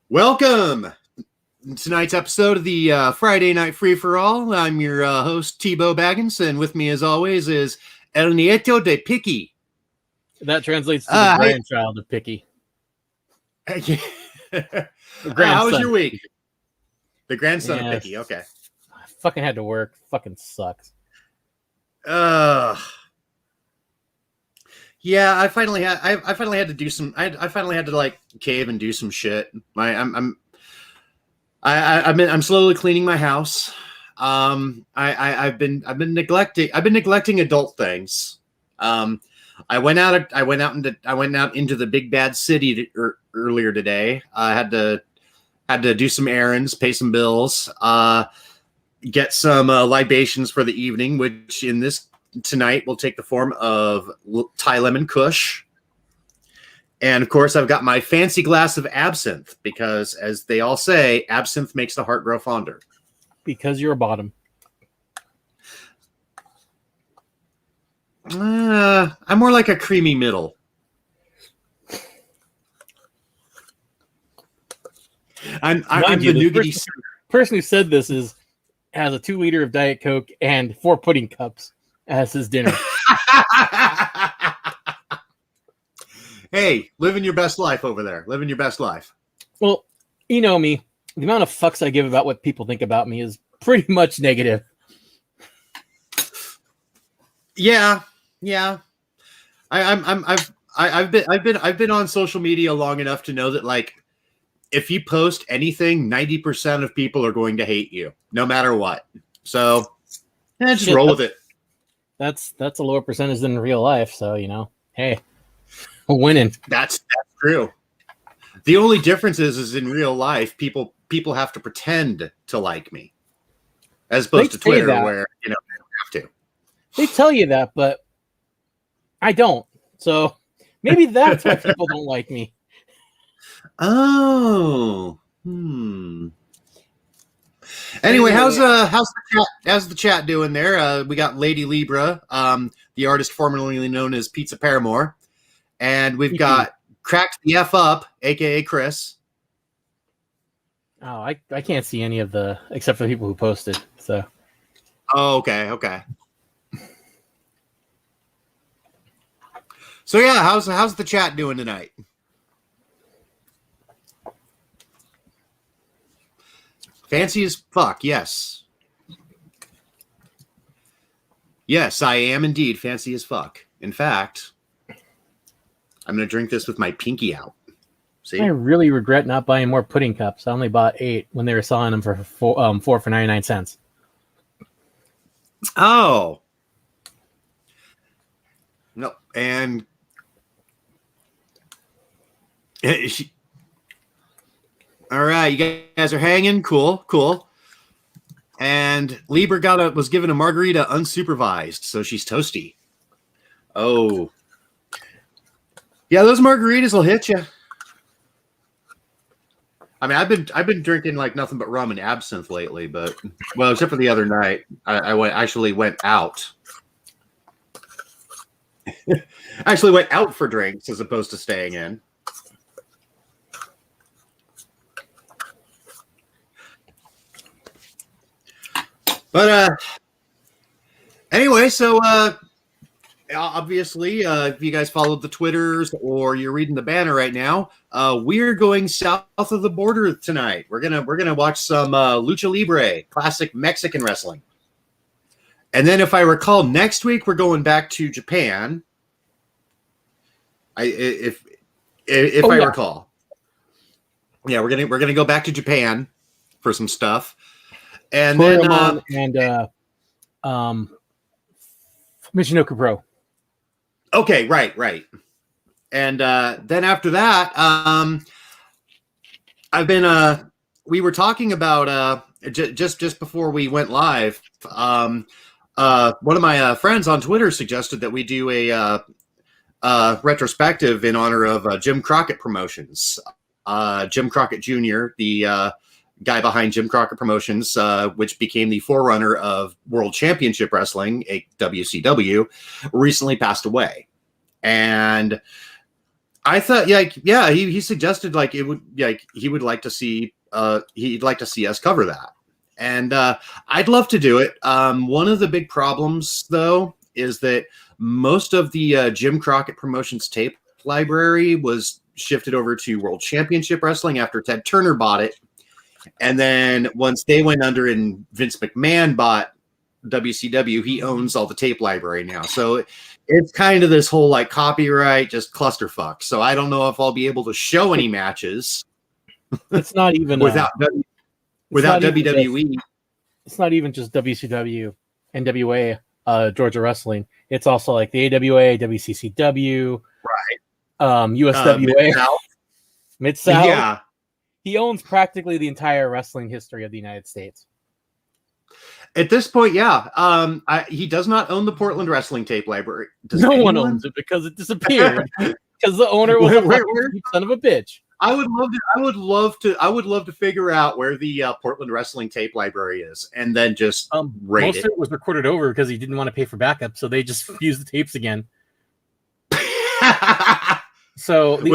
Welcome to tonight's episode of the Friday Night Free for All. I'm your host, T-Bo Baggins, and with me, as always, is El Nieto de Picky. That translates to the grandchild of Picky. How was your week? The grandson of Picky. Okay. I fucking had to work. Fucking sucks. Yeah, I finally had to do some. I finally had to like cave and do some shit. I'm slowly cleaning my house. I've been neglecting adult things. I went out into the big bad city earlier today. I had to do some errands, pay some bills, get some libations for the evening, which tonight will take the form of Thai lemon kush. And of course, I've got my fancy glass of absinthe because, as they all say, absinthe makes the heart grow fonder. Because you're a bottom. I'm more like a creamy middle. I'm the nougaty. Person who said this has a 2 liter of Diet Coke and 4 pudding cups as his dinner. Hey, living your best life over there. Living your best life. Well, you know me. The amount of fucks I give about what people think about me is pretty much negative. Yeah. I've been on social media long enough to know that, like, if you post anything, 90% of people are going to hate you, no matter what. So, just roll with it. That's a lower percentage than in real life. So, hey, winning. That's true. The only difference is in real life, people have to pretend to like me, as opposed to Twitter, where they don't have to. They tell you that, but I don't. So maybe that's why people don't like me. Oh. Anyway, how's the chat doing there? We got Lady Libra, the artist formerly known as Pizza Paramore, and we've got Cracked the F Up, aka Chris. Oh, I can't see any of except for the people who posted. So. Oh, okay. So yeah, how's the chat doing tonight? Fancy as fuck, yes. Yes, I am indeed fancy as fuck. In fact, I'm going to drink this with my pinky out. See? I really regret not buying more pudding cups. I only bought 8 when they were selling them for 4 for 99 cents. Oh. No, and all right, you guys are hanging. Cool. And Lieber was given a margarita unsupervised, so she's toasty. Oh. Yeah, those margaritas will hit you. I mean, I've been drinking like nothing but rum and absinthe lately, but except for the other night, I went out. Actually went out for drinks as opposed to staying in. But anyway, so obviously, if you guys followed the Twitters or you're reading the banner right now, we're going south of the border tonight. We're gonna watch some Lucha Libre, classic Mexican wrestling. And then, if I recall, next week we're going back to Japan. If I recall, yeah, we're gonna go back to Japan for some stuff, and Toryumon and Michinoku Pro. Okay, right, and then after that, I've been we were talking about just before we went live. One of my friends on Twitter suggested that we do a retrospective in honor of Jim Crockett Promotions. Jim Crockett Jr., the guy behind Jim Crockett Promotions, which became the forerunner of World Championship Wrestling, WCW, recently passed away. And I thought, yeah, he suggested like it would, like he would like to see, he'd like to see us cover that, and I'd love to do it. One of the big problems, though, is that most of the Jim Crockett Promotions tape library was shifted over to World Championship Wrestling after Ted Turner bought it, and then once they went under and Vince McMahon bought WCW, he owns all the tape library now. So it's kind of this whole like copyright just clusterfuck. So I don't know if I'll be able to show any matches. It's not even without WWE. It's not even just WCW, NWA, Georgia Wrestling. It's also like the AWA, WCCW, right? USWA, Mid-South. Yeah. He owns practically the entire wrestling history of the United States. At this point, yeah. He does not own the Portland Wrestling Tape Library. No one owns it because it disappeared. Because the owner was a son of a bitch. I would love to figure out where the Portland Wrestling Tape Library is, and then just rate most of it was recorded over because he didn't want to pay for backup, so they just used the tapes again. So the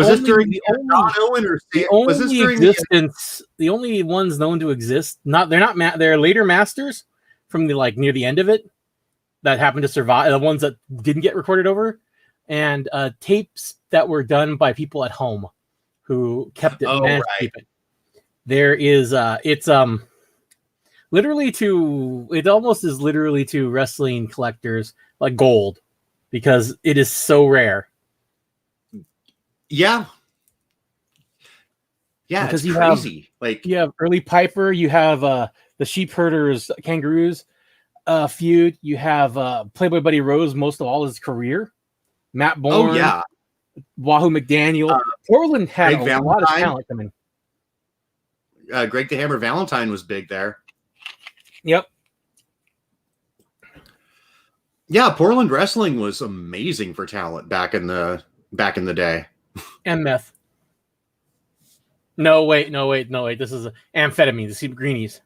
only ones known to exist, they're later masters from the like near the end of it that happened to survive, the ones that didn't get recorded over, and tapes that were done by people at home who kept it. Keep it. There is it almost is literally to wrestling collectors like gold because it is so rare. Yeah. Yeah, because you crazy. You have early Piper, you have the Sheep Herders Kangaroos feud, you have Playboy Buddy Rose most of all his career, Matt Bourne, Wahoo McDaniel. Portland had a lot of talent coming. Greg the Hammer Valentine was big there. Yep. Yeah, Portland wrestling was amazing for talent back in the day. And meth. No, wait. This is amphetamine. The Sea Greenies.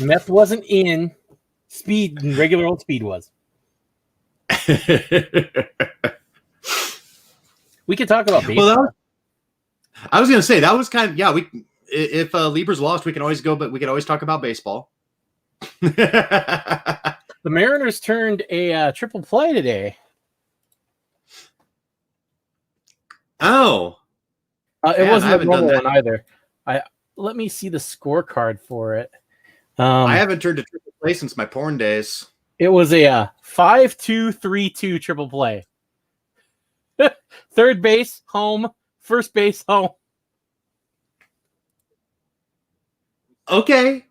Meth wasn't in Speed. Regular old Speed was. We could talk about baseball. Well, I was going to say that was kind of if Libras lost, we can always talk about baseball. The Mariners turned a triple play today. Oh, it wasn't a normal one either. Let me see the scorecard for it. I haven't turned a triple play since my porn days. It was a 5-2-3-2 triple play. Third base home, first base home. Okay,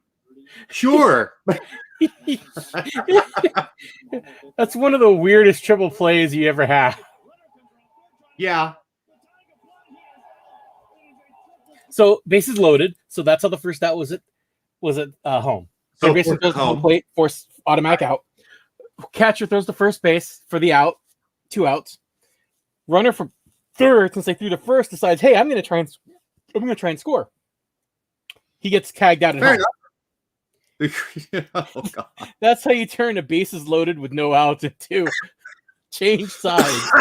sure. That's one of the weirdest triple plays you ever have. Yeah. So bases loaded. So that's how the first out was at home. Third base goes to home plate, force automatic out. Catcher throws to first base for the out, 2 outs. Runner from third, since they threw to first, decides, "Hey, I'm going to try and score." He gets tagged out at home. Oh, God. That's how you turn a bases loaded with no outs into change sides.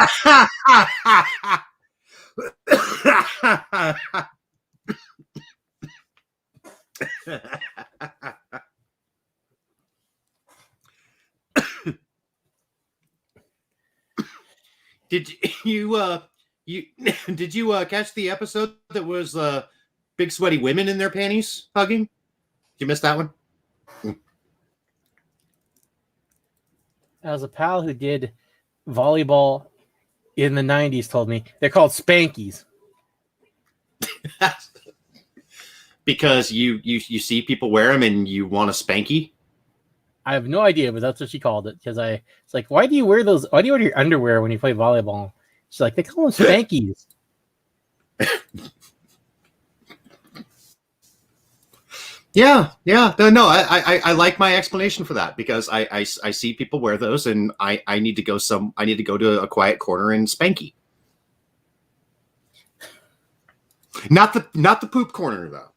Did you catch the episode that was big sweaty women in their panties hugging? Did you miss that one? As a pal who did volleyball in the 90s told me they're called spankies. Because you see people wear them and you want a spanky? I have no idea, but that's what she called it. Because it's like, why do you wear those? Why do you wear your underwear when you play volleyball? She's like, they call them spankies. Yeah. No, I like my explanation for that because I see people wear those and I need to go to a quiet corner and spanky. Not the poop corner though.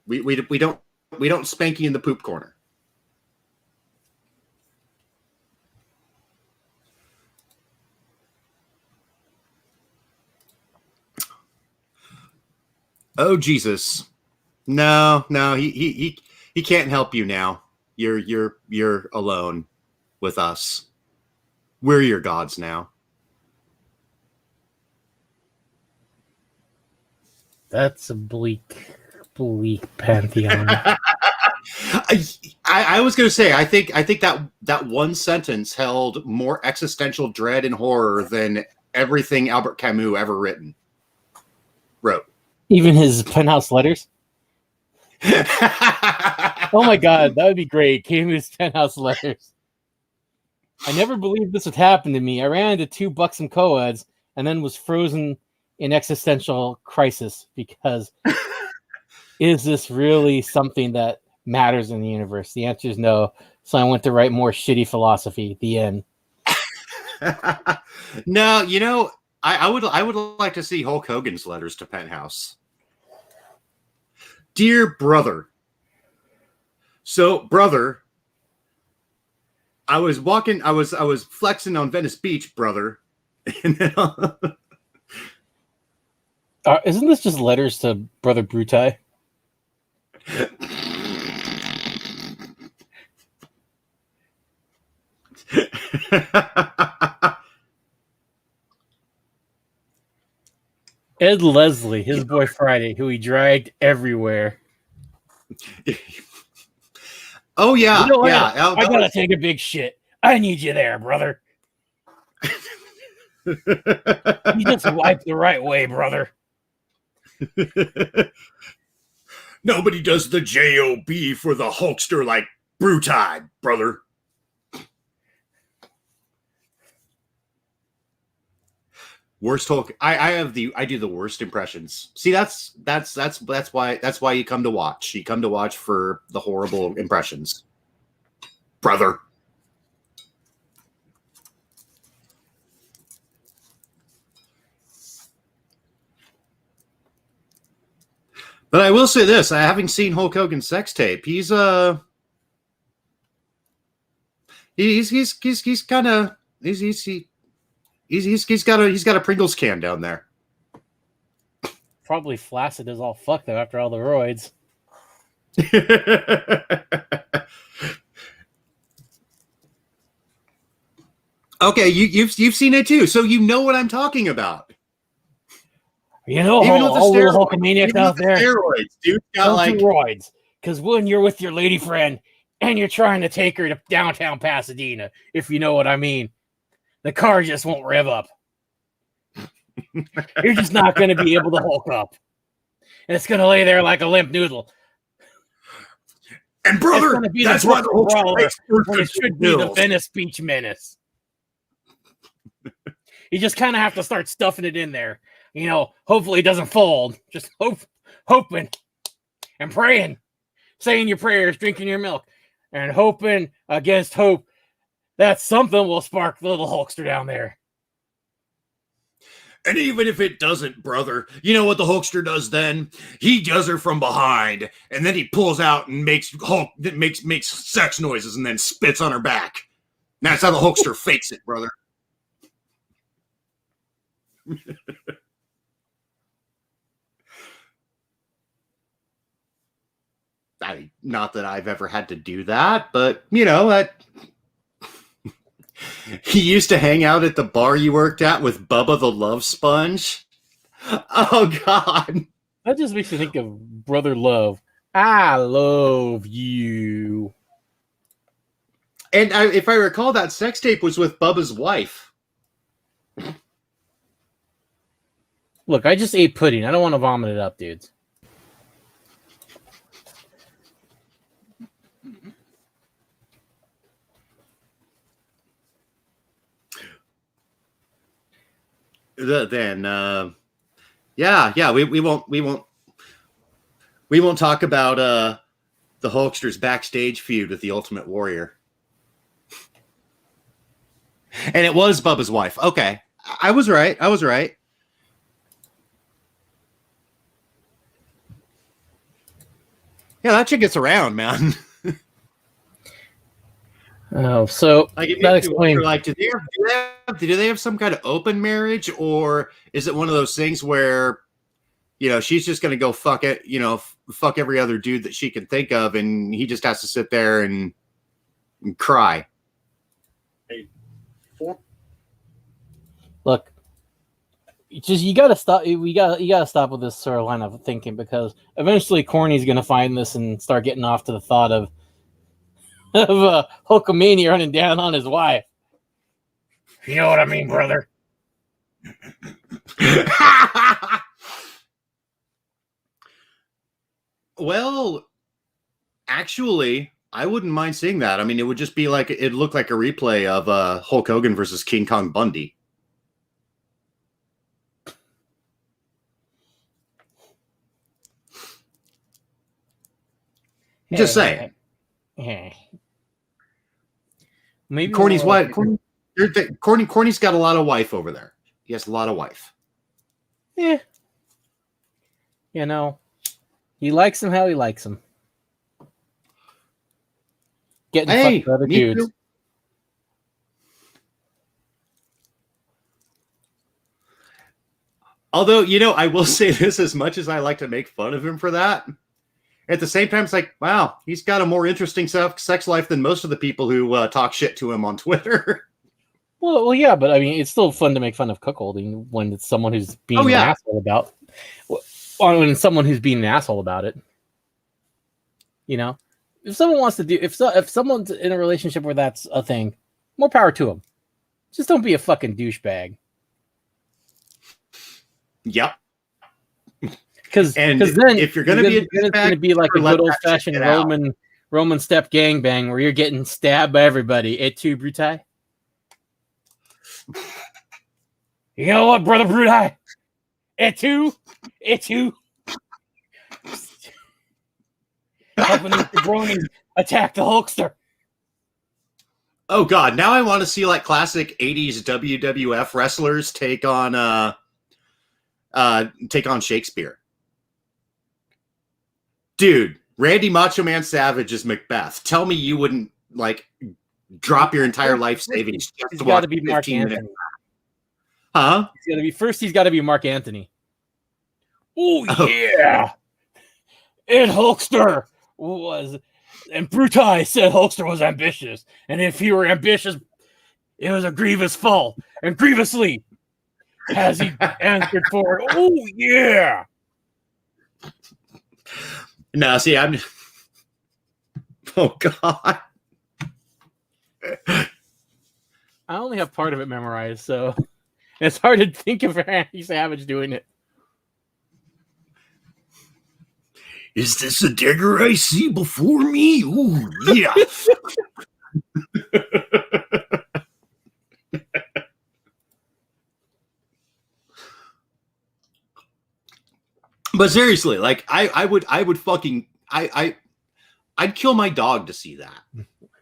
We don't spanky in the poop corner. Oh Jesus. No, no, he can't help you now. You're alone with us. We're your gods now. That's a bleak pantheon. I was going to say I think that one sentence held more existential dread and horror than everything Albert Camus ever wrote. Even his penthouse letters. Oh my god, that would be great. Camus' penthouse letters. I never believed this would happen to me. I ran into 2 buxom co-eds and then was frozen in existential crisis because is this really something that matters in the universe? The answer is no. So I went to write more shitty philosophy. The end. No, you know, I would like to see Hulk Hogan's letters to Penthouse. Dear brother. So, brother, I was flexing on Venice Beach, brother. And then, isn't this just letters to Brother Brutai? Ed Leslie, his boy Friday, who he dragged everywhere. Oh yeah, you know yeah. I gotta take a big shit. I need you there, brother. You just wipe the right way, brother. Nobody does the JOB for the Hulkster like Brutai, brother. Worst Hulk. I do the worst impressions. See, that's why you come to watch. You come to watch for the horrible impressions, brother. But I will say this: having seen Hulk Hogan's sex tape, he's got a Pringles can down there. Probably flaccid as all fuck though after all the roids. Okay, you've seen it too, so you know what I'm talking about. You know, even with all the the Hulkamaniacs out there, steroids, dude, don't do roids. Because when you're with your lady friend and you're trying to take her to downtown Pasadena, if you know what I mean, the car just won't rev up. You're just not going to be able to Hulk up. And it's going to lay there like a limp noodle. And brother, that's why the Hulk when it should be the Venice Beach Menace. You just kind of have to start stuffing it in there. You know, hopefully it doesn't fold. Just hoping and praying, saying your prayers, drinking your milk, and hoping against hope that something will spark the little Hulkster down there. And even if it doesn't, brother, you know what the Hulkster does then? He does her from behind, and then he pulls out and makes sex noises and then spits on her back. That's how the Hulkster fakes it, brother. Not that I've ever had to do that, but you know that he used to hang out at the bar you worked at with Bubba the Love Sponge. Oh God, that just makes me think of Brother Love. I love you. And if I recall, that sex tape was with Bubba's wife. Look, I just ate pudding. I don't want to vomit it up, dudes. Then yeah, we won't talk about the Hulkster's backstage feud with the Ultimate Warrior. And it was Bubba's wife. Okay, I was right. Yeah, that chick gets around, man. Oh, so that explains. Like, do they have some kind of open marriage, or is it one of those things where, she's just going to go fuck it, fuck every other dude that she can think of. And he just has to sit there and cry. Look, you gotta stop. You gotta stop with this sort of line of thinking, because eventually Corny's gonna find this and start getting off to the thought of Hulkamania running down on his wife. You know what I mean, brother? Well, actually, I wouldn't mind seeing that. I mean, it would just be like, it'd look like a replay of Hulk Hogan versus King Kong Bundy. Just saying. Maybe Corny's wife. Corny's got a lot of wife over there. He has a lot of wife. Yeah. He likes him how he likes him. Getting fucked with other dudes. Too. Although, I will say this, as much as I like to make fun of him for that, at the same time, it's like, wow, he's got a more interesting sex life than most of the people who talk shit to him on Twitter. Well, yeah, but I mean, it's still fun to make fun of cuckolding when it's someone who's being an asshole about. When someone who's being an asshole about it. If someone wants to do, if someone's in a relationship where that's a thing, more power to them. Just don't be a fucking douchebag. Yep. Because then, if you're going to be a douchebag, it's going to be like a good old fashioned Roman step gangbang where you're getting stabbed by everybody. Et tu, Brutai? You know what, brother Brutai? Et tu? Helping the jabronis attack the Hulkster. Oh God! Now I want to see like classic '80s WWF wrestlers take on Shakespeare. Dude, Randy Macho Man Savage is Macbeth. Tell me you wouldn't like drop your entire life savings just to watch 15 minutes. Huh? He's got to be Mark Anthony. Oh yeah. And Hulkster was, and Brutai said Hulkster was ambitious, and if he were ambitious, it was a grievous fault, and grievously has he answered for it. Oh yeah. No, see, I'm. Oh God. I only have part of it memorized, so it's hard to think of Randy Savage doing it. Is this a dagger I see before me? Ooh, yeah. But seriously, like I'd kill my dog to see that.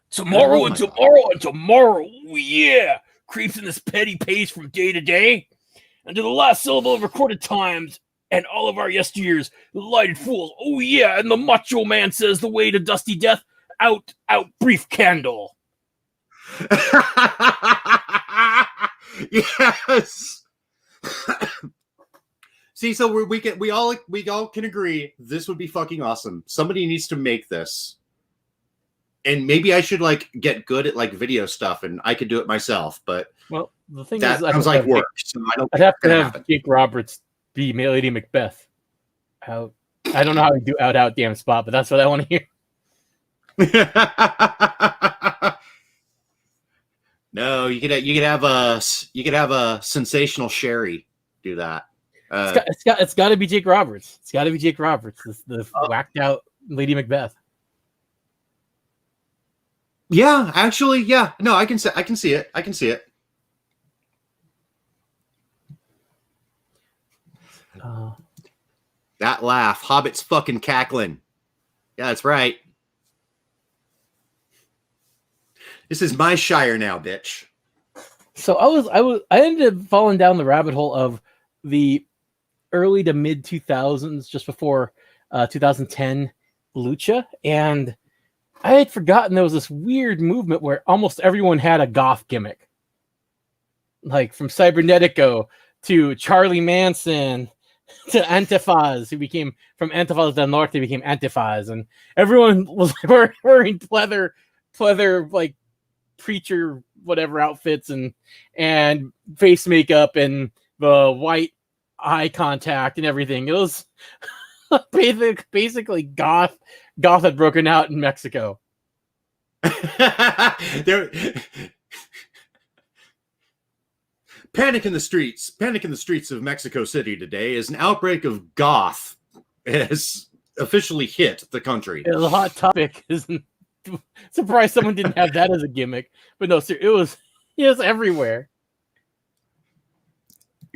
Tomorrow, oh yeah. Creeps in this petty pace from day to day. And to the last syllable of recorded times and all of our yesteryears, the lighted fools. Oh yeah, and the Macho Man says the way to dusty death, out, brief candle. Yes. See, so we all can agree this would be fucking awesome. Somebody needs to make this. And maybe I should like get good at like video stuff, and I could do it myself. But the thing that sounds like work. So I'd have to have Jake Roberts be Lady Macbeth. I don't know how to do out damn spot, but that's what I want to hear. No, you could have a sensational Sherry do that. It's got to be Jake Roberts. It's got to be Jake Roberts, the whacked out Lady Macbeth. Yeah, actually, yeah. No, I can see it. That laugh, Hobbit's fucking cackling. Yeah, that's right. This is my Shire now, bitch. So I ended up falling down the rabbit hole of the early to mid 2000s, just before 2010 Lucha, and I had forgotten there was this weird movement where almost everyone had a goth gimmick, like from Cybernetico to Charlie Manson to Antifaz, who became from Antifaz del Norte, became Antifaz, and everyone was wearing pleather like preacher whatever outfits and face makeup and the white eye contact and everything. It was basically goth had broken out in Mexico. There, panic in the streets of Mexico City today as an outbreak of goth has officially hit the country. It was a hot topic. Surprised someone didn't have that as a gimmick, but no, sir, it was everywhere.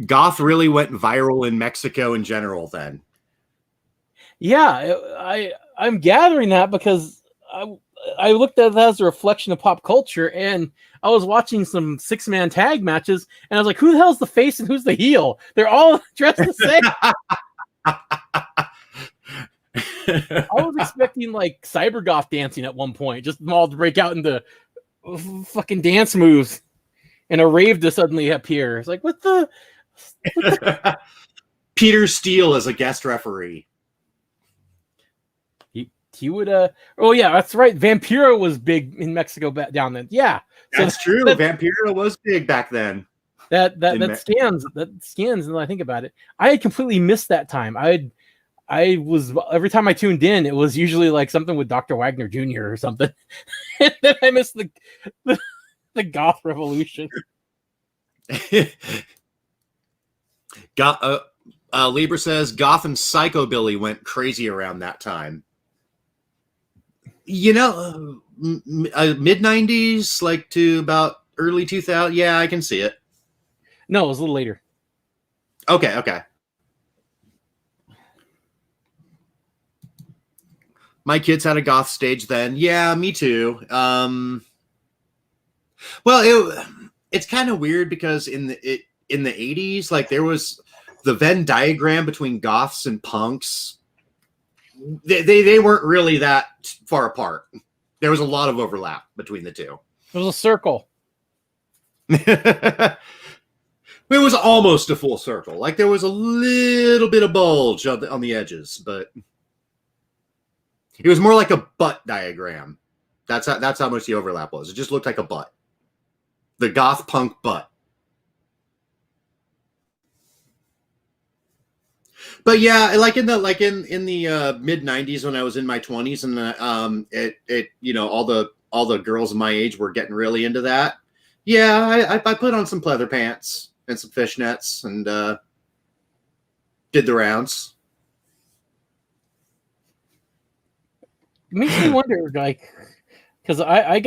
Goth really went viral in Mexico in general then. Yeah, I'm gathering that because I looked at that as a reflection of pop culture, and I was watching some 6-man tag matches, and I was like, who the hell's the face and who's the heel? They're all dressed the same. I was expecting like cybergoth dancing at one point, just them all to break out into fucking dance moves and a rave to suddenly appear. It's like, what the... Peter Steele as a guest referee. He would oh yeah, that's right. Vampiro was big in Mexico down then. Yeah. That's true. Vampiro was big back then. That scans when I think about it. I had completely missed that time. I was every time I tuned in, it was usually like something with Dr. Wagner Jr. or something. And then I missed the goth revolution. Libra says Goth and Psychobilly went crazy around that time. You know, mid 90s, like to about early 2000. Yeah, I can see it. No, it was a little later. Okay. My kids had a goth stage then. Yeah, me too. Well, it's kind of weird because in the 80s, like there was the Venn diagram between goths and punks. They weren't really that far apart. There was a lot of overlap between the two. It was a circle. It was almost a full circle. Like there was a little bit of bulge on the edges, but it was more like a butt diagram. That's how much the overlap was. It just looked like a butt. The goth punk butt. But yeah, like in the mid 90s when I was in my 20s, and it you know, all the girls my age were getting really into that. Yeah, I put on some pleather pants and some fishnets and did the rounds. It makes me wonder, like, because I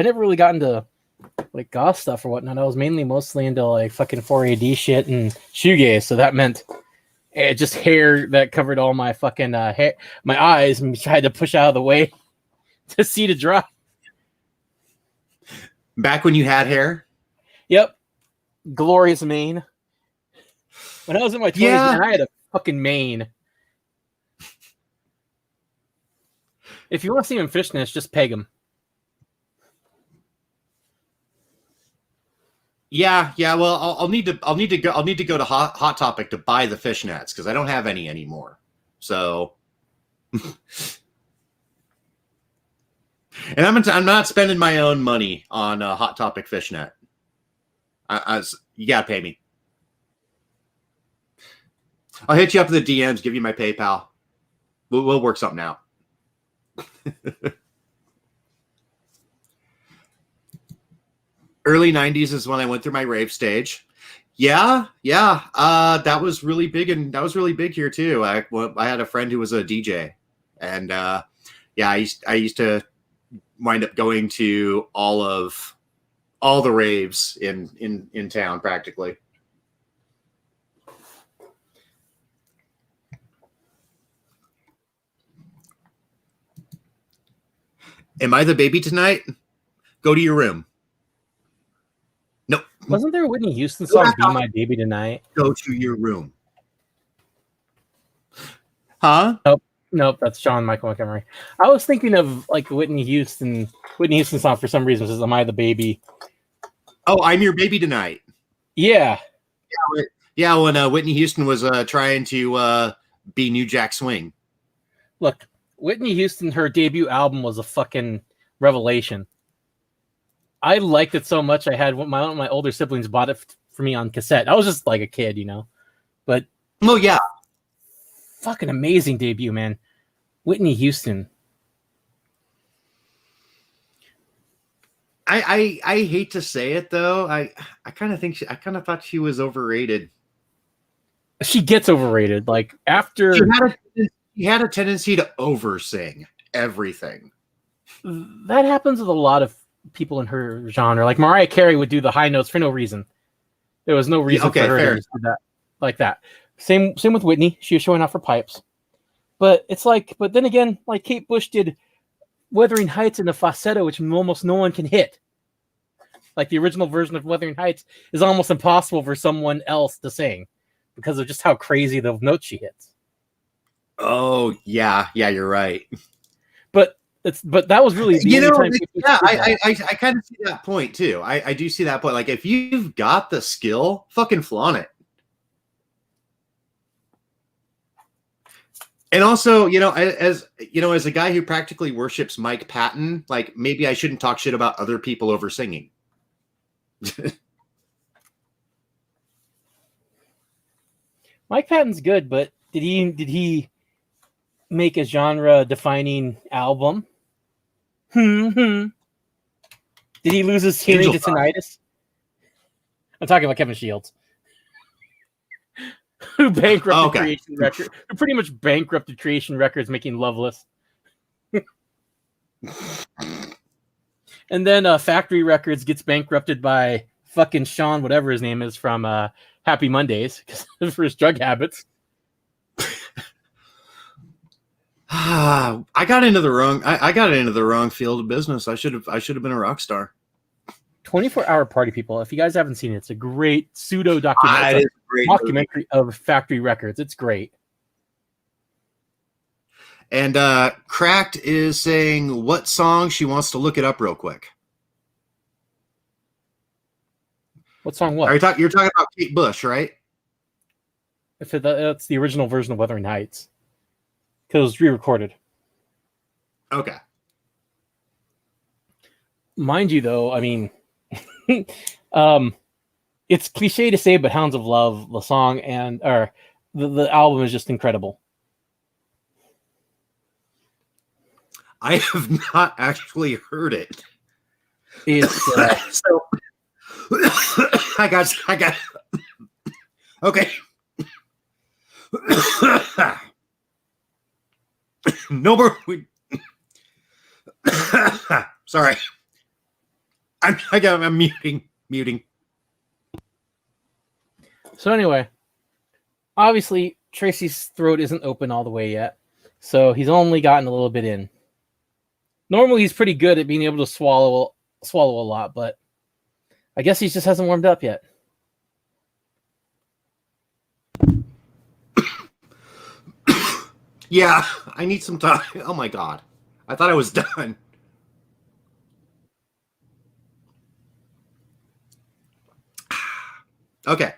never really got into like goth stuff or whatnot. I was mostly into like fucking 4AD shit and shoegaze, so that meant just hair that covered all my fucking hair, my eyes, and I had to push out of the way to see to dry. Back when you had hair? Yep. Glorious mane. When I was in my 20s, man, I had a fucking mane. If you want to see him in fishnets, just peg him. Yeah. Well, I'll need to go to Hot Topic to buy the fishnets because I don't have any anymore. So, and I'm not spending my own money on a Hot Topic fishnet. You gotta pay me. I'll hit you up in the DMs, give you my PayPal. We'll work something out. Early 90s is when I went through my rave stage. Yeah. That was really big, and that was really big here too. I had a friend who was a DJ, and I used to wind up going to all the raves in town practically. Am I the baby tonight? Go to your room. Nope. Wasn't there a Whitney Houston song, Be My Baby Tonight? Go to your room. Huh? Nope, that's Shawn Michael Montgomery. I was thinking of like Whitney Houston song for some reason. Says, "Am I the baby?" Oh, I'm your baby tonight. Yeah. Yeah, when Whitney Houston was trying to be New Jack Swing. Look, Whitney Houston, her debut album was a fucking revelation. I liked it so much. I had one of my older siblings bought it for me on cassette. I was just like a kid, you know. But oh yeah, fucking amazing debut, man. Whitney Houston. I hate to say it though. I kind of thought she was overrated. She gets overrated. Like after she had a tendency to oversing everything. That happens with a lot of people in her genre. Like Mariah Carey would do the high notes for no reason. There was no reason for her to do that like that. Same with Whitney. She was showing off her pipes. But it's like, but then again, like Kate Bush did Wuthering Heights in a falsetto, which almost no one can hit. Like the original version of Wuthering Heights is almost impossible for someone else to sing because of just how crazy the notes she hits. Oh yeah, you're right. But that was really the only time. Yeah, I kind of see that point too. I do see that point. Like if you've got the skill, fucking flaunt it. And also, as a guy who practically worships Mike Patton, like maybe I shouldn't talk shit about other people over singing. Mike Patton's good, but did he make a genre-defining album? Did he lose his hearing to tinnitus? I'm talking about Kevin Shields, who bankrupted Creation Records, who pretty much bankrupted Creation Records, making Loveless. And then Factory Records gets bankrupted by fucking Sean, whatever his name is, from Happy Mondays for his drug habits. I got into the wrong field of business. I should have been a rock star. 24-Hour Party, people. If you guys haven't seen it, it's a great pseudo documentary of Factory Records. It's great. And Cracked is saying what song she wants to look it up real quick. What song? What? You're talking about Kate Bush, right? If that's the original version of Wuthering Heights, because it was re-recorded. Okay. Mind you, though, I mean, it's cliche to say, but Hounds of Love, the song or the album is just incredible. I have not actually heard it. It's so I got okay. No more. Sorry. I'm muting. So anyway, obviously Tracy's throat isn't open all the way yet, so he's only gotten a little bit in. Normally he's pretty good at being able to swallow a lot, but I guess he just hasn't warmed up yet. Yeah, I need some time. Oh my god. I thought I was done. Okay.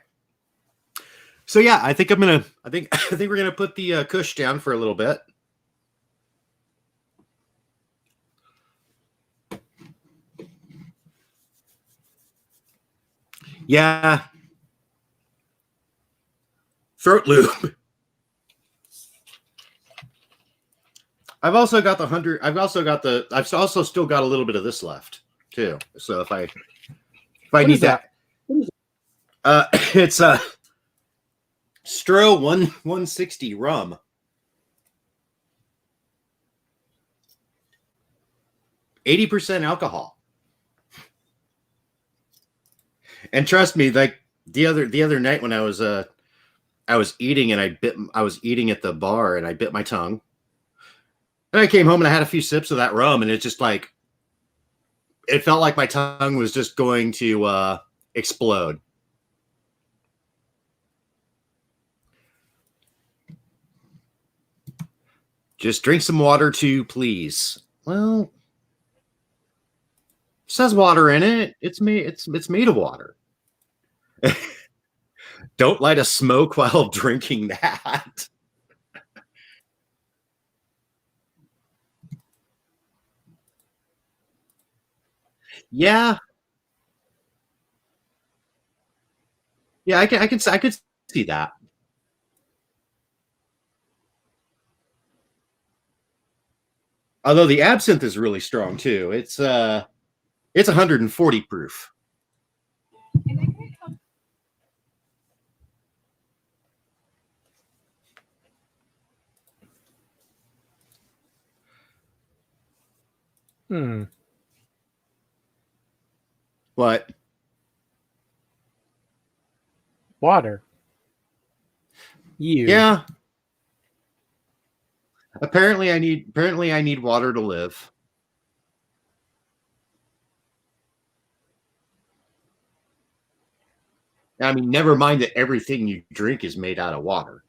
So yeah, I think we're gonna put the Kush down for a little bit. Yeah. Throat lube. I've also still got a little bit of this left too. So if I need that. It's Stro 160 rum. %, alcohol. And trust me, like the other night when I was eating and I was eating at the bar and I bit my tongue. And I came home and I had a few sips of that rum and it's just like it felt like my tongue was just going to explode. Just drink some water too, please. Well, it says water in it. It's made of water. Don't light a smoke while drinking that. Yeah, yeah, I could see that. Although the absinthe is really strong too. It's 140 proof. But Water. You. yeah, apparently I need water to live. I mean, never mind that everything you drink is made out of water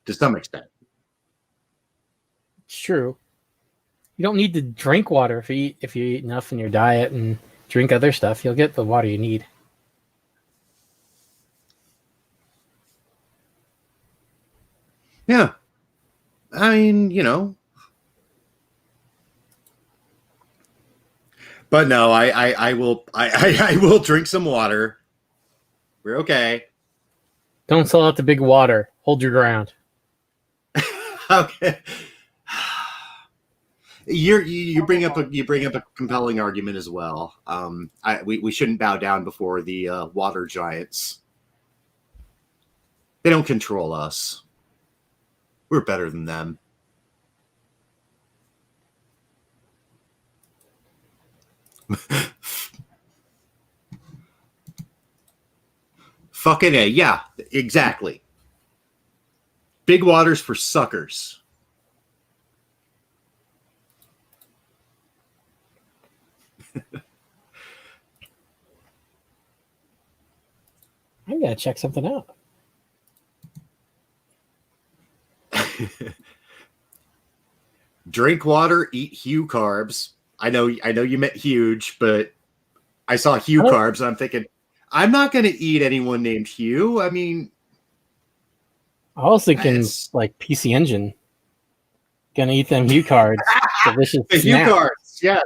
to some extent. It's true. You don't need to drink water if you eat enough in your diet and drink other stuff. You'll get the water you need. Yeah, I mean, you know, but no, I will I will drink some water. We're okay. Don't sell out the big water. Hold your ground. Okay. You bring up a compelling argument as well. We shouldn't bow down before the water giants. They don't control us. We're better than them. Fucking A. Yeah, exactly. Big water's for suckers. I gotta check something out. Drink water, eat Hugh carbs. I know you meant huge, but I saw Hugh carbs and I'm thinking, I'm not going to eat anyone named Hugh. I mean, I was thinking like PC Engine. Gonna eat them Hugh cards. Delicious the Hugh cards, yeah.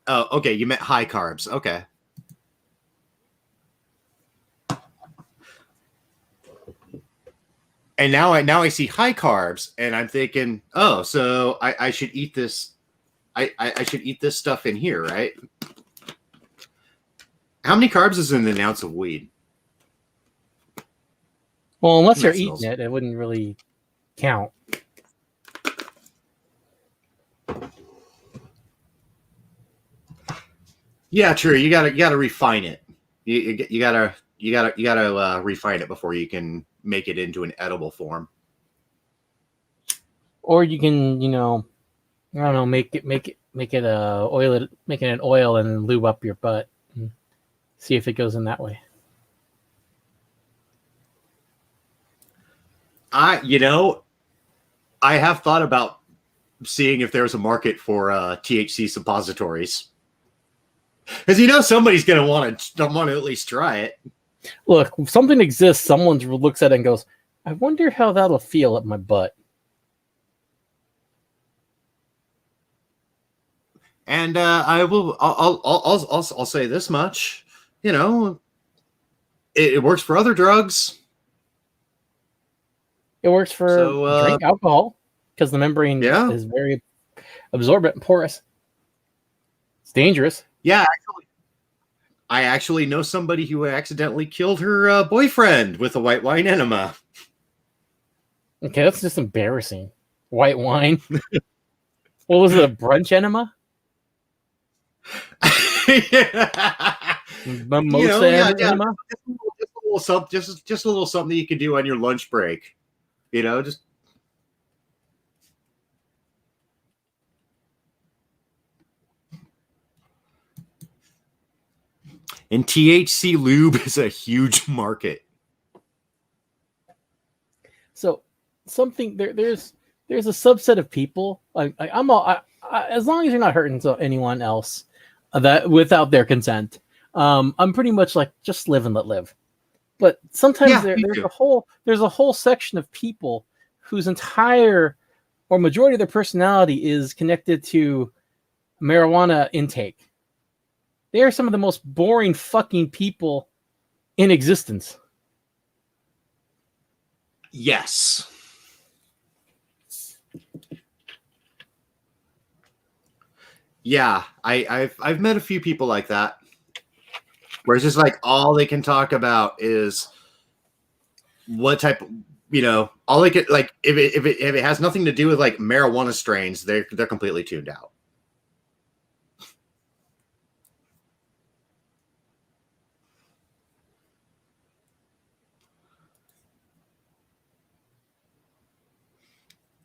Oh, okay. You meant high carbs. Okay. And now I see high carbs, and I'm thinking, oh, so I should eat this. I should eat this stuff in here, right? How many carbs is in an ounce of weed? Well, unless you're eating it, it wouldn't really count. Yeah, true. You gotta refine it. You gotta refine it before you can make it into an edible form. Or you can, I don't know, make it make it an oil and lube up your butt. And see if it goes in that way. I have thought about seeing if there's a market for THC suppositories. Because somebody's gonna want to at least try it. Look, if something exists, someone looks at it and goes, "I wonder how that'll feel at my butt." And I'll say this much, it works for other drugs. It works for drink alcohol because the membrane is very absorbent and porous. It's dangerous. Yeah, I actually know somebody who accidentally killed her boyfriend with a white wine enema. Okay, that's just embarrassing. White wine. What was it, a brunch enema? Mimosa enema? Just a little something you can do on your lunch break. Just. And THC lube is a huge market. So something there's a subset of people as long as you're not hurting anyone else that without their consent. I'm pretty much like just live and let live. But sometimes there's a whole section of people whose entire or majority of their personality is connected to marijuana intake. They are some of the most boring fucking people in existence. Yes. Yeah, I've met a few people like that, where it's just like all they can talk about is what type of, all they get, like if it has nothing to do with like marijuana strains, they're completely tuned out.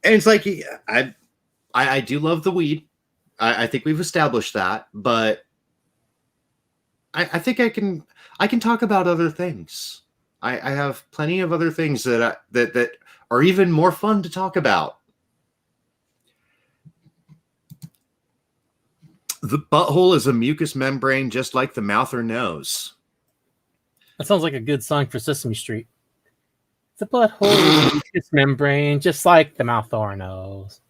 And it's like I do love the weed. I think we've established that, but I think I can talk about other things. I have plenty of other things that are even more fun to talk about. The butthole is a mucous membrane, just like the mouth or nose. That sounds like a good song for Sesame Street. The butthole is a mucous membrane, just like the mouth or nose.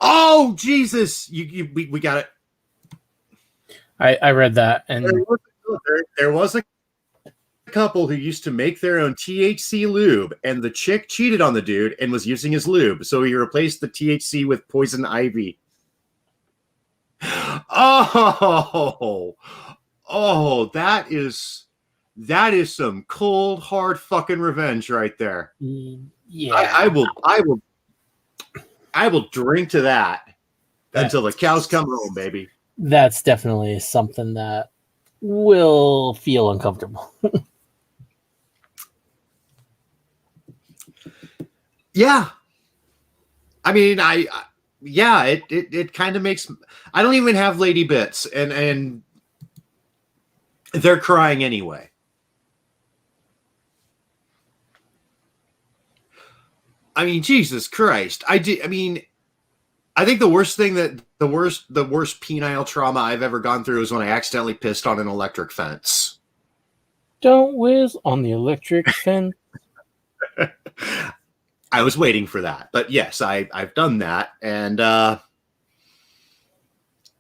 Oh Jesus! We got it. I read that, and there was a couple who used to make their own THC lube, and the chick cheated on the dude and was using his lube, so he replaced the THC with poison ivy. Oh, that is some cold, hard fucking revenge right there. Yeah, I will drink to that until the cows come home, baby. That's definitely something that will feel uncomfortable. Yeah. I mean, it kind of makes, I don't even have lady bits, and they're crying anyway. I mean, Jesus Christ. I think the worst penile trauma I've ever gone through is when I accidentally pissed on an electric fence. Don't whiz on the electric fence. I was waiting for that, but yes, I've done that, and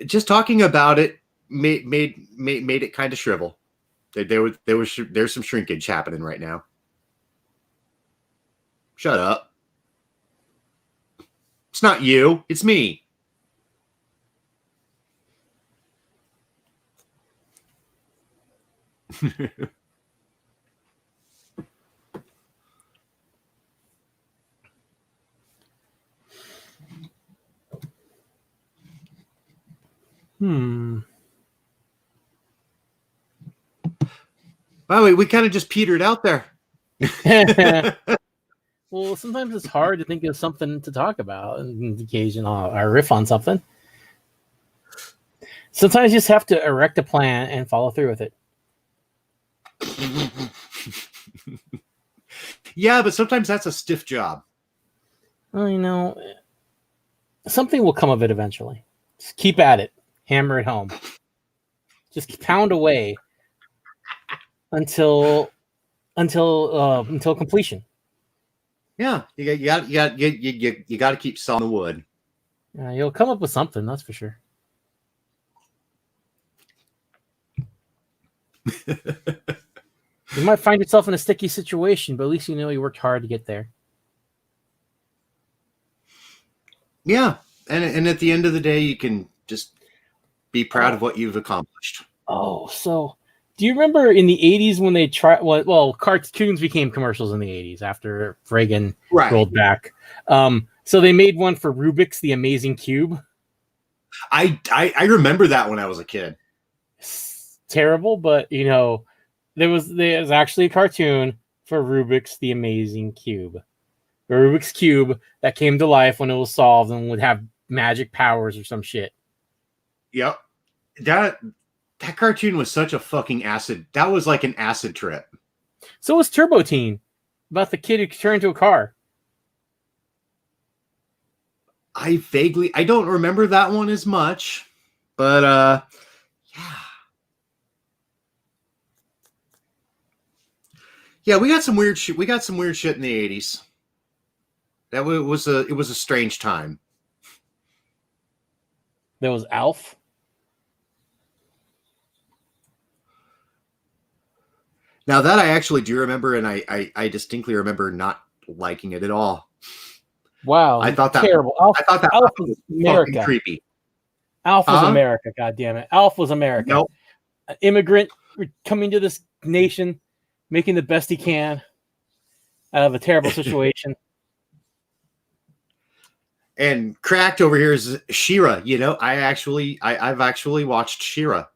just talking about it made it kind of shrivel. There's some shrinkage happening right now. Shut up. It's not you. It's me. Well, we kind of just petered out there. Well, sometimes it's hard to think of something to talk about, and occasionally I riff on something. Sometimes you just have to erect a plan and follow through with it. Yeah, but sometimes that's a stiff job. Well, something will come of it eventually. Just keep at it. Hammer it home. Just pound away until completion. Yeah, you got to keep sawing the wood. You'll come up with something, that's for sure. You might find yourself in a sticky situation, but at least you know you worked hard to get there. Yeah, and at the end of the day, you can just be proud of what you've accomplished. Oh, so do you remember in the 80s when they tried? Well, cartoons became commercials in the 80s after Reagan rolled back. So they made one for Rubik's The Amazing Cube. I remember that when I was a kid. It's terrible, but there was actually a cartoon for Rubik's The Amazing Cube. A Rubik's Cube that came to life when it was solved and would have magic powers or some shit. Yep. That That cartoon was such a fucking acid. That was like an acid trip. So was Turbo Teen, about the kid who turned into a car. I don't remember that one as much, but yeah. Yeah, we got some weird shit. We got some weird shit in the 80s. It was a strange time. There was Alf. Now that I actually do remember, and I distinctly remember not liking it at all. Wow, I thought that terrible. I thought that Alf was America. Creepy. Alf was America. God damn it, Alf was America. Nope. An immigrant coming to this nation, making the best he can out of a terrible situation. And Cracked over here is She-Ra. You know, I've actually watched She-Ra.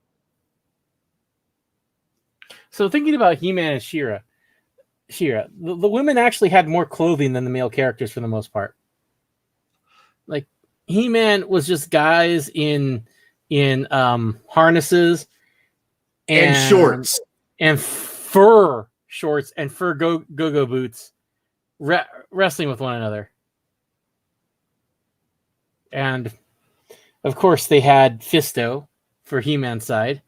So thinking about He-Man and She-Ra, the women actually had more clothing than the male characters for the most part. Like He-Man was just guys in harnesses and shorts and fur shorts and fur go-go boots, wrestling with one another. And of course, they had Fisto for He-Man's side,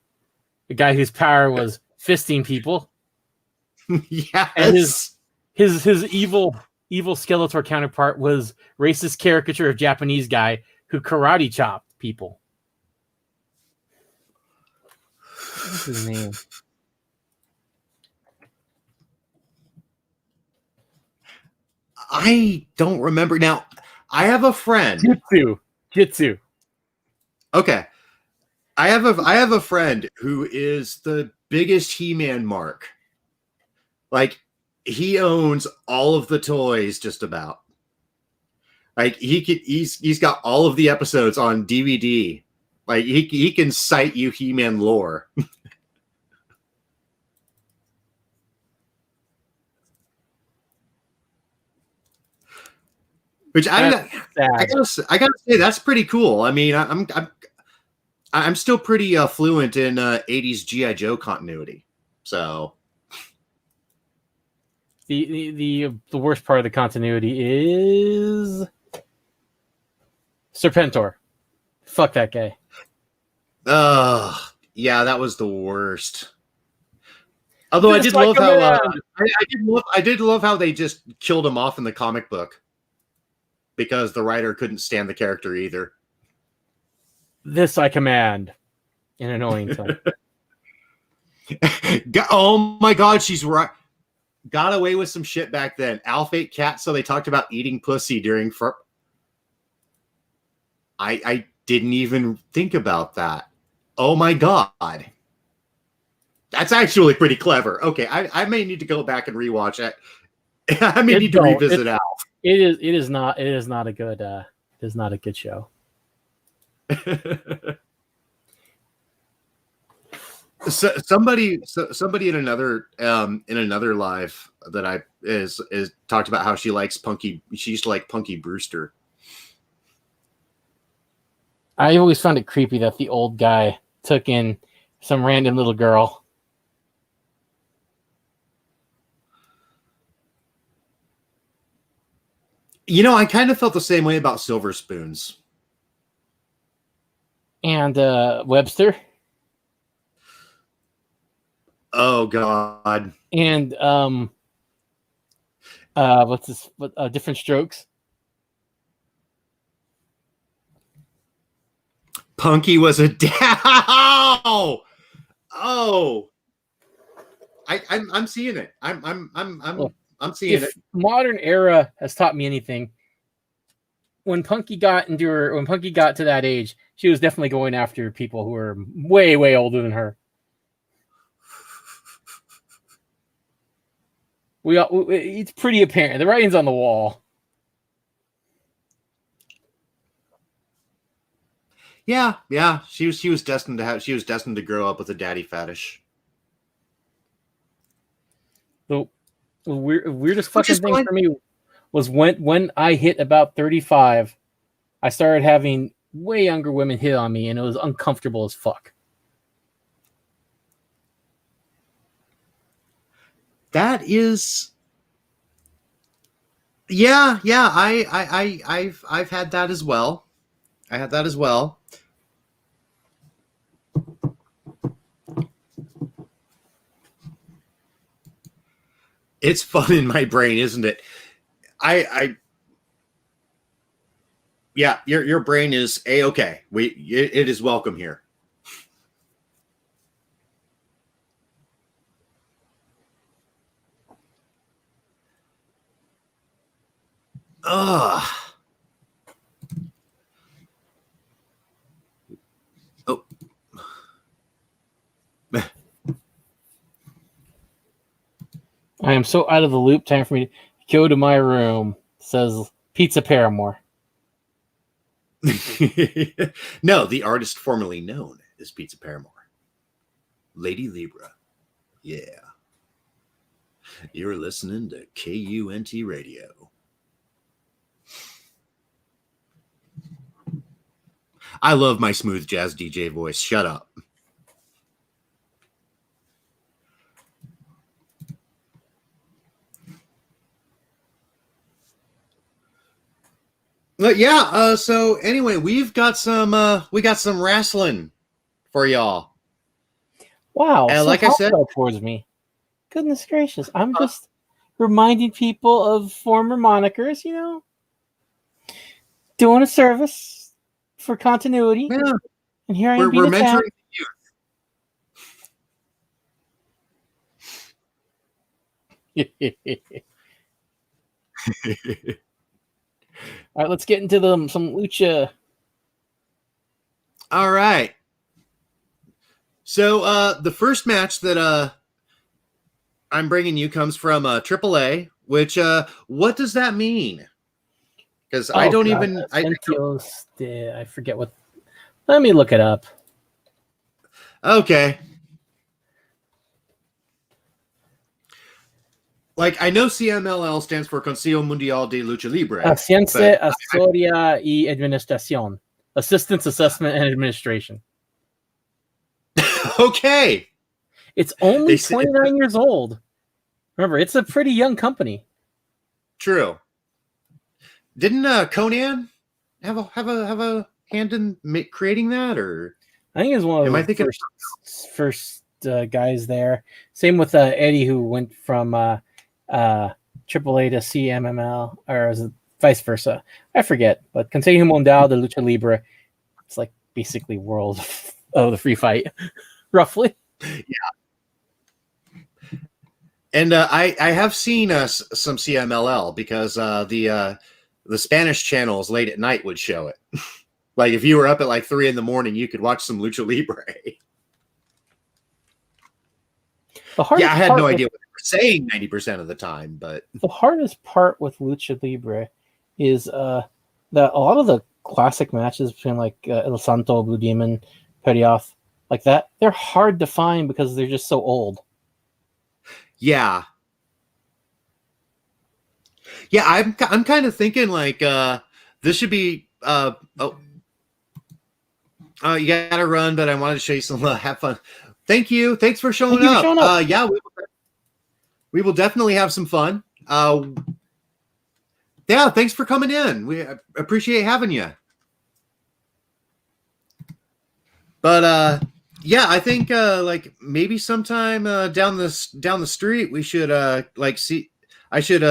the guy whose power was fisting people. Yes. And his evil Skeletor counterpart was racist caricature of Japanese guy who karate chopped people. What's his name? I don't remember. Now, I have a friend. Jitsu. Okay. I have a friend who is the biggest He-Man mark. Like, he owns all of the toys just about. Like, he's got all of the episodes on DVD. Like, he can cite you He-Man lore. Which I gotta say, that's pretty cool. I mean, I'm still pretty fluent in 80s G.I. Joe continuity. So the worst part of the continuity is Serpentor. Fuck that guy. Yeah, that was the worst. Although I did love how I did love how they just killed him off in the comic book because the writer couldn't stand the character either. This I command in annoying tone. Oh my God, she's right. Got away with some shit back then. Alf ate cat, so they talked about eating pussy during. I didn't even think about that. Oh my God. That's actually pretty clever. Okay, I may need to go back and rewatch it. I may need to revisit Alf. It is not a good show. Somebody in another live that I is talked about how she likes Punky. She used to like Punky Brewster. I always found it creepy that the old guy took in some random little girl. You know, I kind of felt the same way about Silver Spoons. And Webster. Oh God. And what's this? Different Strokes. Punky was a oh. I'm seeing it. I'm seeing it. Modern era has taught me anything. When Punky got to that age, she was definitely going after people who were way, way older than her. It's pretty apparent. The writing's on the wall. Yeah. She was destined to grow up with a daddy fetish. The weirdest fucking thing for me was when I hit about 35, I started having way younger women hit on me, and it was uncomfortable as fuck. that is, yeah. I've had that as well. I had that as well. It's fun in my brain, isn't it? Yeah, your brain is A-okay. It is welcome here. Ugh. Oh. I am so out of the loop. Time for me to go to my room. Says Pizza Paramore. No, the artist formerly known as Pizza Paramore. Lady Libra. Yeah. You're listening to KUNT Radio. I love my smooth jazz DJ voice. Shut up. But yeah, so anyway, we got some wrestling for y'all. Wow, and so like I said, towards me. Goodness gracious, I'm just reminding people of former monikers, doing a service for continuity. Yeah. And here I am being mentoring the youth. All right, let's get into some lucha. All right. So the first match that I'm bringing you comes from AAA, which what does that mean? Because I don't even I forget what. Let me look it up. Okay. Like, I know CMLL stands for Consejo Mundial de Lucha Libre. Ciencia, Asesoría y Administración. Assistance, Assessment, and Administration. Okay. It's only 29 years old. Remember, it's a pretty young company. True. Didn't Conan have a hand in creating that, or I think it's one of the first guys there. Same with Eddie, who went from AAA to CMML, or is it vice versa? I forget. But Consejo Mundial de Lucha Libre, it's like basically World of the Free Fight, roughly. Yeah. And I have seen some CMLL because the Spanish channels late at night would show it. Like, if you were up at like 3 a.m, you could watch some Lucha Libre. I had no idea what they were saying 90% of the time, but the hardest part with Lucha Libre is that a lot of the classic matches between like El Santo, Blue Demon, Perioth, like that, they're hard to find because they're just so old. Yeah, I'm kind of thinking like this should be you gotta run, but I wanted to show you some have fun. Thanks for showing up. Yeah, we will definitely have some fun. Yeah, thanks for coming in. We appreciate having you. But yeah, I think like maybe sometime down the street we should like see. We should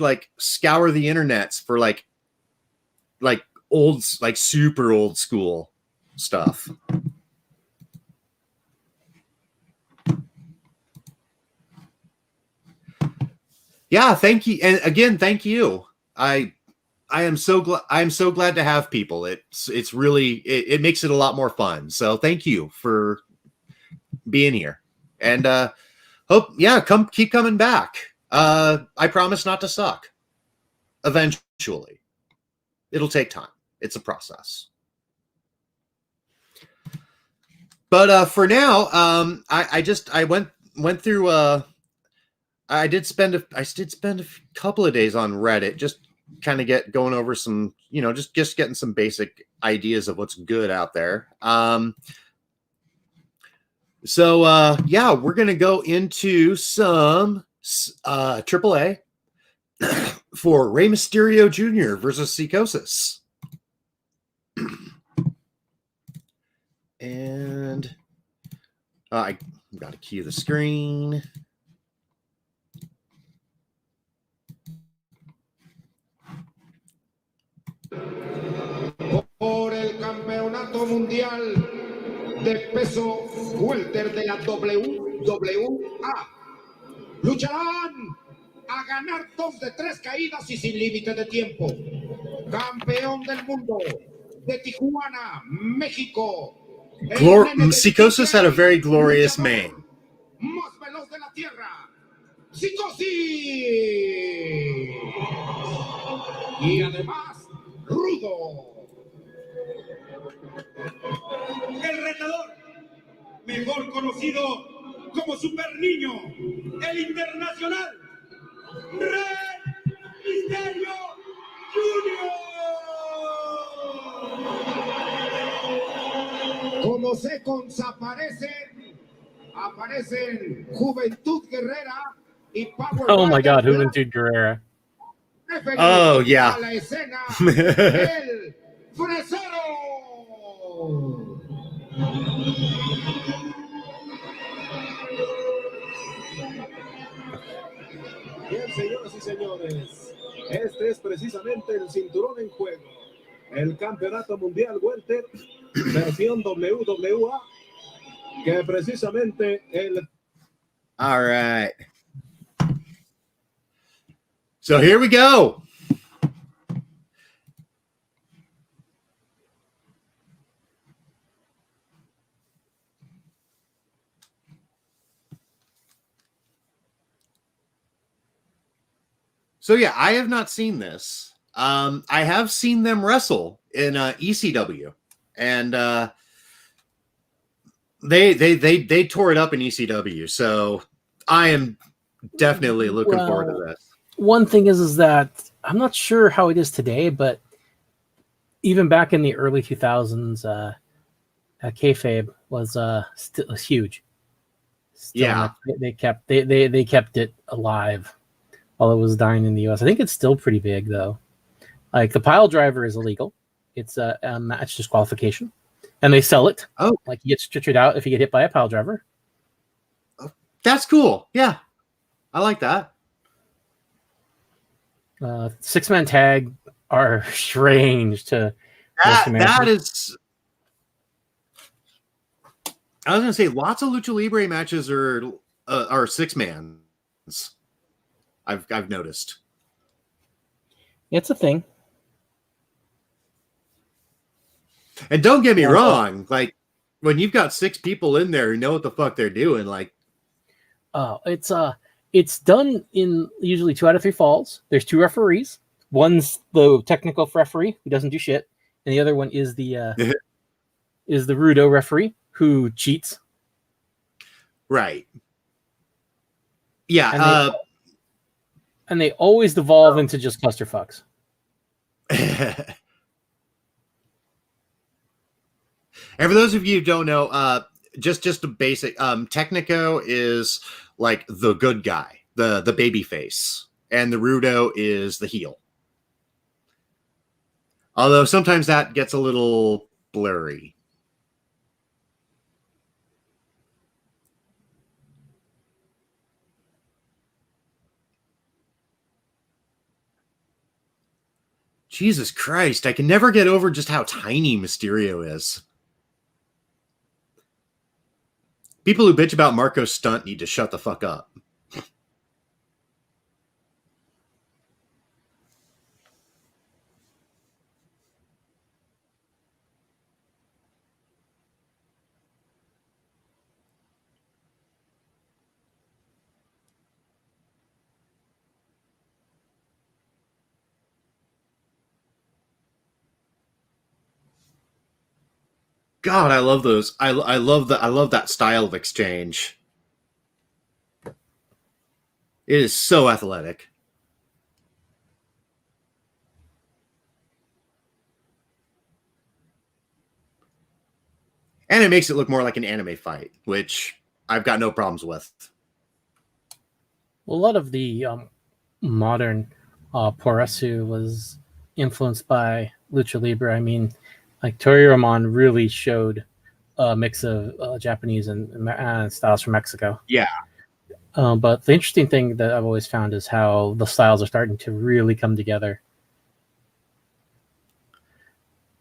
like scour the internets for like old, like super old school stuff. Yeah, thank you, and again, thank you. I am so glad to have people. It's really it makes it a lot more fun. So thank you for being here, and keep coming back. I promise not to suck. Eventually, it'll take time. It's a process. But for now, I went through. I did spend a couple of days on Reddit, just kind of going over some, just getting some basic ideas of what's good out there. So yeah, we're gonna go into some AAA for Rey Mysterio Jr. versus Psychosis. And I got to cue the screen. Por el campeonato mundial de peso welter de la WWA. Lucharán a ganar 2 de 3 caídas y sin límite de tiempo. Campeón del mundo de Tijuana, México. Psychosis had a very glorious mane. Más veloz de la tierra, Psychosis. Y además, rudo. El retador, mejor conocido como Super Niño, el internacional, Rey Mysterio Jr. Como Secons aparecen Juventud Guerrera y Power. Oh my God, Juventud Guerrera. Oh yeah. A la escena, el Fresero. Bien, señoras y señores, este es precisamente el cinturón en juego. El Campeonato Mundial Welter, versión WWA, que precisamente el... All right. So here we go. So yeah, I have not seen this. I have seen them wrestle in ECW, and they tore it up in ECW. So I am definitely looking forward to this. One thing is that I'm not sure how it is today, but even back in the early 2000s, kayfabe was still huge. Still Yeah, they kept it alive while it was dying in the US. I think it's still pretty big though. Like the pile driver is illegal. It's a match disqualification, and they sell it. Oh, like you get stitchered out if you get hit by a pile driver. That's cool. Yeah, I like that. 6-man tag are strange to that is. I was gonna say lots of Lucha Libre matches are 6-mans. I've noticed. It's a thing. And don't get me wrong, like when you've got 6 people in there who know what the fuck they're doing, like it's done in usually 2 out of 3 falls. There's 2 referees. One's the technical referee who doesn't do shit, and the other one is the Rudo referee who cheats. Right. Yeah. And they always devolve into just clusterfucks. And for those of you who don't know, just a basic Technico is like the good guy, the baby face, and the Rudo is the heel. Although sometimes that gets a little blurry. Jesus Christ, I can never get over just how tiny Mysterio is. People who bitch about Marco's stunt need to shut the fuck up. God, I love those. I love that style of exchange. It is so athletic. And it makes it look more like an anime fight, which I've got no problems with. Well, a lot of the modern Poresu was influenced by Lucha Libre. I mean, like Tori-Ramon really showed a mix of Japanese and styles from Mexico. Yeah. But the interesting thing that I've always found is how the styles are starting to really come together.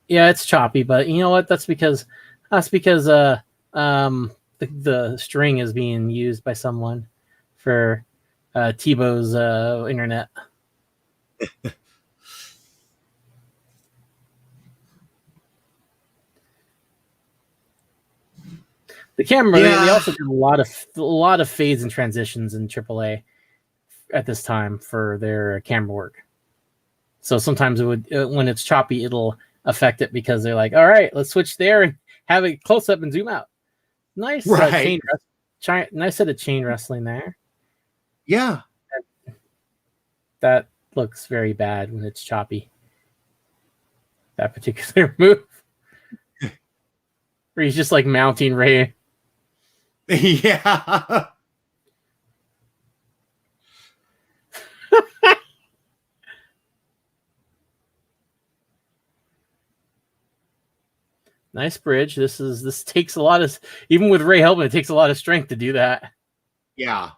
Yeah, it's choppy, but you know what? That's because the string is being used by someone for Tebow's internet. The camera, they also did a lot of fades and transitions in AAA at this time for their camera work. So sometimes it would, when it's choppy, it'll affect it because they're like, all right, let's switch there and have it close up and zoom out. Nice, right. Nice set of chain wrestling there. Yeah, that looks very bad when it's choppy. That particular move, where he's just like mounting Ray. Yeah. Nice bridge. This takes a lot of, even with Ray helping, it takes a lot of strength to do that. Yeah.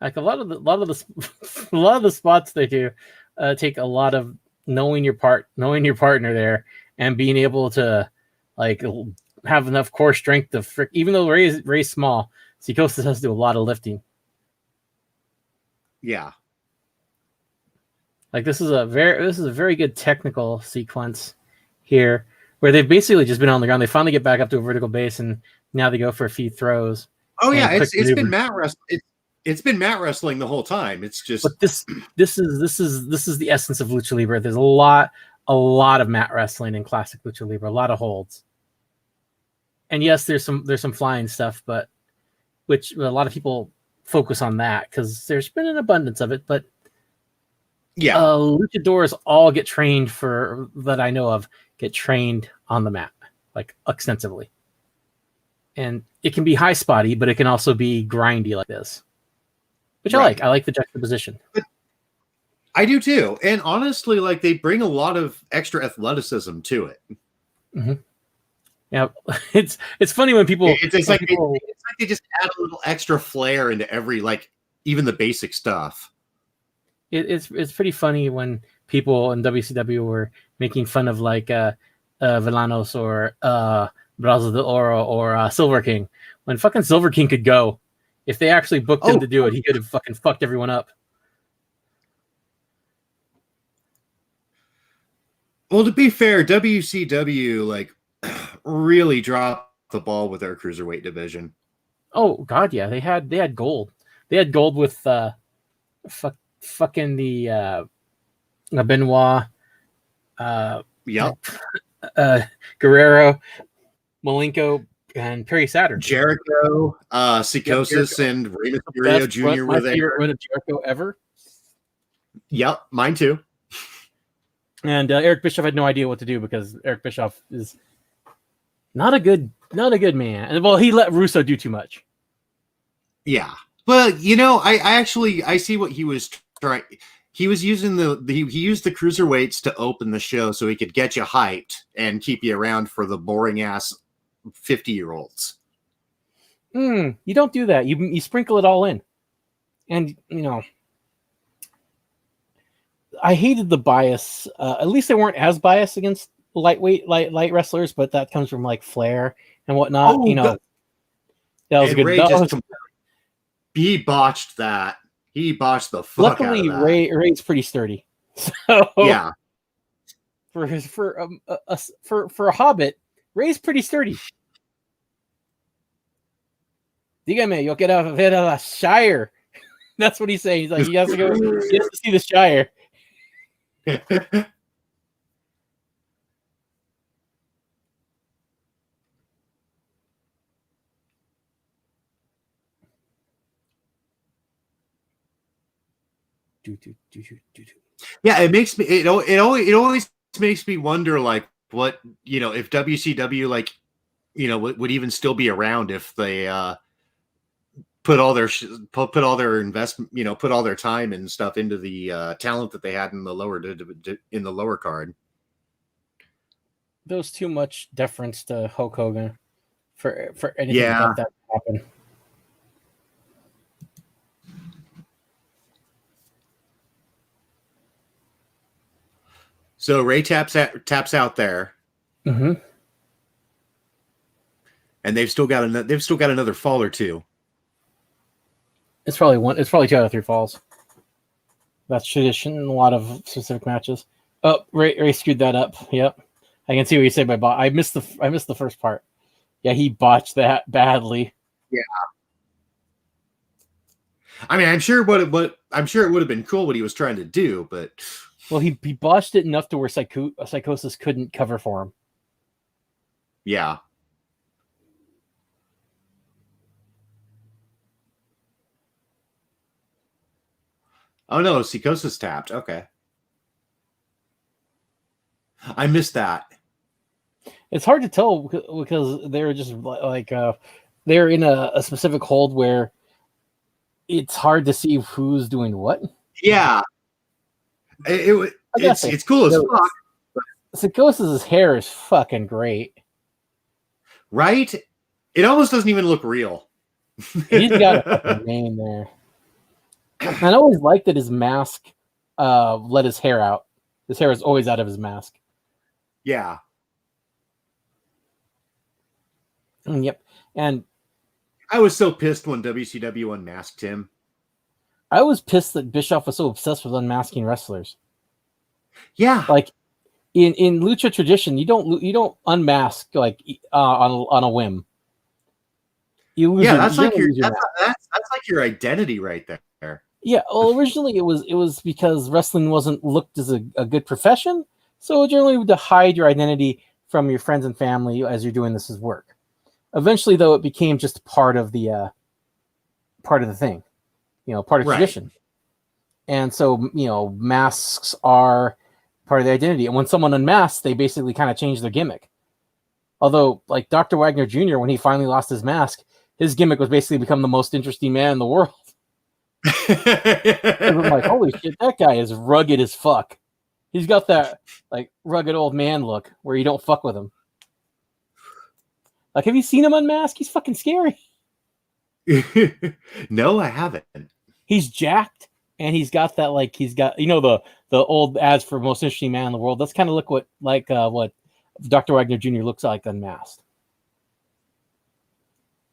Like a lot of the spots they do take a lot of knowing your partner there and being able to like have enough core strength to even though Ray's small, Sikosis has to do a lot of lifting. Yeah. Like this is a very good technical sequence here where they've basically just been on the ground. They finally get back up to a vertical base and now they go for a few throws. Oh yeah, it's been mat wrestling. It's been mat wrestling the whole time. It's just, but this is the essence of Lucha Libre. There's a lot of mat wrestling in classic Lucha Libre, a lot of holds. And yes, there's some flying stuff, but which a lot of people focus on that because there's been an abundance of it. But yeah, luchadors all get trained that I know of get trained on the mat like extensively, and it can be high spotty, but it can also be grindy like this. Which right. I like the juxtaposition. I do too. And honestly, like they bring a lot of extra athleticism to it. Mm-hmm. Yeah, it's funny when people. It's like they just add a little extra flair into every, like, even the basic stuff. It's pretty funny when people in WCW were making fun of like Villanos or Brazos de Oro or Silver King, when fucking Silver King could go. If they actually booked him to do it, he could have fucking fucked everyone up. Well, to be fair, WCW like really dropped the ball with their cruiserweight division. Oh God, yeah, they had gold. They had gold with fucking the Benoit, Guerrero, Malenko, and Perry Saturn. Jericho, Sikosis, and Rey Mysterio Jr. were there. My favorite run of Jericho ever. Yep, mine too. And Eric Bischoff had no idea what to do because Eric Bischoff is not a good man. And well, he let Russo do too much. Yeah, but you know, I see what he was trying. He was using he used the cruiserweights to open the show so he could get you hyped and keep you around for the boring ass 50-year-olds. You don't do that. You sprinkle it all in. And, you know, I hated the bias. At least they weren't as biased against light wrestlers, but that comes from like Flair and whatnot. Oh, you know, that was a good. He botched that. He botched the fuck out of that. Luckily, Ray's pretty sturdy. So yeah, for a Hobbit, Ray's pretty sturdy. Dígame, yo quiero ver a la Shire. That's what he's saying. He's like, he has to see the Shire. Yeah, it makes me. It always makes me wonder, like, what, you know, if WCW like would even still be around if they put all their put all their investment, put all their time and stuff into the talent that they had in the lower card. There was too much deference to Hulk Hogan for anything like that to happen. So Ray taps out there, mm-hmm. and they've still got another fall or two. It's probably 2 out of 3 falls. That's tradition in a lot of specific matches. Oh, Ray screwed that up. Yep, I can see what you say by bot. I missed the first part. Yeah, he botched that badly. Yeah. I mean, I'm sure it would have been cool what he was trying to do, but he botched it enough to where Psychosis couldn't cover for him. Yeah. Oh no, Psychosis tapped. Okay. I missed that. It's hard to tell because they're just like they're in a specific hold where it's hard to see who's doing what. Yeah. It's cool as fuck. Psychosis' hair is fucking great. Right? It almost doesn't even look real. He's got a fucking mane there. And I always liked that his mask let his hair out. His hair is always out of his mask. Yeah. Yep. And I was so pissed when WCW unmasked him. I was pissed that Bischoff was so obsessed with unmasking wrestlers. Yeah. Like in lucha tradition, you don't unmask like on a whim. You lose that's like your identity right there. Yeah, well, originally it was because wrestling wasn't looked as a good profession, so generally to hide your identity from your friends and family as you're doing this as work. Eventually, though, it became just part of the thing, part of tradition. And so, masks are part of the identity. And when someone unmasks, they basically kind of change their gimmick. Although, like Dr. Wagner Jr., when he finally lost his mask, his gimmick was basically become the most interesting man in the world. I'm like, holy shit, that guy is rugged as fuck. He's got that like rugged old man look where you don't fuck with him. Like, have you seen him unmasked? He's fucking scary. No, I haven't. He's jacked, and he's got that the old ads for most interesting man in the world. That's kind of look what Dr. Wagner Jr. looks like unmasked.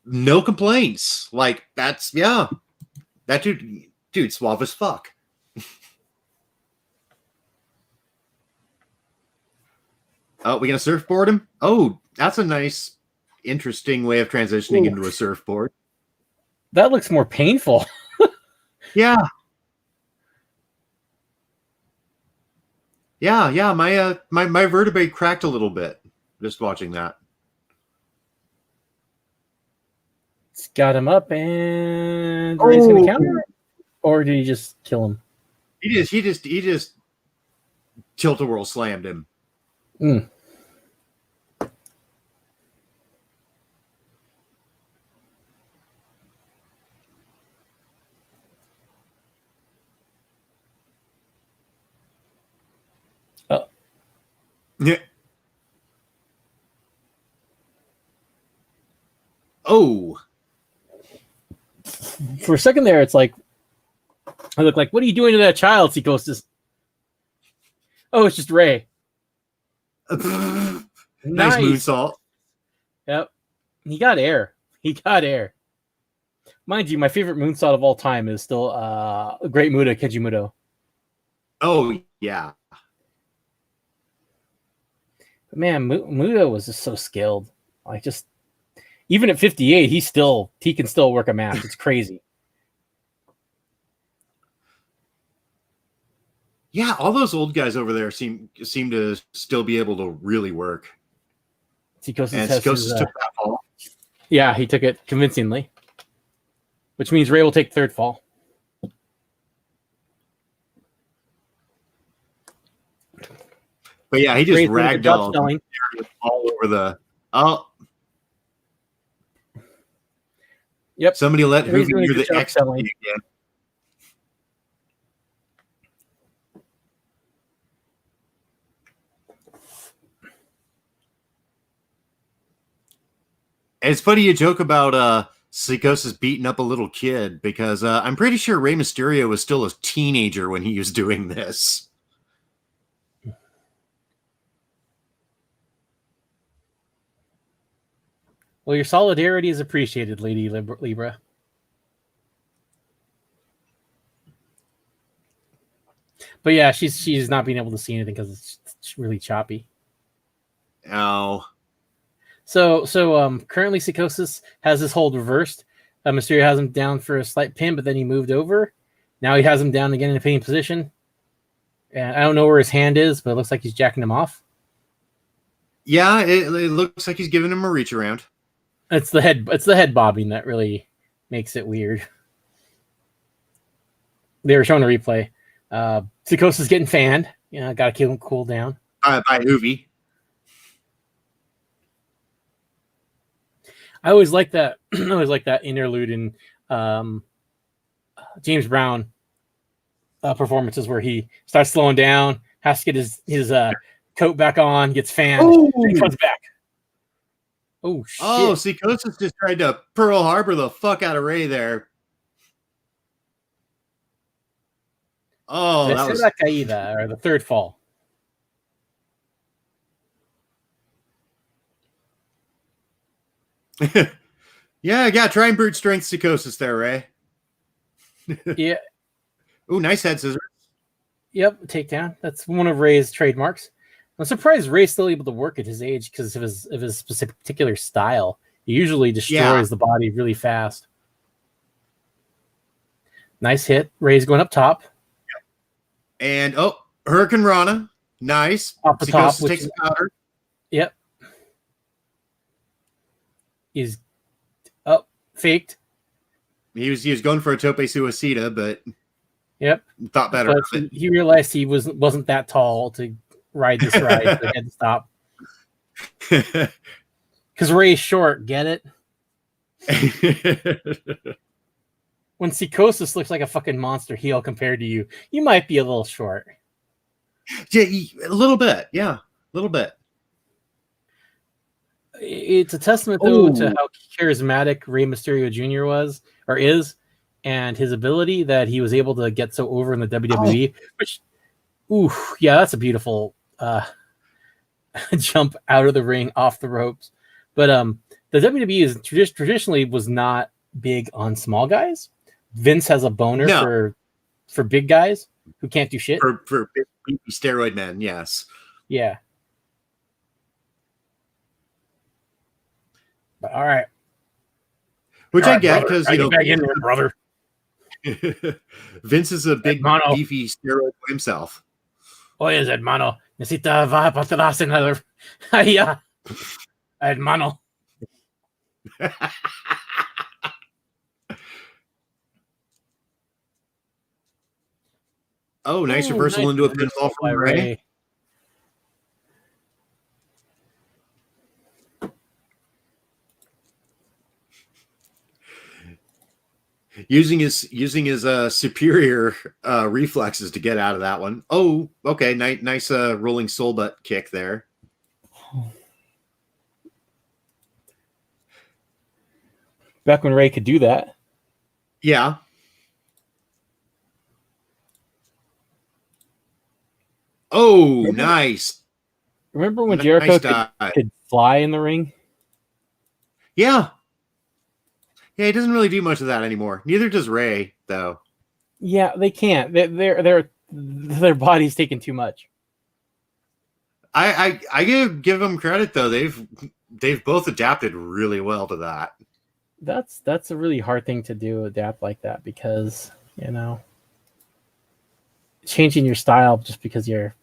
No complaints. Like that dude suave as fuck. Oh, we gonna surfboard him? Oh, that's a nice, interesting way of transitioning into a surfboard. That looks more painful. Yeah. Yeah. My vertebrae cracked a little bit just watching that. It's got him up, and Ray's gonna counter, or did he just kill him? He just tilt-a-whirl slammed him. Mm. Yeah. Oh. For a second there, it's like I look like, what are you doing to that child? Psychosis. Oh, it's just Ray. Nice moonsault. Yep. He got air. Mind you, my favorite moonsault of all time is still Great Muta Keiji. Oh, yeah. But man, Muta was just so skilled. Like, just even at 58, he can still work a match. It's crazy. Yeah, all those old guys over there seem to still be able to really work. Psychosis took that fall. Yeah, he took it convincingly, which means Ray will take third fall. But yeah, he just ragdolled all over the. Oh, Yep. Somebody let Ray's Hoovy doing a hear good the job X selling. again. And it's funny you joke about Psychosis beating up a little kid because I'm pretty sure Rey Mysterio was still a teenager when he was doing this. Well, your solidarity is appreciated, Lady Libra. But yeah, she's not being able to see anything because it's really choppy. Oh. So currently Psychosis has his hold reversed. Mysterio has him down for a slight pin, but then he moved over. Now he has him down again in a pinning position. And I don't know where his hand is, but it looks like he's jacking him off. Yeah, it looks like he's giving him a reach around. It's the head bobbing that really makes it weird. They were showing a replay. Psychosis getting fanned. Gotta keep him cool down. By Hoovy. I always like that. I always like that interlude in James Brown performances where he starts slowing down, has to get his coat back on, gets fanned, and he comes back. Oh shit! Oh, Psychosis just tried to Pearl Harbor the fuck out of Ray there. Oh, that was caída, or the third fall. yeah. Try and brute strength Psychosis there, Ray. Yeah. Ooh, nice head scissors. Yep, takedown. That's one of Ray's trademarks. I'm surprised Ray's still able to work at his age because of his specific particular style. He usually destroys the body really fast. Nice hit. Ray's going up top. And Hurricane Rana. Nice. Off the Psychosis top. takes a powder. Yep. He's faked. He was going for a tope suicida, but yep, thought better of it. He realized he wasn't that tall to ride this ride, so he had to stop. Because Ray's short, get it? When Psychosis looks like a fucking monster heel compared to you, you might be a little short. Yeah, a little bit. Yeah, a little bit. It's a testament, though, to how charismatic Rey Mysterio Jr. was, or is, and his ability that he was able to get so over in the WWE, which, that's a beautiful jump out of the ring, off the ropes. But the WWE is traditionally was not big on small guys. Vince has a boner for big guys who can't do shit. For big steroid men, yes. Yeah. But, all right. Which I get because back in there, brother. Vince is a big beefy steroid by himself. Oye, hermano, necesita bajar para atrás en el... Allá. Hermano. Nice reversal into a pinfall from Ray. Using his superior reflexes to get out of that one. Oh, okay, nice rolling soul butt kick there. Back when Ray could do that. Yeah. Oh, nice. Remember when Jericho could fly in the ring? Yeah. Yeah, he doesn't really do much of that anymore. Neither does Ray, though. Yeah, they can't. Their body's taking too much. I give them credit though. They've both adapted really well to that. That's a really hard thing to do, adapt like that, because changing your style just because you're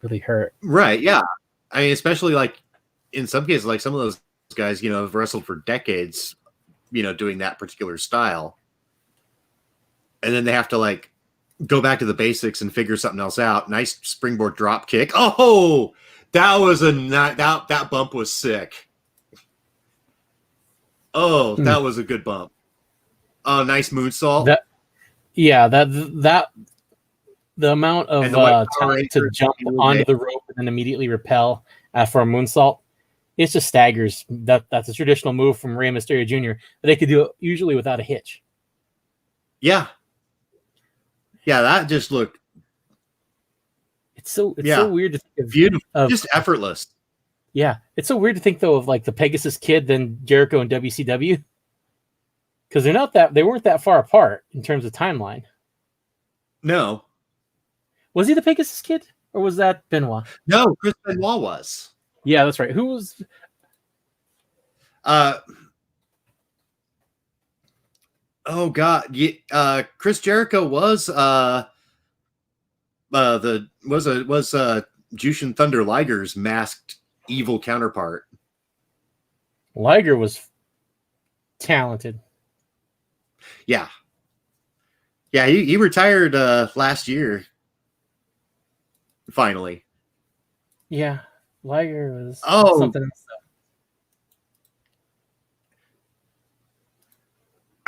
really hurt. Right, yeah. I mean, especially like in some cases, like some of those guys, have wrestled for decades, doing that particular style. And then they have to like go back to the basics and figure something else out. Nice springboard drop kick. Oh, that was that bump was sick. Oh, that was a good bump. Oh, nice moonsault. That the amount of talent to jump onto the rope and then immediately repel for a moonsault, it just staggers. That's a traditional move from Rey Mysterio Jr. They could do it usually without a hitch. Yeah. Yeah, that just looked. It's so weird to think of. Beautiful, just effortless. Yeah, it's so weird to think though of like the Pegasus Kid, then Jericho and WCW, because they weren't that far apart in terms of timeline. No, was he the Pegasus Kid or was that Benoit? No, Chris Benoit was. Yeah, that's right. Who was? Oh God, Chris Jericho was Jushin Thunder Liger's masked evil counterpart. Liger was talented. Yeah. Yeah, he retired last year. Finally. Yeah, Liger was something else.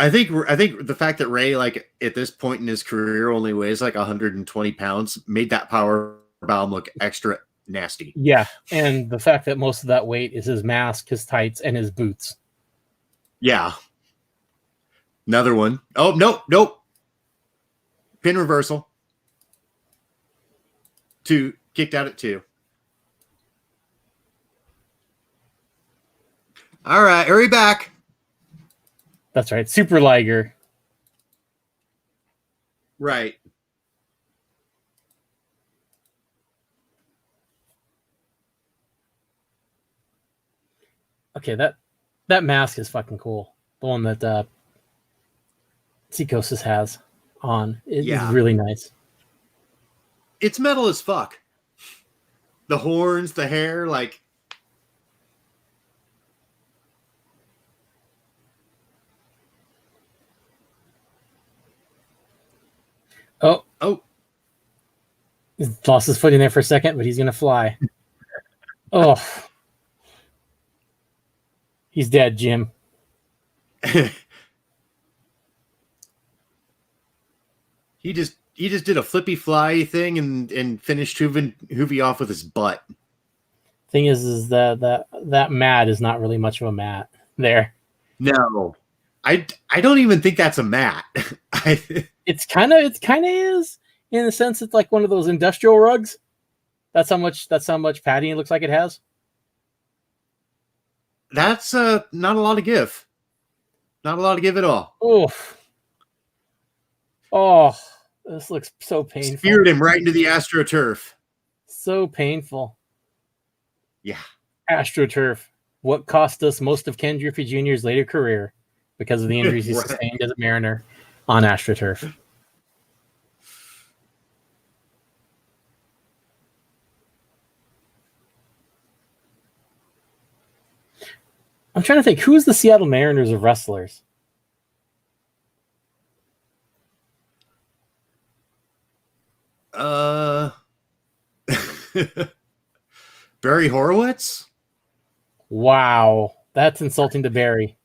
I think the fact that Ray, like at this point in his career, only weighs like 120 pounds, made that power bomb look extra nasty. Yeah, and the fact that most of that weight is his mask, his tights, and his boots. Yeah. Another one. Oh, nope. Pin reversal. 2, kicked out at 2. All right, hurry back. That's right, Super Liger. Right. Okay, that mask is fucking cool. The one that Psychosis has on. It's really nice. It's metal as fuck. The horns, the hair, like. Oh. Lost his foot in there for a second, but he's going to fly. Oh. He's dead, Jim. He just did a flippy fly thing and finished Hoovy off with his butt. Thing is that mat is not really much of a mat there. No. I don't even think that's a mat. It's kind of is in the sense it's like one of those industrial rugs. That's how much padding it looks like it has. That's not a lot to give. Not a lot to give at all. Oh, this looks so painful. Speared him right into the AstroTurf. So painful. Yeah. AstroTurf. What cost us most of Ken Griffey Jr.'s later career because of the injuries he sustained as a Mariner on AstroTurf. I'm trying to think, who's the Seattle Mariners of wrestlers? Barry Horowitz? Wow, that's insulting to Barry.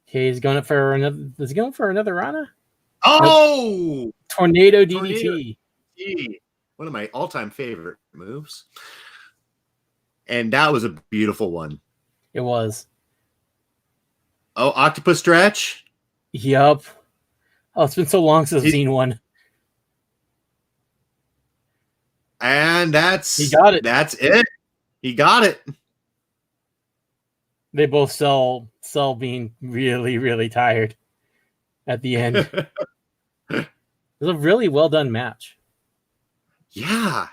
Okay, he's going for another. Is he going for another Rana? Oh, Tornado DDT. One of my all-time favorite moves. And that was a beautiful one. It was. Oh, octopus stretch. Yup. Oh, it's been so long since I've seen one. And he got it. That's it. He got it. They both sell being really, really tired at the end. It was a really well done match. Yeah.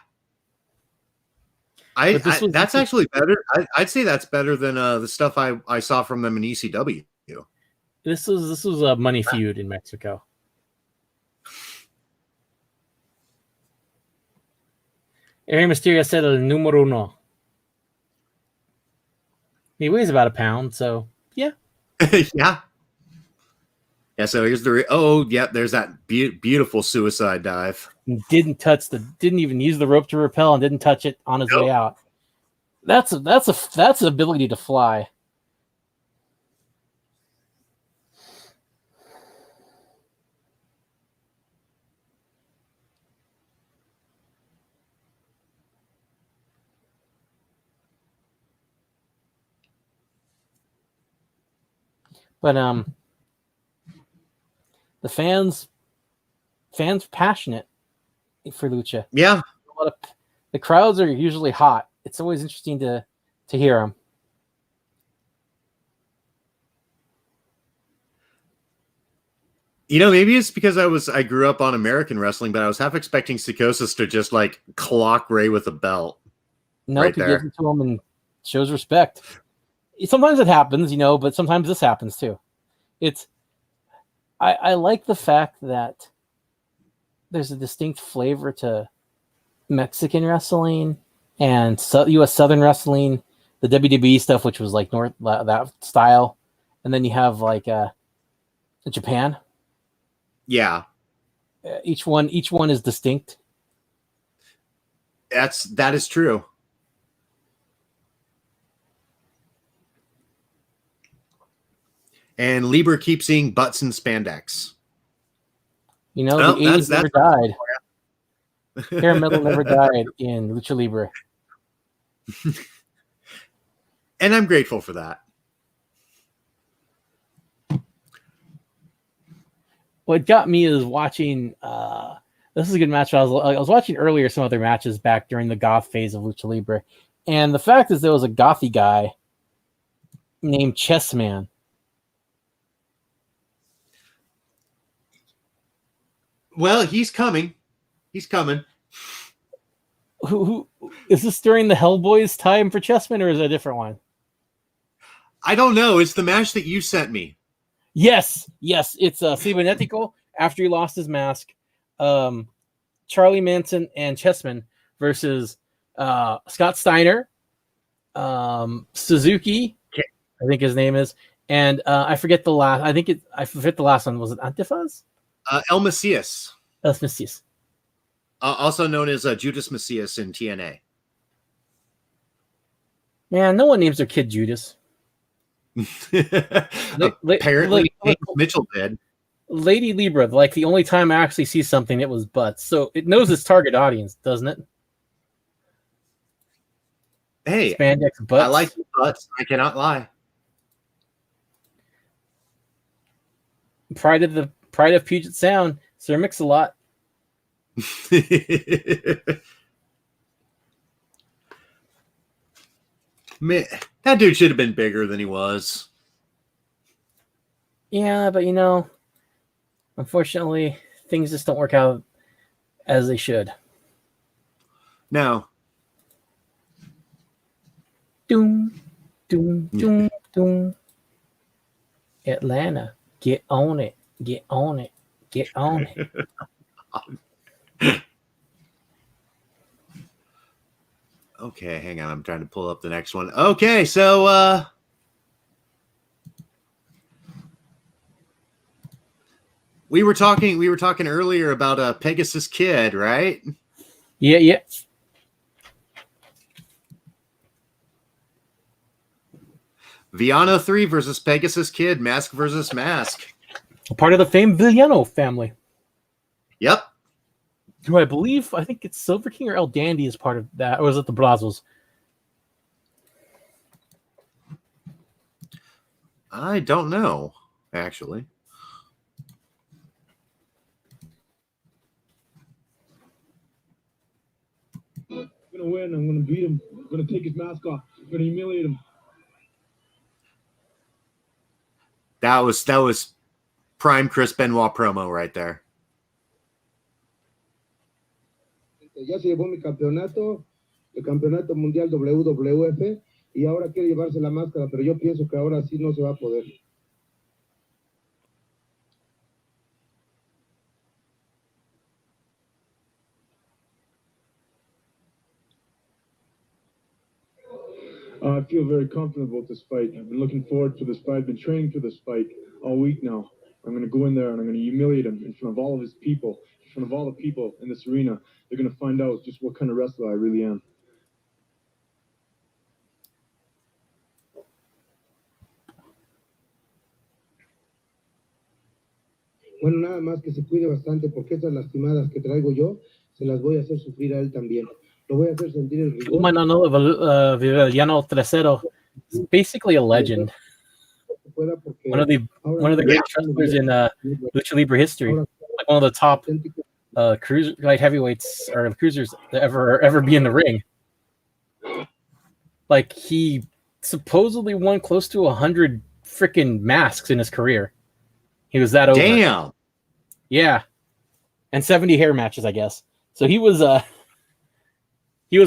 That's actually better. I'd say that's better than the stuff I saw from them in ECW. This was a money feud in Mexico. Rey Mysterio said el número uno. He weighs about a pound, so yeah. Yeah. Yeah, so here's there's that beautiful suicide dive. Didn't even use the rope to repel and didn't touch it on his way out. That's the ability to fly. But the fans passionate for lucha. Yeah. The crowds are usually hot. It's always interesting to hear them. You know, maybe it's because I grew up on American wrestling, but I was half expecting Psychosis to just like clock Ray with a belt. Nope, he gives it to him and shows respect. Sometimes it happens, you know, but sometimes this happens too. I like the fact that there's a distinct flavor to Mexican wrestling and U.S. Southern wrestling, the WWE stuff, which was like that style, and then you have like Japan. Yeah, each one is distinct. That is true. And Lieber keeps seeing butts and spandex. You know, the 80s never died. Hair metal never died in Lucha Libre. And I'm grateful for that. What got me is watching. This is a good match. I was watching earlier some other matches back during the goth phase of Lucha Libre, and the fact is there was a gothy guy named Chessman. Well, he's coming. He's coming. Who is this during the Hellboys time for Chessman, or is it a different one? I don't know. It's the match that you sent me. Yes. It's Cibernetico after he lost his mask. Charlie Manson and Chessman versus Scott Steiner, Suzuki, I think his name is, and I forget the last. I forget the last one. Was it Antifaz? El Macias. El Macias. Also known as Judas Macias in TNA. Man, no one names their kid Judas. Apparently, Mitchell did. Lady Libra, like the only time I actually see something, it was butts. So it knows its target audience, doesn't it? Hey, spandex butts. I like butts. I cannot lie. Pride of Puget Sound, Sir Mix-a-Lot. Man, that dude should have been bigger than he was. Yeah, but you know, unfortunately, things just don't work out as they should. No. Doom, doom, doom, doom. Atlanta, get on it, get on it, get on it. Okay, hang on. I'm trying to pull up the next one. Okay, so we were talking earlier about Pegasus Kid, right? Yeah. Villano 3 versus Pegasus Kid, mask versus mask. A part of the famed Villano family. Yep. Who I think it's Silver King or El Dandy is part of that, or is it the Brazos? I don't know, actually. I'm gonna win. I'm gonna beat him. I'm gonna take his mask off. I'm gonna humiliate him. That was prime Chris Benoit promo right there. Ya se llevó mi campeonato, el campeonato mundial WWF, y ahora quiere llevarse la máscara, pero yo pienso que ahora sí no se va a poder. I feel very comfortable with this fight. I've been looking forward to this fight. I've been training for this fight all week now. I'm going to go in there and I'm going to humiliate him in front of all of his people, in front of all the people in this arena. They're going to find out just what kind of wrestler I really am. Bueno, nada más que se cuide bastante porque estas lastimadas que traigo yo se las voy a hacer sufrir a él también. Lo voy a hacer sentir el rigor. You might not know Villano Tercero. It's basically a legend. one of the greatest wrestlers in Lucha Libre history, like one of the top cruiser light heavyweights or cruisers to ever be in the ring. Like he supposedly won close to 100 freaking masks in his career. He was that over. Damn. Yeah, and 70 hair matches, I guess. So he was a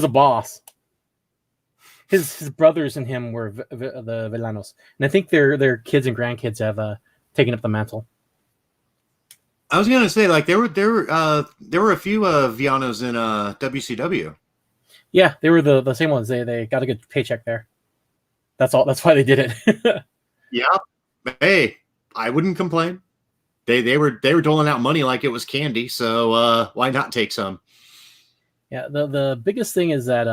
boss. His brothers and him were the Villanos, and I think their kids and grandkids have taken up the mantle. I was gonna say, like, there were a few Villanos in WCW. Yeah, they were the same ones. They got a good paycheck there. That's all. That's why they did it. Yeah. Hey, I wouldn't complain. They were doling out money like it was candy. So why not take some? Yeah. The biggest thing is that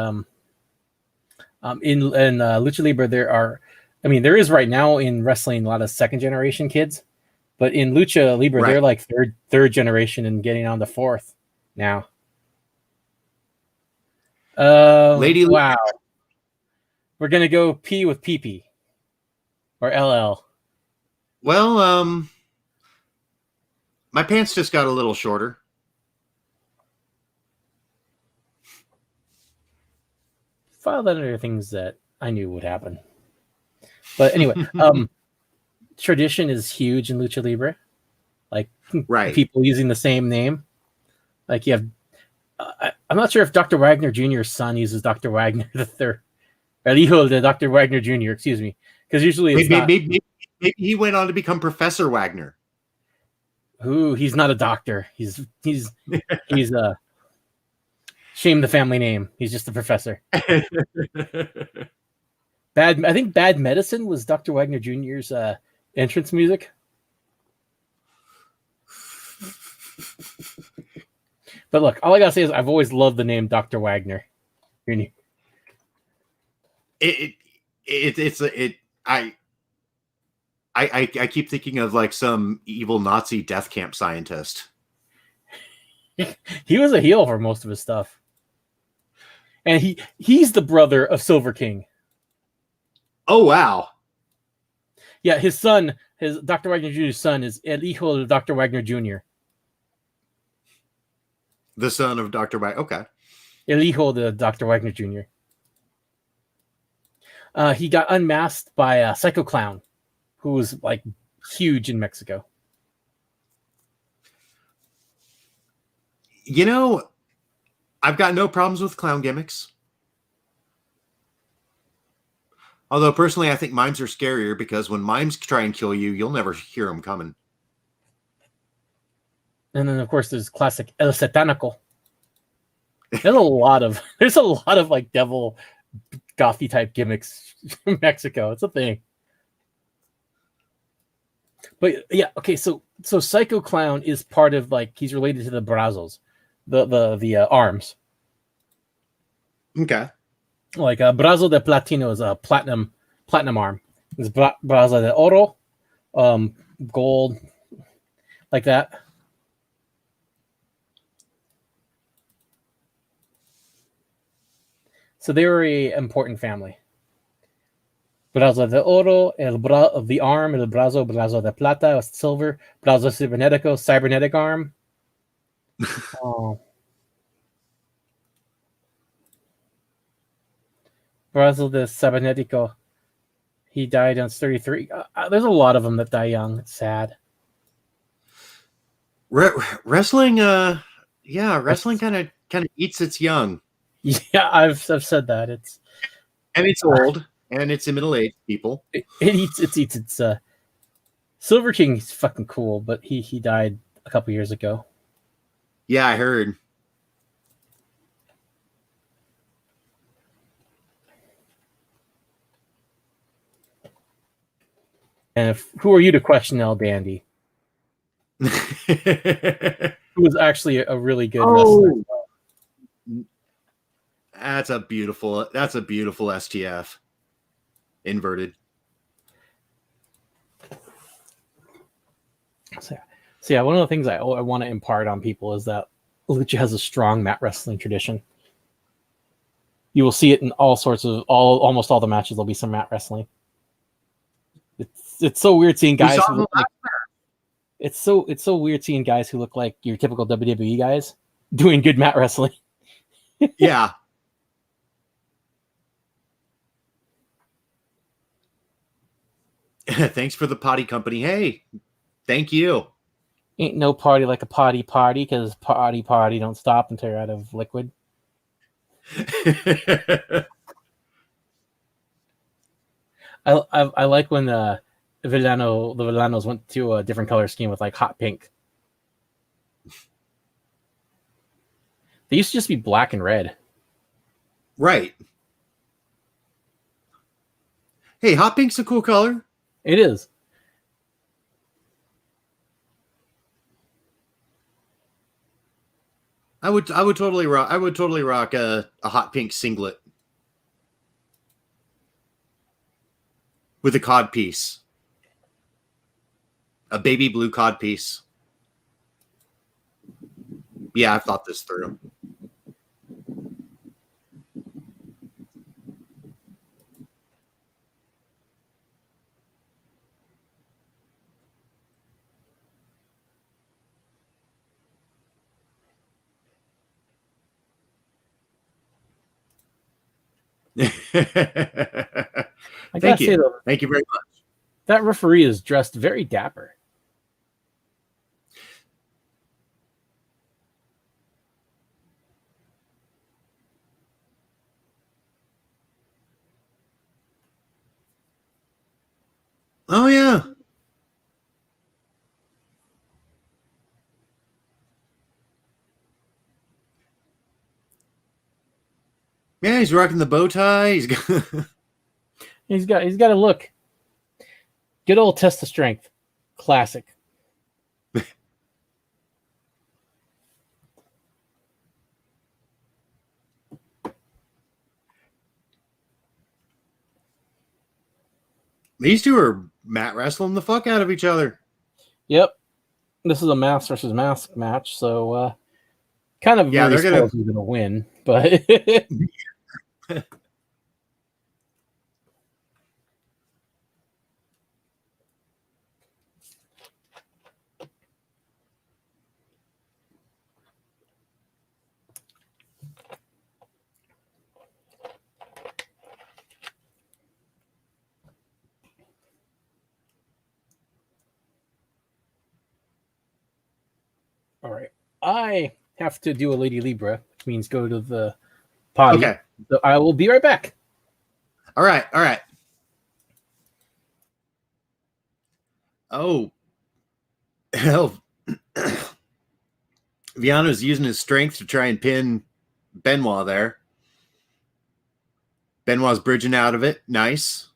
in Lucha Libre there is right now in wrestling a lot of second generation kids. But in Lucha Libre, right. They're like third generation and getting on the fourth now. Lady, wow. We're gonna go P with PP or LL. Well, my pants just got a little shorter. File that under things that I knew would happen. But anyway, tradition is huge in Lucha Libre. Like right. People using the same name. Like you have, I'm not sure if Dr. Wagner Jr.'s son uses Dr. Wagner the third. El hijo de Dr. Wagner Jr., excuse me. Because usually it's maybe he went on to become Professor Wagner. Ooh, he's not a doctor. He's shame the family name. He's just a professor. I think Bad Medicine was Dr. Wagner Jr.'s entrance music. But look, all I gotta say is I've always loved the name Dr. Wagner. I keep thinking of like some evil Nazi death camp scientist. He was a heel for most of his stuff. And he's the brother of Silver King. Oh wow. Yeah, his son, his Dr. Wagner Jr.'s son is El hijo de Dr. Wagner Jr. The son of Dr. Wagner. Okay. El hijo de Dr. Wagner Jr. He got unmasked by Psycho Clown, who was like huge in Mexico. You know, I've got no problems with clown gimmicks. Although personally, I think mimes are scarier because when mimes try and kill you, you'll never hear them coming. And then of course there's classic El Satanico. There's a lot of like devil gothy type gimmicks from Mexico. It's a thing. But yeah, okay, so Psycho Clown is part of like he's related to the Brazos, the arms. Okay. Like Brazo de Platino is a platinum arm. It's Brazo de Oro, gold, like that. So they were an important family. Brazo de Oro, the arm, el brazo de plata, silver, brazo cibernetico, cybernetic arm. Oh. Brazo de Cibernetico. He died on 33. There's a lot of them that die young. It's sad. Wrestling, wrestling kind of eats its young. Yeah, I've said that. It's old, and it's in middle-aged people. It eats its. Silver King is fucking cool, but he died a couple years ago. Yeah, I heard. And who are you to question El Dandy? Who was actually a really good wrestler. That's a beautiful STF. Inverted. So yeah, one of the things I want to impart on people is that Lucha has a strong mat wrestling tradition. You will see it in almost all the matches. There'll be some mat wrestling. It's so weird seeing We guys saw who him look like it's so weird seeing guys who look like your typical WWE guys doing good mat wrestling. Yeah. Thanks for the potty company. Hey, thank you. Ain't no party like a potty party, because party don't stop until you're out of liquid. I like when the Villanos went to a different color scheme with like hot pink. They used to just be black and red. Right. Hey, hot pink's a cool color. It is. I would totally rock a hot pink singlet with a cod piece. A baby blue cod piece. Yeah, I've thought this through. Thank you. Though, thank you very much. That referee is dressed very dapper. Oh yeah. Yeah, he's rocking the bow tie. He's got a look. Good old test of strength. Classic. These two are mat wrestling the fuck out of each other. Yep. This is a mask versus mask match, so kind of yeah, they're gonna win, but all right. I have to do a Lady Libra, which means go to the potty. Okay. So I will be right back. All right. Oh. Hell. Viano's using his strength to try and pin Benoit there. Benoit's bridging out of it. Nice.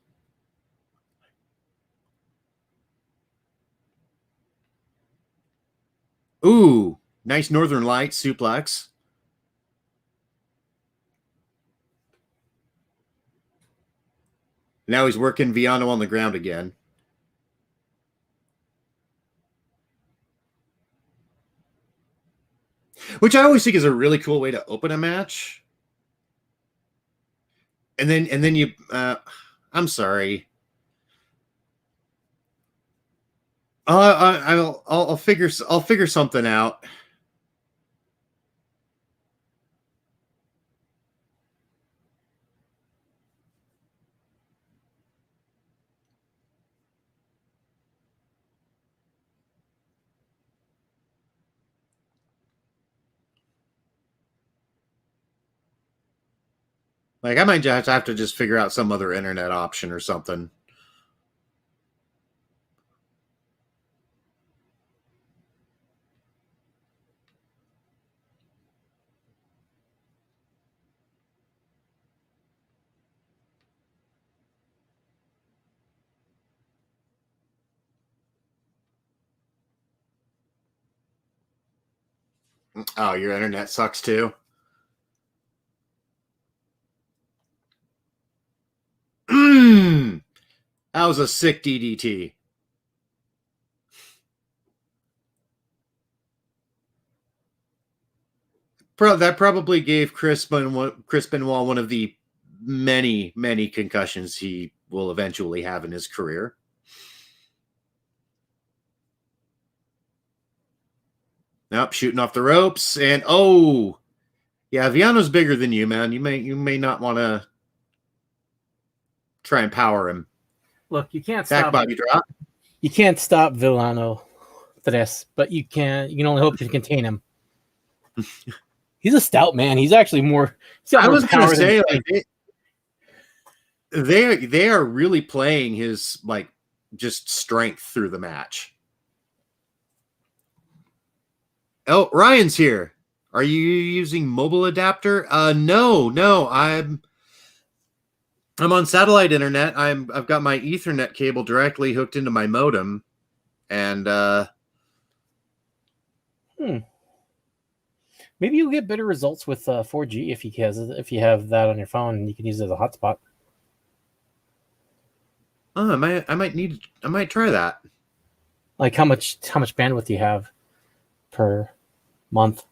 Ooh, nice Northern Light suplex. Now he's working Viano on the ground again. Which I always think is a really cool way to open a match. And then you I'm sorry. I'll figure something out. Like I might just have to just figure out some other internet option or something. Oh, your internet sucks too. That was a sick DDT. That probably gave Chris Benoit one of the many concussions he will eventually have in his career. Nope, shooting off the ropes, and oh, yeah, Viano's bigger than you, man. You may not want to try and power him. Look, you can't Back stop. body drop. You can't stop Villano Tres, but you can. You can only hope to contain him. He's a stout man. He's actually more. I was going to say, like, they are really playing his like just strength through the match. Oh, Ryan's here. Are you using mobile adapter? No. I'm on satellite internet. I've got my Ethernet cable directly hooked into my modem, and maybe you'll get better results with 4G if you have that on your phone and you can use it as a hotspot. Oh, I might try that. Like how much bandwidth do you have per month?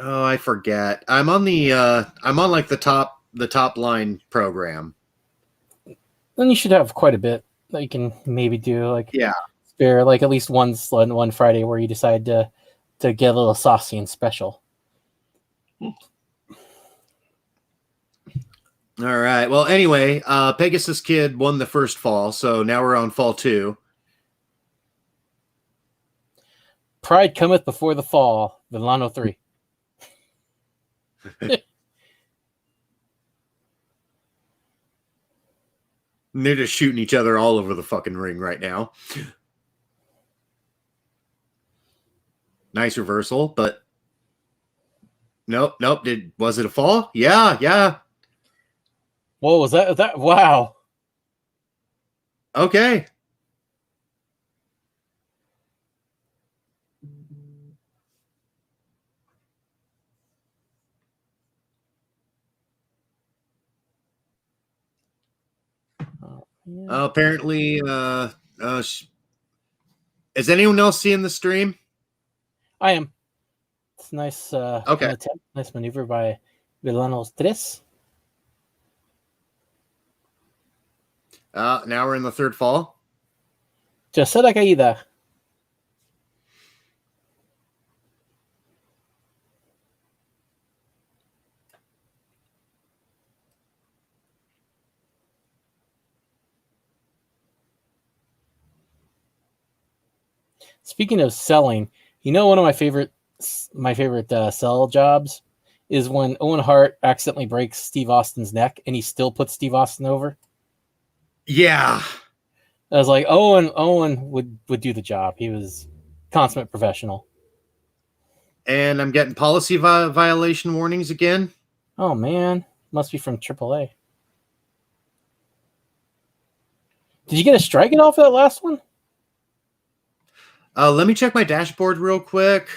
Oh, I forget. I'm on like the top line program. Then you should have quite a bit that you can maybe do, like yeah, spare like at least one Friday where you decide to get a little saucy and special. All right. Well, anyway, Pegasus Kid won the first fall, so now we're on fall 2. Pride cometh before the fall. Villano 3. They're just shooting each other all over the fucking ring right now. Nice reversal, but nope. Was it a fall? Yeah. Whoa, was that? Wow. Okay. Apparently, is anyone else seeing the stream? I am. It's nice. Okay. Nice maneuver by Villano Tres. Now we're in the third fall. Tercera caída. Speaking of selling, you know, one of my favorite sell jobs is when Owen Hart accidentally breaks Steve Austin's neck and he still puts Steve Austin over. Yeah. I was like, Owen would do the job. He was consummate professional. And I'm getting policy violation warnings again. Oh, man. Must be from AAA. Did you get a strike it off of that last one? Let me check my dashboard real quick.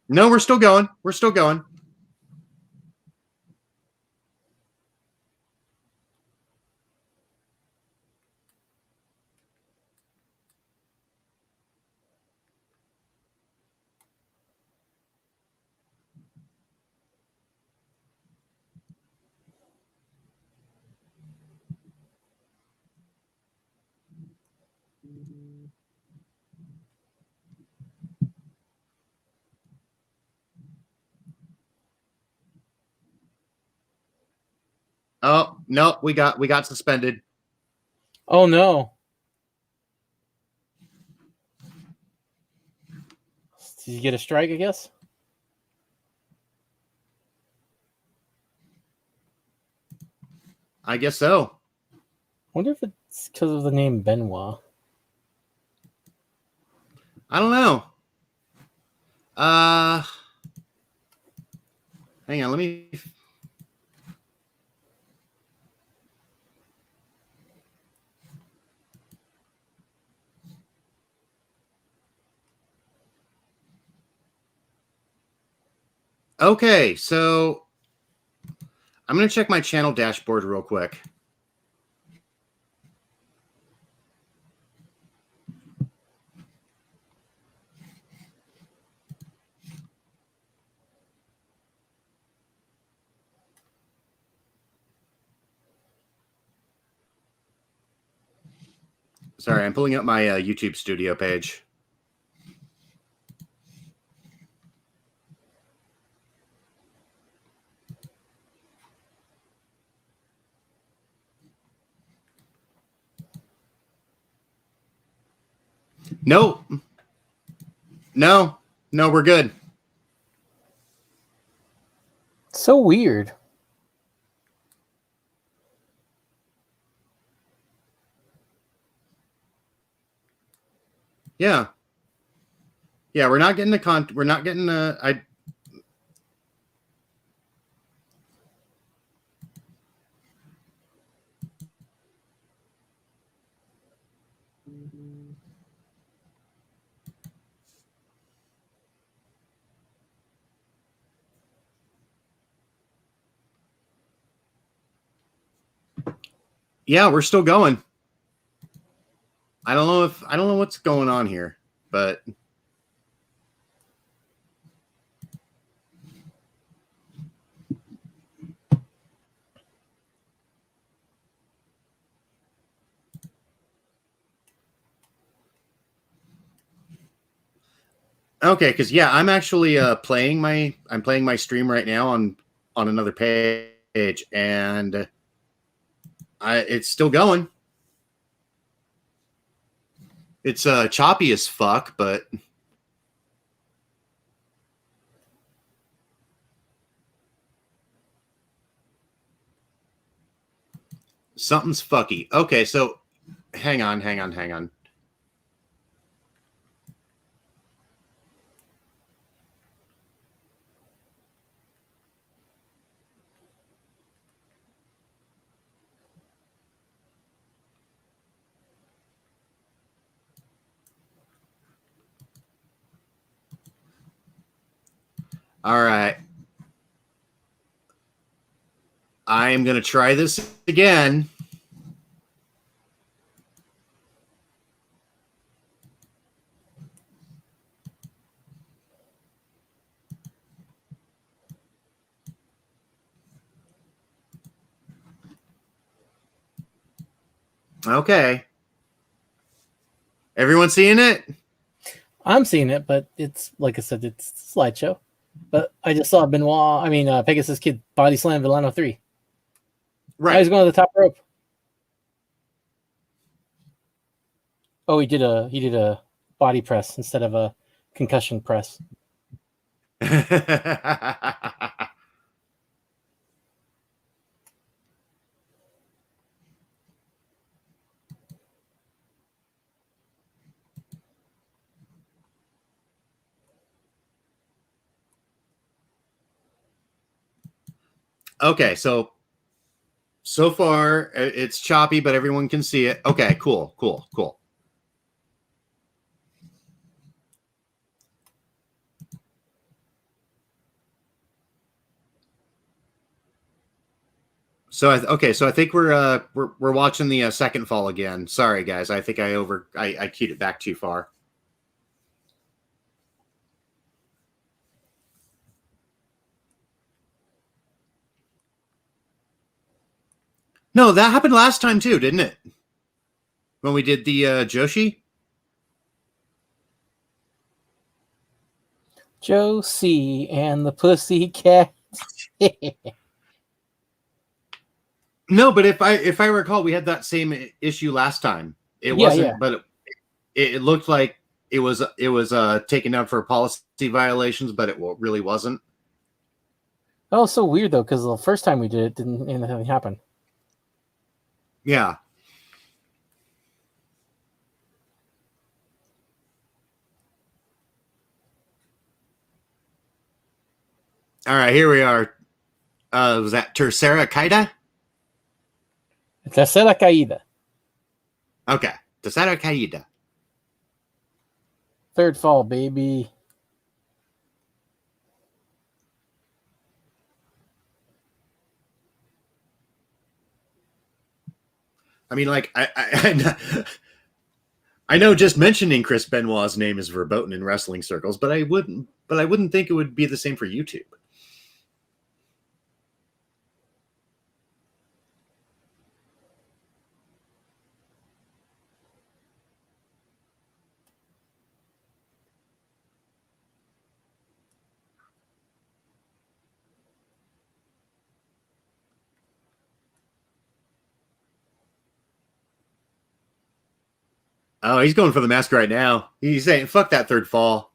No, we're still going. Oh, no, we got suspended. Oh, no. Did you get a strike, I guess? I guess so. I wonder if it's because of the name Benoit. I don't know. Hang on, let me... Okay, so I'm going to check my channel dashboard real quick. Sorry, I'm pulling up my YouTube studio page. No, we're good. So weird. Yeah, we're not getting the we're not getting I. Yeah, we're still going. I don't know what's going on here, but okay, because yeah, I'm actually playing my stream right now on another page, and it's still going. It's choppy as fuck, but something's fucky. Okay, so hang on. All right. I am going to try this again. Okay. Everyone seeing it? I'm seeing it, but it's like I said, it's a slideshow. But I just saw Pegasus Kid body slam Villano 3. Right. Now he's going to the top rope. Oh, he did a body press instead of a concussion press. Okay, so far it's choppy, but everyone can see it. Okay, cool. So I think we're watching the second fall again. Sorry guys, I think I keyed it back too far. No, that happened last time too, didn't it? When we did the Joshi? Josie and the Pussycat. No, but if I recall, we had that same issue last time. It wasn't, but it looked like it was taken down for policy violations, but it really wasn't. Oh, so weird though, because the first time we did it, didn't anything happen. Yeah. All right, here we are. Was that Tercera Caída? Tercera Caída. Okay, Tercera Caída. Third fall, baby. I mean, like I know just mentioning Chris Benoit's name is verboten in wrestling circles, but I wouldn't think it would be the same for YouTube. Oh, he's going for the mask right now. He's saying, "Fuck that third fall."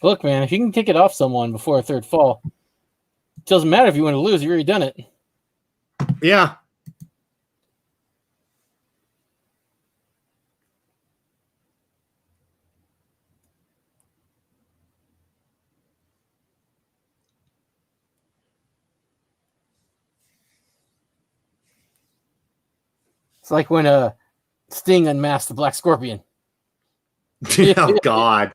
Look, man, if you can kick it off someone before a third fall, it doesn't matter if you want to lose. You've already done it. Yeah. It's like when Sting unmasked the Black Scorpion. Oh God.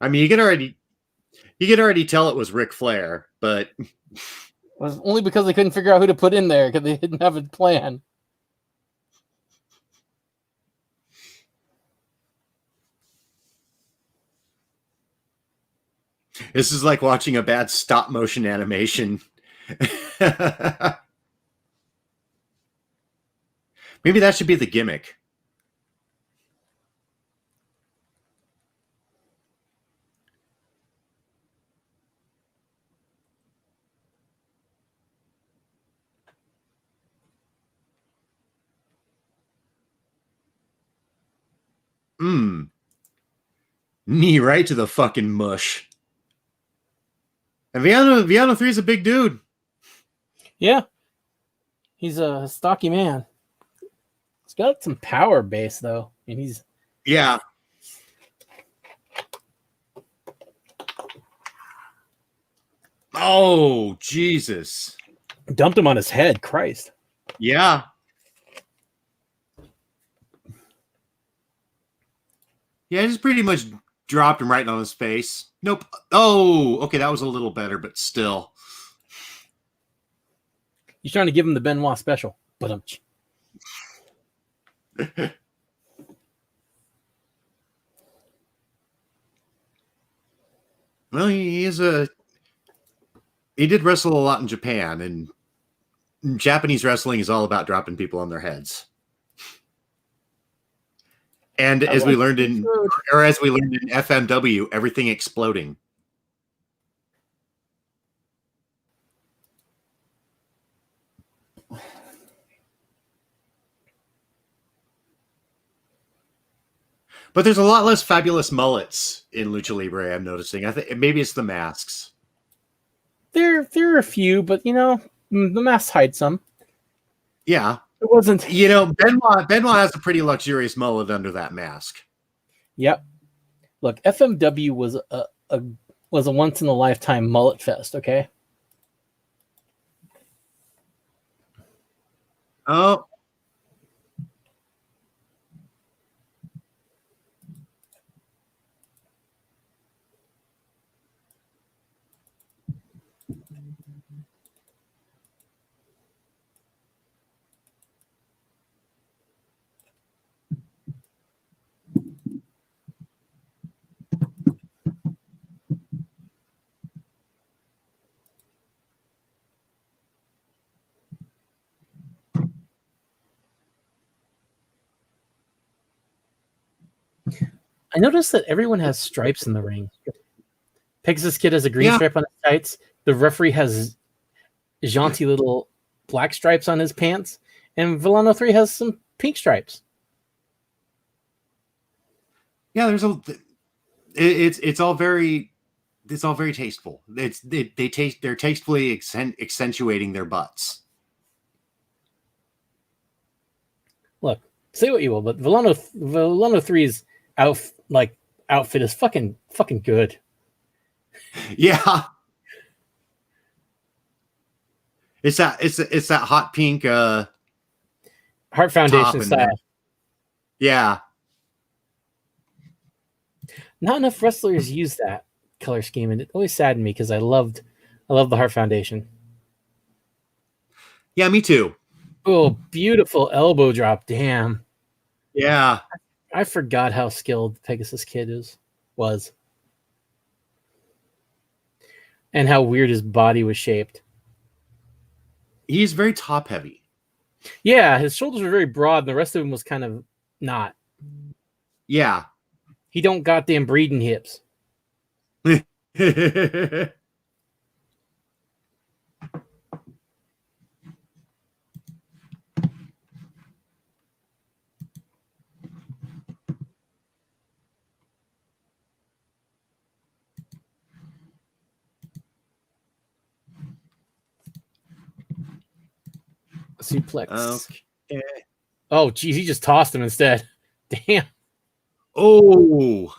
I mean, you could already tell it was Ric Flair, but It was only because they couldn't figure out who to put in there because they didn't have a plan. this is like watching a bad stop motion animation. Maybe that should be the gimmick. Knee right to the fucking mush. And Viano 3 is a big dude. Yeah. He's a stocky man. He's got some power base, though. I mean, he's... Yeah. Oh, Jesus. Dumped him on his head. Christ. Yeah. Yeah, just pretty much dropped him right on his face. Nope. Oh, okay, that was a little better, but still. He's trying to give him the Benoit special. But Well, he did wrestle a lot in Japan, and Japanese wrestling is all about dropping people on their heads. And as we learned in FMW, everything exploding. But there's a lot less fabulous mullets in Lucha Libre, I'm noticing. I think maybe it's the masks. There are a few, but the masks hide some. Yeah. It wasn't. Benoit has a pretty luxurious mullet under that mask. Yep. Look, FMW was a once in a lifetime mullet fest, okay? Oh. I noticed that everyone has stripes in the ring. Pegasus Kid has a green stripe on his tights. The referee has jaunty little black stripes on his pants. And Villano 3 has some pink stripes. Yeah, it's all very tasteful. They're tastefully accentuating their butts. Look, say what you will, but Villano 3's outfit is fucking good. Yeah. It's that hot pink Heart Foundation style. Yeah. Not enough wrestlers use that color scheme, and it always saddened me because I love the Heart Foundation. Yeah, me too. Oh, beautiful elbow drop. Damn. Yeah. I forgot how skilled Pegasus Kid was. And how weird his body was shaped. He's very top heavy. Yeah, his shoulders were very broad, and the rest of him was kind of not. Yeah. He don't goddamn breeding hips. Suplex. Okay. Oh, geez, he just tossed him instead. Damn. Oh.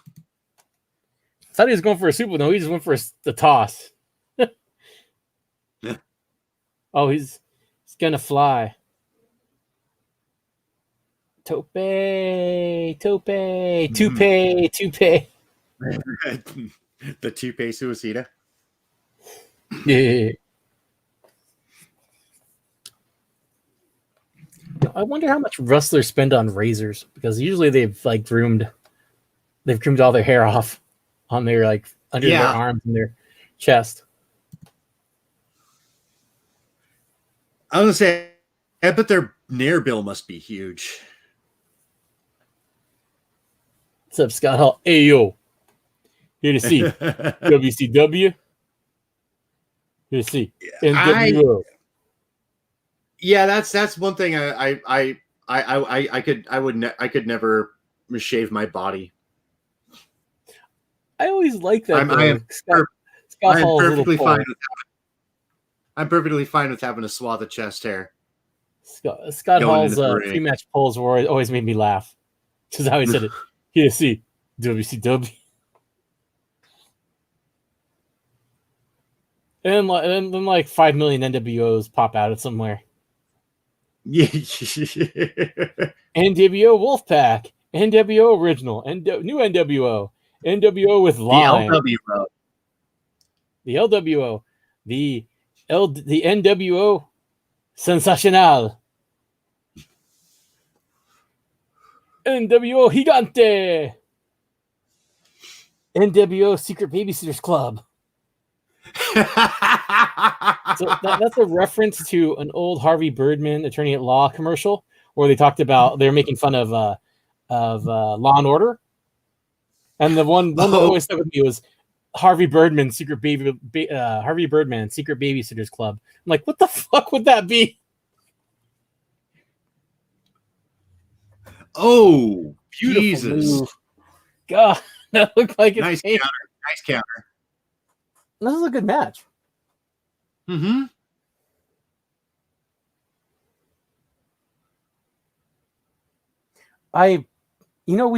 Thought he was going for a super. No, he just went for the toss. Yeah. Oh, he's gonna fly. Tope. Mm-hmm. The toupee suicida. Yeah. I wonder how much wrestlers spend on razors, because usually they've groomed all their hair off on their under their arms and their chest. I was gonna say, I bet their nair bill must be huge. What's up, Scott Hall? Hey yo, here to see WCW. Here to see NWO. Yeah, that's one thing I could never shave my body. I always like that. Scott Hall's perfectly fine with I'm perfectly fine with having a swath of chest hair. Scott Hall's pre-match polls always made me laugh. This is how he said it. Here to see WCW. And then like 5 million NWOs pop out of somewhere. Yeah. NWO Wolfpack, NWO Original, new NWO, NWO with Line, the LWO, the NWO Sensacional, NWO Gigante, NWO Secret Babysitters Club. So that's a reference to an old Harvey Birdman Attorney at Law commercial where they talked about they're making fun of Law and Order, and the one that always stuck with me was Harvey Birdman Secret Babysitters Club. I'm like, what the fuck would that be? Oh, beautiful Jesus! Move. God, that looked like nice counter. Nice counter. This is a good match. Mm-hmm. We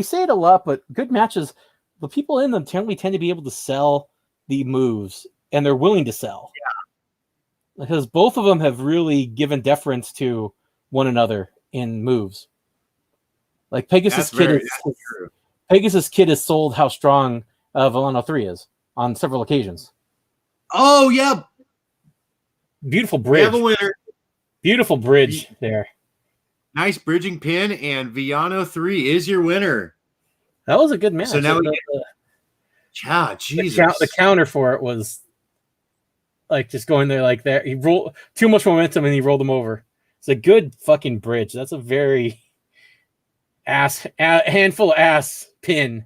say it a lot, but good matches, the people in them tend to be able to sell the moves, and they're willing to sell. Yeah. Because both of them have really given deference to one another in moves. Like Pegasus Kid has sold how strong Volano 3 is on several occasions. Oh, yeah. Beautiful bridge. We have a winner. Beautiful bridge there. Nice bridging pin, and Viano 3 is your winner. That was a good match. So now Jesus. The counter for it was like just going there like that. He rolled too much momentum and he rolled him over. It's a good fucking bridge. That's a very handful of ass pin.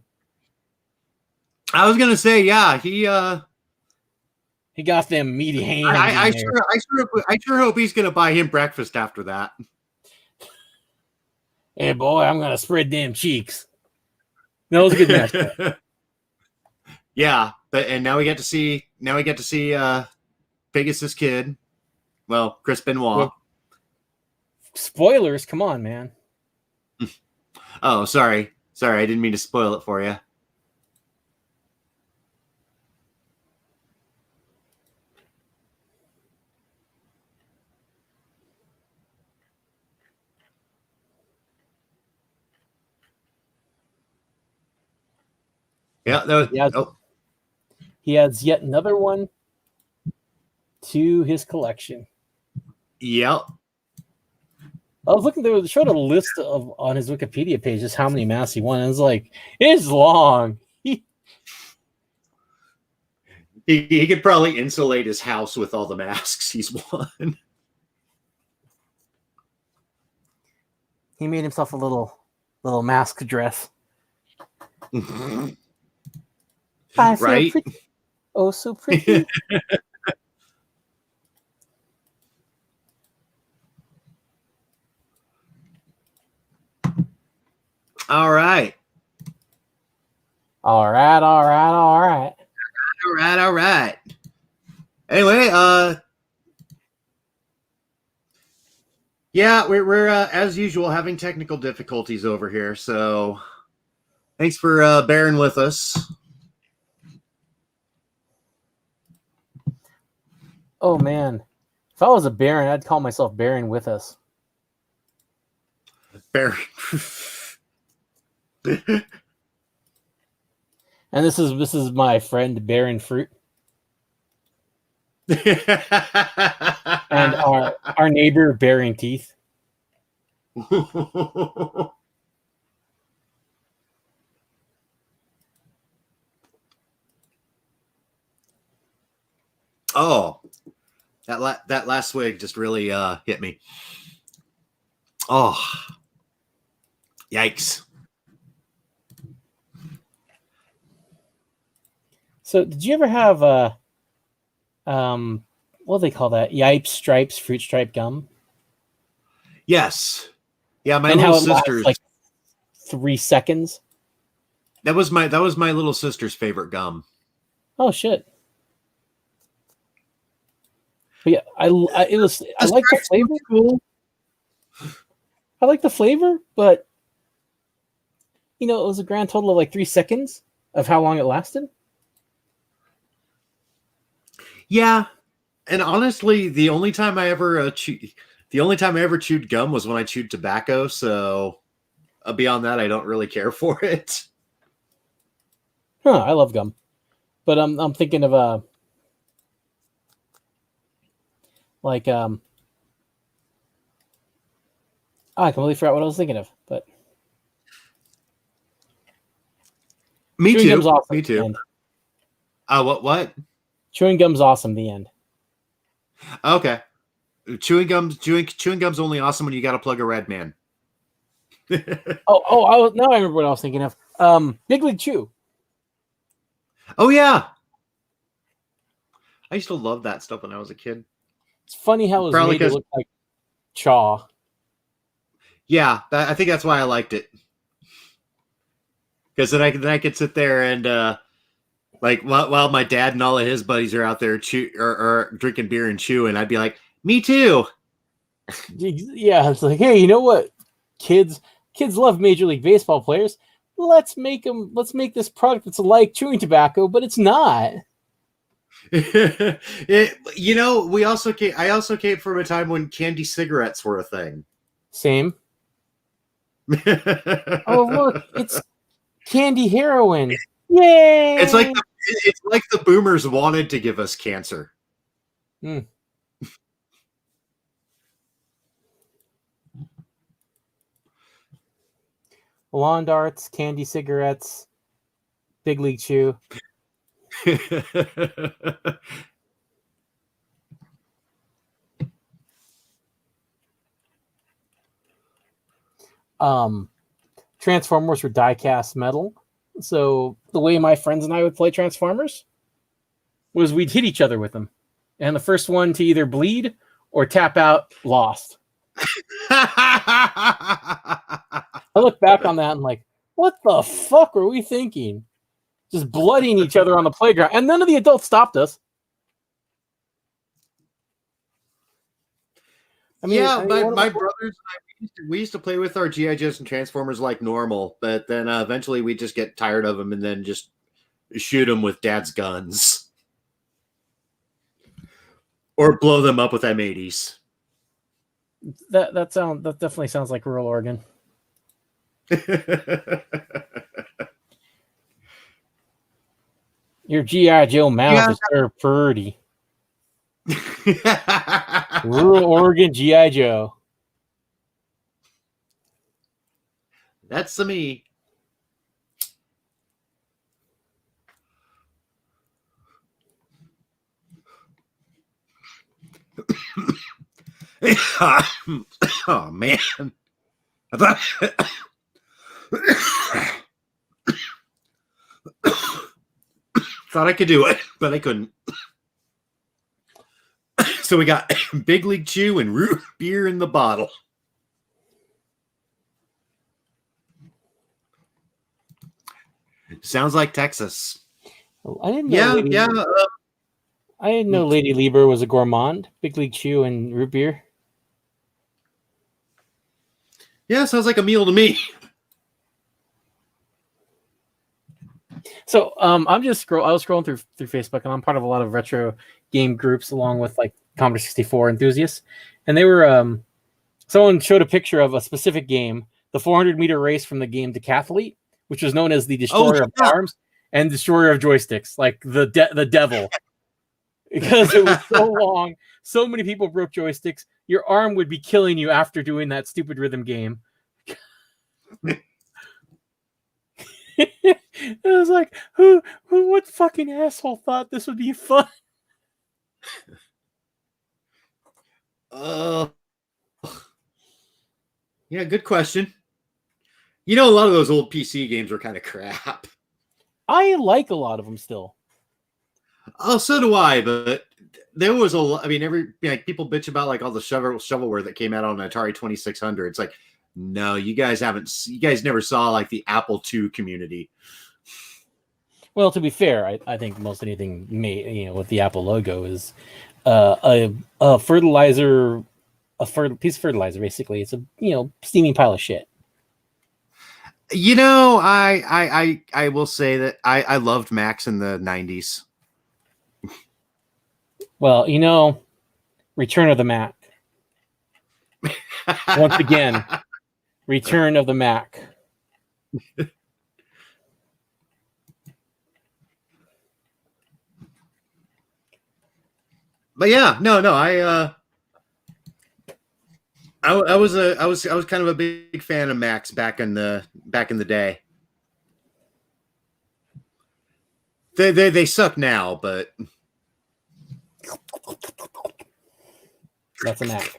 I was gonna say, yeah, he got them meaty hands. I sure hope he's gonna buy him breakfast after that. Hey boy, I'm gonna spread them cheeks. That was a good match. Yeah, and now we get to see Pegasus Kid. Well, Chris Benoit. Well, spoilers, come on, man. Oh, sorry, I didn't mean to spoil it for you. Yeah, that was, he adds yet another one to his collection. Yep. I was looking, they showed a list on his Wikipedia page just how many masks he won. And it's like, it's long. He could probably insulate his house with all the masks he's won. He made himself a little mask dress. Right? So oh, so pretty. All right. Anyway, Yeah, we're as usual having technical difficulties over here. So thanks for bearing with us. Oh man, if I was a Baron, I'd call myself Baron with us. Bear. And this is my friend Baron Fruit and our neighbor Baron Teeth. Oh, that last swig just really hit me. Oh, yikes! So, did you ever have what do they call that? Yipes Stripes fruit stripe gum? Yes, yeah. My And little how it lasts sister's like 3 seconds. that was my little sister's favorite gum. Oh shit! But yeah, I like the flavor. Cool. I like the flavor, but it was a grand total of like 3 seconds of how long it lasted. Yeah, and honestly, the only time I ever chewed gum was when I chewed tobacco. So beyond that, I don't really care for it. Huh, I love gum. But I'm thinking of like I completely forgot what I was thinking of. But Me chewing too. gum's awesome. Me too. What? Chewing gum's awesome. The end. Okay. Chewing gum's only awesome when you got to plug a red man. Now I remember what I was thinking of. Big League Chew. Oh yeah. I used to love that stuff when I was a kid. It's funny how it was Probably made to look like chaw. Yeah, I think that's why I liked it. Because then I could sit there and like while my dad and all of his buddies are out there or drinking beer and chewing, I'd be like, me too. Yeah, it's like, hey, you know what? Kids love Major League Baseball players. Let's make this product that's like chewing tobacco, but it's not. I also came from a time when candy cigarettes were a thing. Same. Oh look, it's candy heroin. Yay! It's like the boomers wanted to give us cancer. Lawn darts, candy cigarettes, Big League Chew. Transformers were die-cast metal. So the way my friends and I would play Transformers was we'd hit each other with them. And the first one to either bleed or tap out lost. I look back on that and like, what the fuck were we thinking? Just bloodying each other on the playground. And none of the adults stopped us. My brothers and I, we used to play with our G.I. Joes and Transformers like normal, but then eventually we just get tired of them and then just shoot them with dad's guns. Or blow them up with M80s. That definitely sounds like rural Oregon. Your G.I. Joe mouth is very pretty. Rural Oregon G.I. Joe. That's the me. Oh man. I thought I could do it, but I couldn't. So we got Big League Chew and root beer in the bottle. Sounds like Texas. I didn't know. I didn't know Lady Lieber was a gourmand. Big League Chew and root beer. Yeah, sounds like a meal to me. So I was scrolling through Facebook, and I'm part of a lot of retro game groups along with like Commodore 64 enthusiasts. And they were someone showed a picture of a specific game, the 400-meter race from the game Decathlete, which was known as the Destroyer of Arms and Destroyer of Joysticks, like the devil. Because it was so long, so many people broke joysticks. Your arm would be killing you after doing that stupid rhythm game. It was like, what fucking asshole thought this would be fun? Yeah, good question. You know, a lot of those old PC games were kind of crap. I like a lot of them still. Oh, so do I. But there was a lot. I mean, people bitch about like all the shovelware that came out on Atari 2600. It's like, no, you guys never saw like the Apple II community. Well, to be fair, I think most anything made, with the Apple logo is a fertilizer, piece of fertilizer. Basically, it's a steaming pile of shit. I will say that I loved Macs in the 90s. Well, Return of the Mac. Once again, Return of the Mac. But yeah, no, I was kind of a big fan of Macs back in the day. They suck now, but that's a Mac.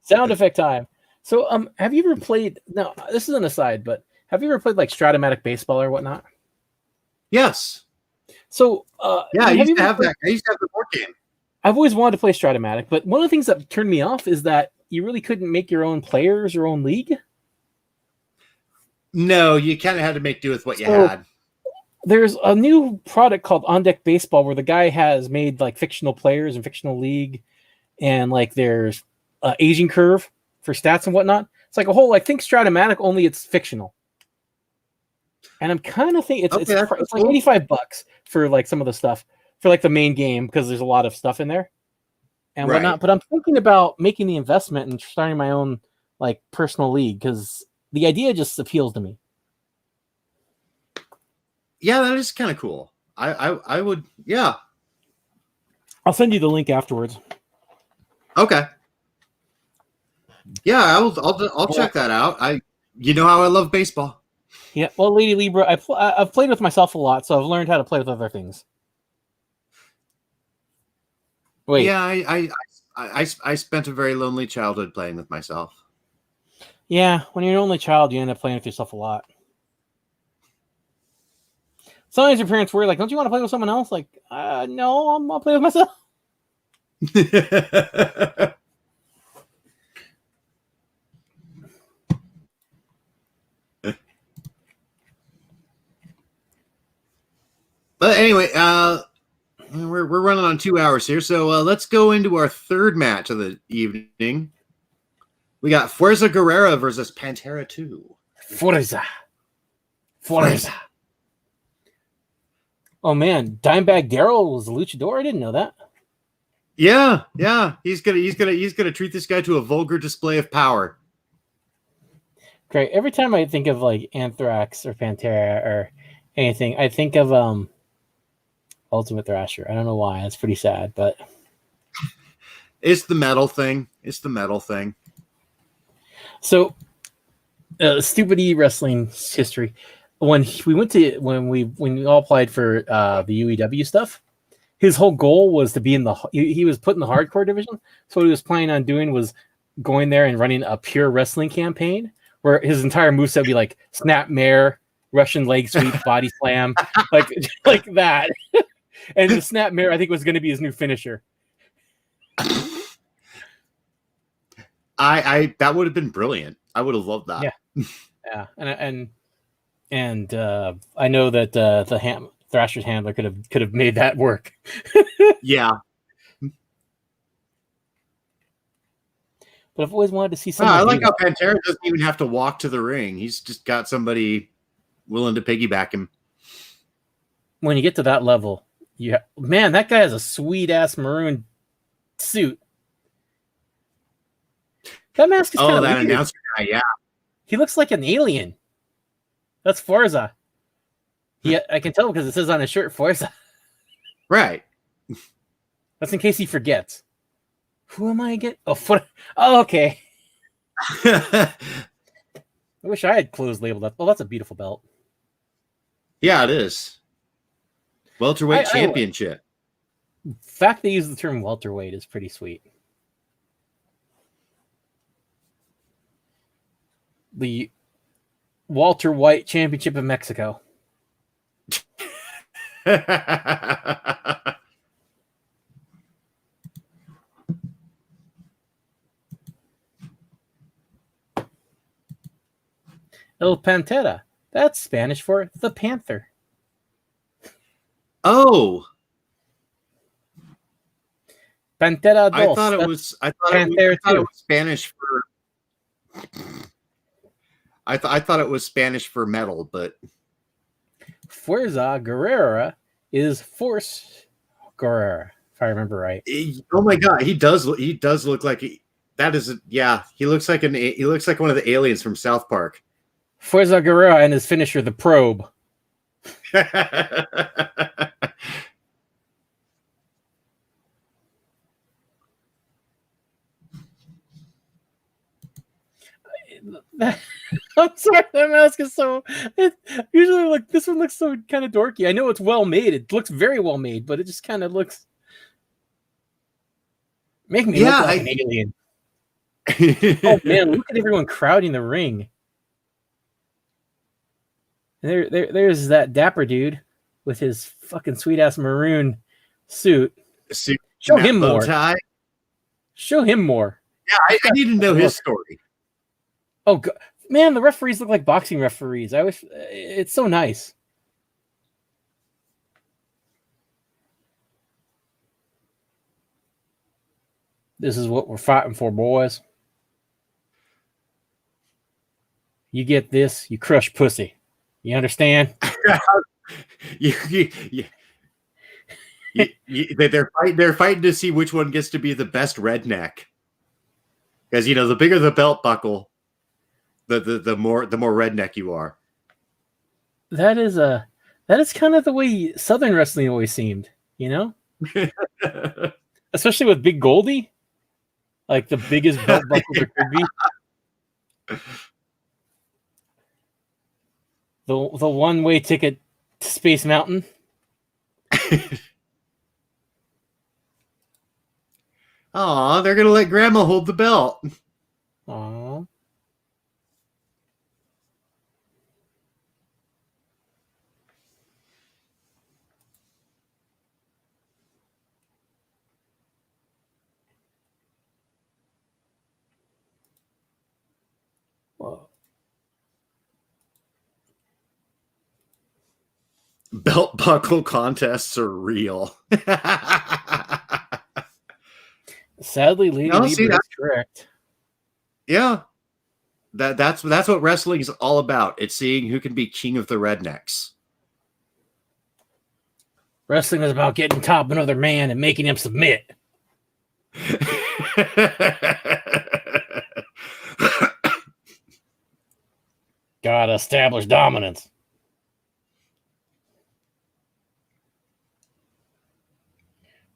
Sound effect time. So, have you ever played? No, this is an aside, but have you ever played like Stratomatic Baseball or whatnot? Yes. So, yeah, I used to have that. I used to have the board game. I've always wanted to play Stratomatic, but one of the things that turned me off is that you really couldn't make your own players, your own league. No, you kind of had to make do with what you had. There's a new product called On Deck Baseball where the guy has made like fictional players and fictional league, and like there's aging curve for stats and whatnot. It's like a whole think Stratomatic, only it's fictional. And I'm kind of thinking it's like $85 for like some of the stuff for like the main game because there's a lot of stuff in there and whatnot. But I'm thinking about making the investment and starting my own like personal league because the idea just appeals to me. Yeah, that is kind of cool. I would, yeah. I'll send you the link afterwards. Okay. Yeah, I'll check that out. You know how I love baseball. Yeah, well, Lady Libra, I've played with myself a lot, so I've learned how to play with other things. Wait. Yeah, I spent a very lonely childhood playing with myself. Yeah, when you're an only child, you end up playing with yourself a lot. Sometimes your parents were like, "Don't you want to play with someone else?" Like, no, I'll play with myself. But anyway, we're running on 2 hours here, so let's go into our third match of the evening. We got Fuerza Guerrera versus Pantera 2. Fuerza. Oh man, Dimebag Darrell was a luchador. I didn't know that. Yeah. He's gonna treat this guy to a vulgar display of power. Great. Every time I think of like Anthrax or Pantera or anything, I think of Ultimate Thrasher. I don't know why. That's pretty sad, but it's the metal thing. So, stupid E wrestling history. When we all applied for the UEW stuff, his whole goal was to be in he was put in the hardcore division. So what he was planning on doing was going there and running a pure wrestling campaign where his entire moveset would be like snap mare, Russian leg sweep, body slam, like that. And the snap mare, I think, was going to be his new finisher. I that would have been brilliant. I would have loved that. Yeah, and I know that the Thrasher's handler could have made that work. Yeah. but I've always wanted to see Wow, someone. I like do how that. Pantera doesn't even have to walk to the ring. He's just got somebody willing to piggyback him. When you get to that level, man, that guy has a sweet ass maroon suit. That mask is kind of that weird. announcer guy, yeah. He looks like an alien. That's Forza. Yeah, I can tell because it says on his shirt Forza. Right. That's in case he forgets. Who am I again? Oh, okay. I wish I had clothes labeled up. Oh, that's a beautiful belt. Yeah, it is. Welterweight championship. The fact they use the term welterweight is pretty sweet. The Walter White Championship of Mexico. El Pantera. That's Spanish for the Panther. Oh. Pantera dos. I thought it was Spanish for I thought it was Spanish for metal, but Fuerza Guerrera is Force Guerrera, if I remember right. Oh my god, he does look like he looks like one of the aliens from South Park. Fuerza Guerrera and his finisher, the probe. I'm sorry, that mask is so. Usually, like this one looks so kind of dorky. I know it's well made. It looks very well made, but it just kind of looks. Make me look like an alien. Oh man, look at everyone crowding the ring. There's that dapper dude with his fucking sweet ass maroon suit. Show him more. Tie. Show him more. Yeah, I need to know his story. Oh God. Man, the referees look like boxing referees. I wish it's so nice. This is what we're fighting for, boys. You get this, you crush pussy. You understand? They're fighting to see which one gets to be the best redneck. Because the bigger the belt buckle, the more redneck you are. That is kind of the way Southern wrestling always seemed, especially with Big Goldie, like the biggest belt buckle there could be. The one-way ticket to Space Mountain. Aw, they're gonna let Grandma hold the belt. Aw. Whoa. Belt buckle contests are real. Sadly, Lady Libra is correct. Yeah. That's what wrestling is all about. It's seeing who can be king of the rednecks. Wrestling is about getting top of another man and making him submit. Gotta establish dominance.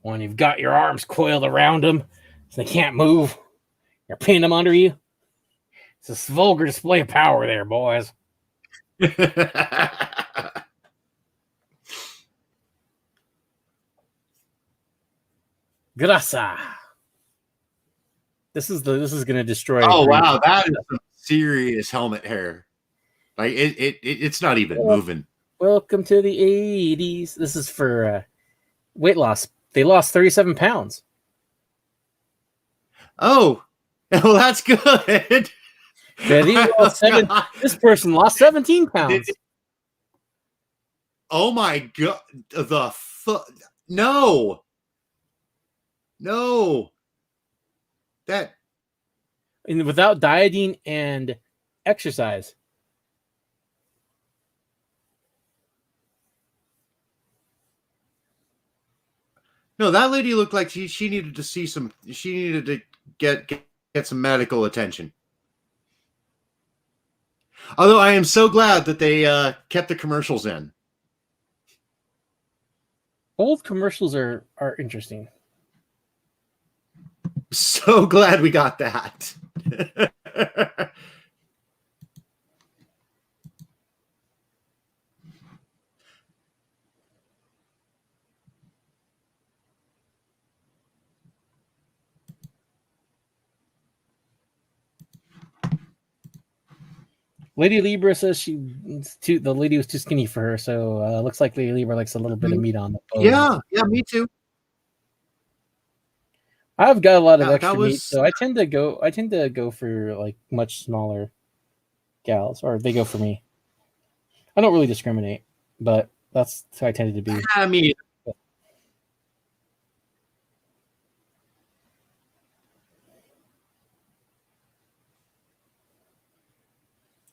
When you've got your arms coiled around them so they can't move, you're pinning them under you. It's a vulgar display of power there, boys. Grasa. This is going to destroy. Oh wow, that is some serious helmet hair. Like it's not even moving. Welcome to the 80s. This is for weight loss. They lost 37 pounds. Oh, well, that's good. This person lost 17 pounds. Oh my god! No. That and without dieting and exercise. No, that lady looked like she needed to see some. She needed to get some medical attention. Although I am so glad that they kept the commercials in. Old commercials are interesting. So glad we got that. Lady Libra says the lady was too skinny for her, so looks like Lady Libra likes a little bit of meat on the bone. Yeah, me too. I've got a lot of extra meat, so I tend to go for like much smaller gals, or they go for me. I don't really discriminate, but that's how I tended to be. I mean,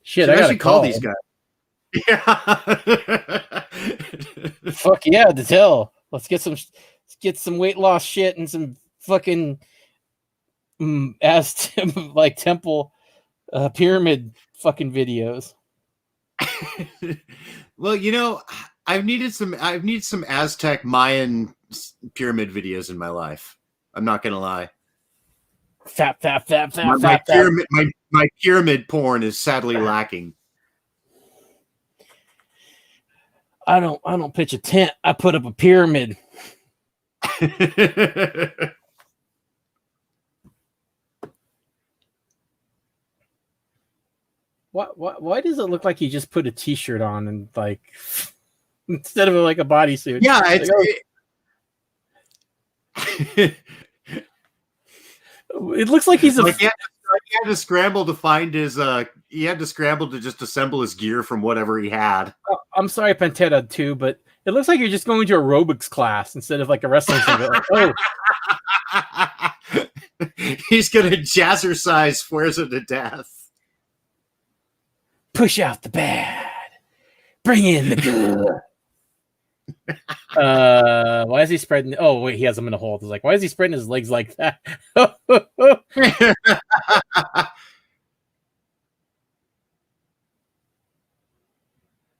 shit, I gotta call these guys. Yeah. Fuck yeah, to tell. Let's get some weight loss shit and some fucking like temple pyramid fucking videos. Well, you know, I've needed some Aztec Mayan pyramid videos in my life. I'm not gonna lie. My pyramid porn is sadly lacking. I don't pitch a tent. I put up a pyramid. Why does it look like he just put a t-shirt on and like instead of like a bodysuit? Yeah, it looks like he's like he had to scramble to find his he had to scramble to just assemble his gear from whatever he had. I'm sorry, Pantera too, but it looks like you're just going to aerobics class instead of like a wrestling thing. Like, oh. He's gonna jazzercise Fuerza to death. Push out the bad, bring in the good. Why is he spreading? Oh wait, he has him in a hold. It's like, why is he spreading his legs like that?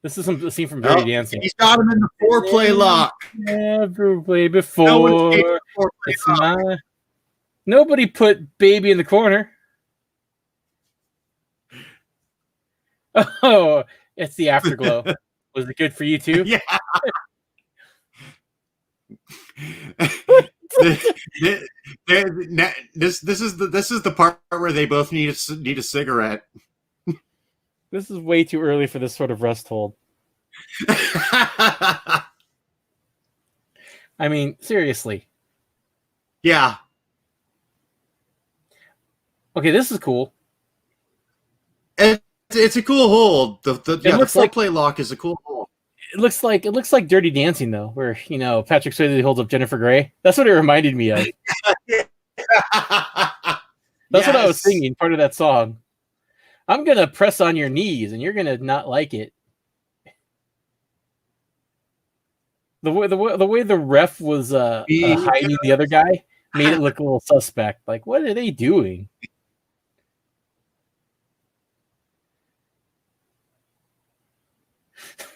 This is a scene from Dirty Dancing. He's got him in the foreplay lock. Never played before. Nobody put baby in the corner. Oh, it's the afterglow. Was it good for you too? Yeah. This is the part where they both need a cigarette. This is way too early for this sort of rest hold. I mean, seriously. Yeah. Okay, this is cool. It's a cool hold. The foreplay lock is a cool hold. It looks like Dirty Dancing though, where Patrick Swayze holds up Jennifer Grey. That's what it reminded me of. That's what I was singing. Part of that song. I'm gonna press on your knees, and you're gonna not like it. The way the ref was hiding the other guy made it look a little suspect. Like, what are they doing?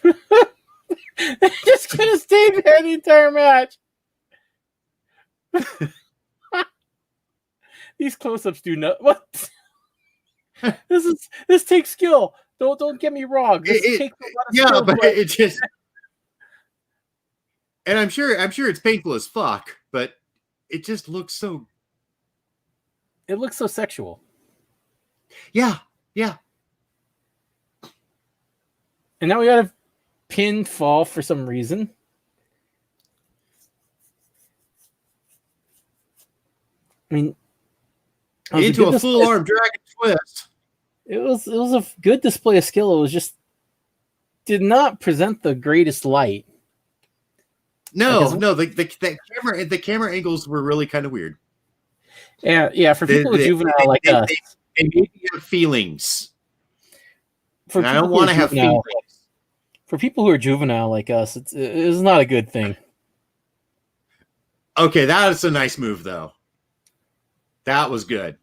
They're just gonna stay there the entire match. These close-ups do not. What? This takes skill. Don't get me wrong. This takes a lot of skill, but it just. And I'm sure it's painful as fuck, but it just looks so. It looks so sexual. Yeah. And now we got a pinfall for some reason. I mean, into a full arm dragon twist. It was a good display of skill. It was just did not present the greatest light. No, the camera angles were really kind of weird. Yeah. For people with juvenile like us, They made me have feelings. For And I don't want to have feelings. For people who are juvenile like us, it's not a good thing. Okay, that is a nice move, though. That was good.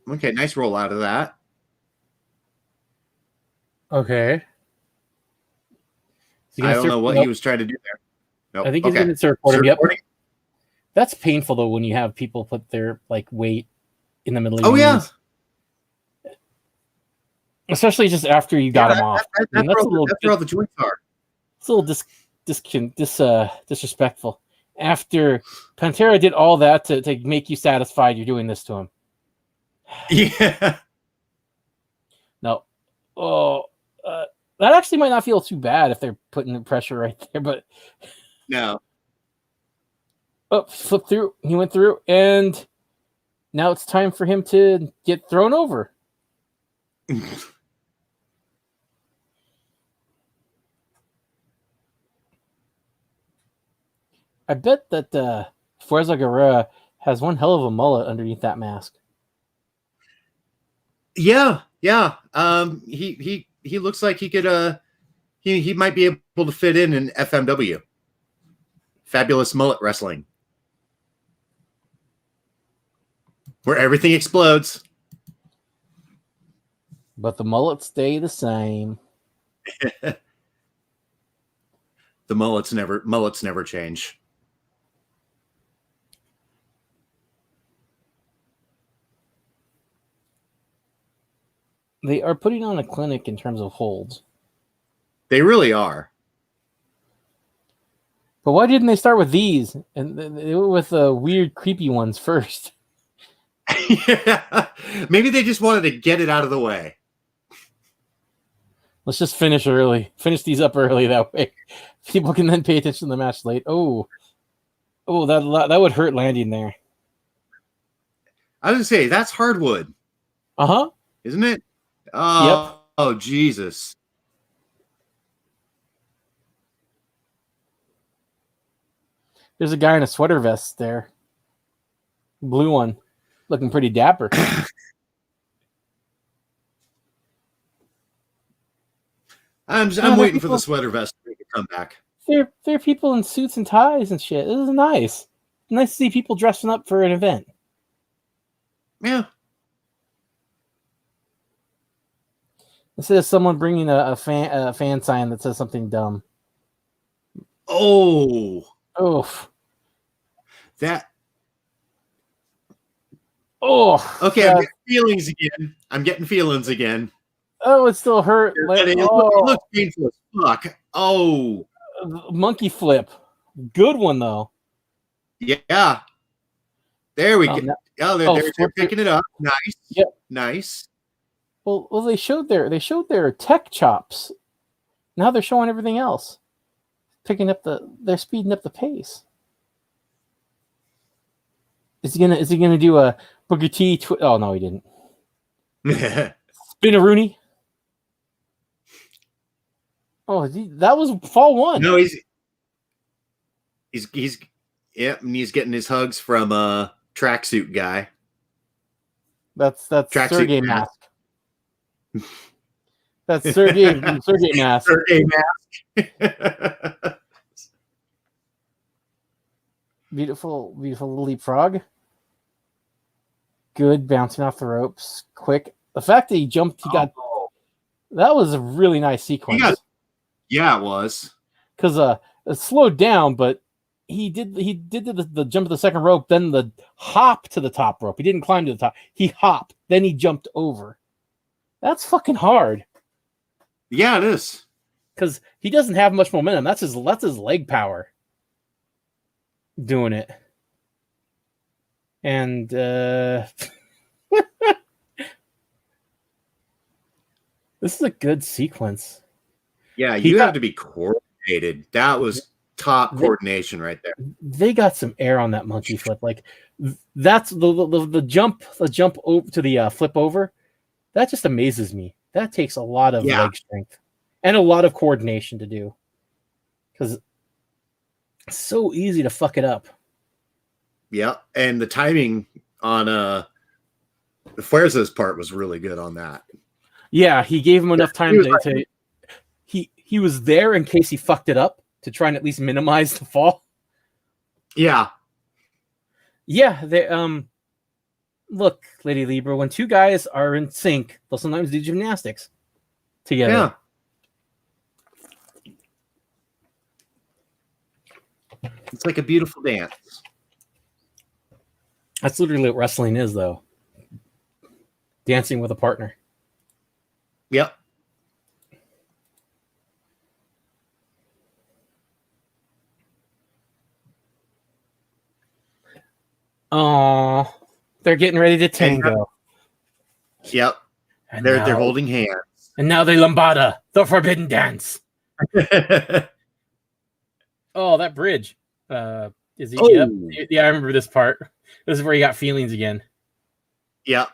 Okay, nice roll out of that. Okay. I don't know what he was trying to do there. Nope. I think he's going to start recording. Yep. Recording? That's painful though when you have people put their like weight in the middle of your knees. Especially just after you got them off. That's where all the joints are. It's a little disrespectful. After Pantera did all that to make you satisfied, you're doing this to him. Yeah. No. Oh, that actually might not feel too bad if they're putting the pressure right there, but no. Oh, flipped through. He went through, and now it's time for him to get thrown over. I bet that Fuerza Guerrera has one hell of a mullet underneath that mask. Yeah. He looks like he could. He might be able to fit in FMW. Fabulous Mullet Wrestling, where everything explodes, but the mullets stay the same. The mullets never change. They are putting on a clinic in terms of holds. They really are. But why didn't they start with these and they were with the weird, creepy ones first? Yeah. Maybe they just wanted to get it out of the way. Let's just finish early. Finish these up early that way. People can then pay attention to the match late. Oh, that would hurt landing there. I was gonna say that's hardwood. Isn't it? Oh, yep. Oh, Jesus. There's a guy in a sweater vest there. Blue one. Looking pretty dapper. I'm waiting for the sweater vest to make a comeback. There are people in suits and ties and shit. This is nice. Nice to see people dressing up for an event. Yeah. Instead of someone bringing a fan sign that says something dumb. Oh. That. Okay, I'm getting feelings again. Oh, it still hurt. It looks painful as fuck. Oh. Monkey flip. Good one, though. Yeah. There we go. They're picking it up. Nice. Yep. Nice. Well, they showed their tech chops. Now they're showing everything else. They're speeding up the pace. Is he gonna do a Booker T? Oh no, he didn't. Spin-a-rooney. Oh, that was fall one. No, he's getting his hugs from tracksuit guy. That's Sergey Mask. That's Sergey Mask. Sergey Mask. Beautiful leapfrog. Good bouncing off the ropes. Quick. The fact that he jumped, that was a really nice sequence. Yeah, it was. Because it slowed down, but he did the jump to the second rope, then the hop to the top rope. He didn't climb to the top. He hopped, then he jumped over. That's fucking hard. Yeah, it is. Because he doesn't have much momentum. That's his leg power doing it. And this is a good sequence. Yeah, you have to be coordinated. That was top coordination right there. They got some air on that monkey flip. Like that's the jump over to the flip over. That just amazes me. That takes a lot of leg strength and a lot of coordination to do, because it's so easy to fuck it up. Yeah, and the timing on Fuerza's part was really good on that. Yeah, he gave him enough time to he was there in case he fucked it up to try and at least minimize the fall. Yeah. Yeah, they look, Lady Libra, when two guys are in sync, they'll sometimes do gymnastics together. Yeah. It's like a beautiful dance. That's literally what wrestling is, though. Dancing with a partner. Yep. Oh, they're getting ready to tango. Yep. And they're holding hands. And now they lambada, the forbidden dance. Oh, that bridge. Is he? Oh. Yep. Yeah, I remember this part. This is where he got feelings again. Yep.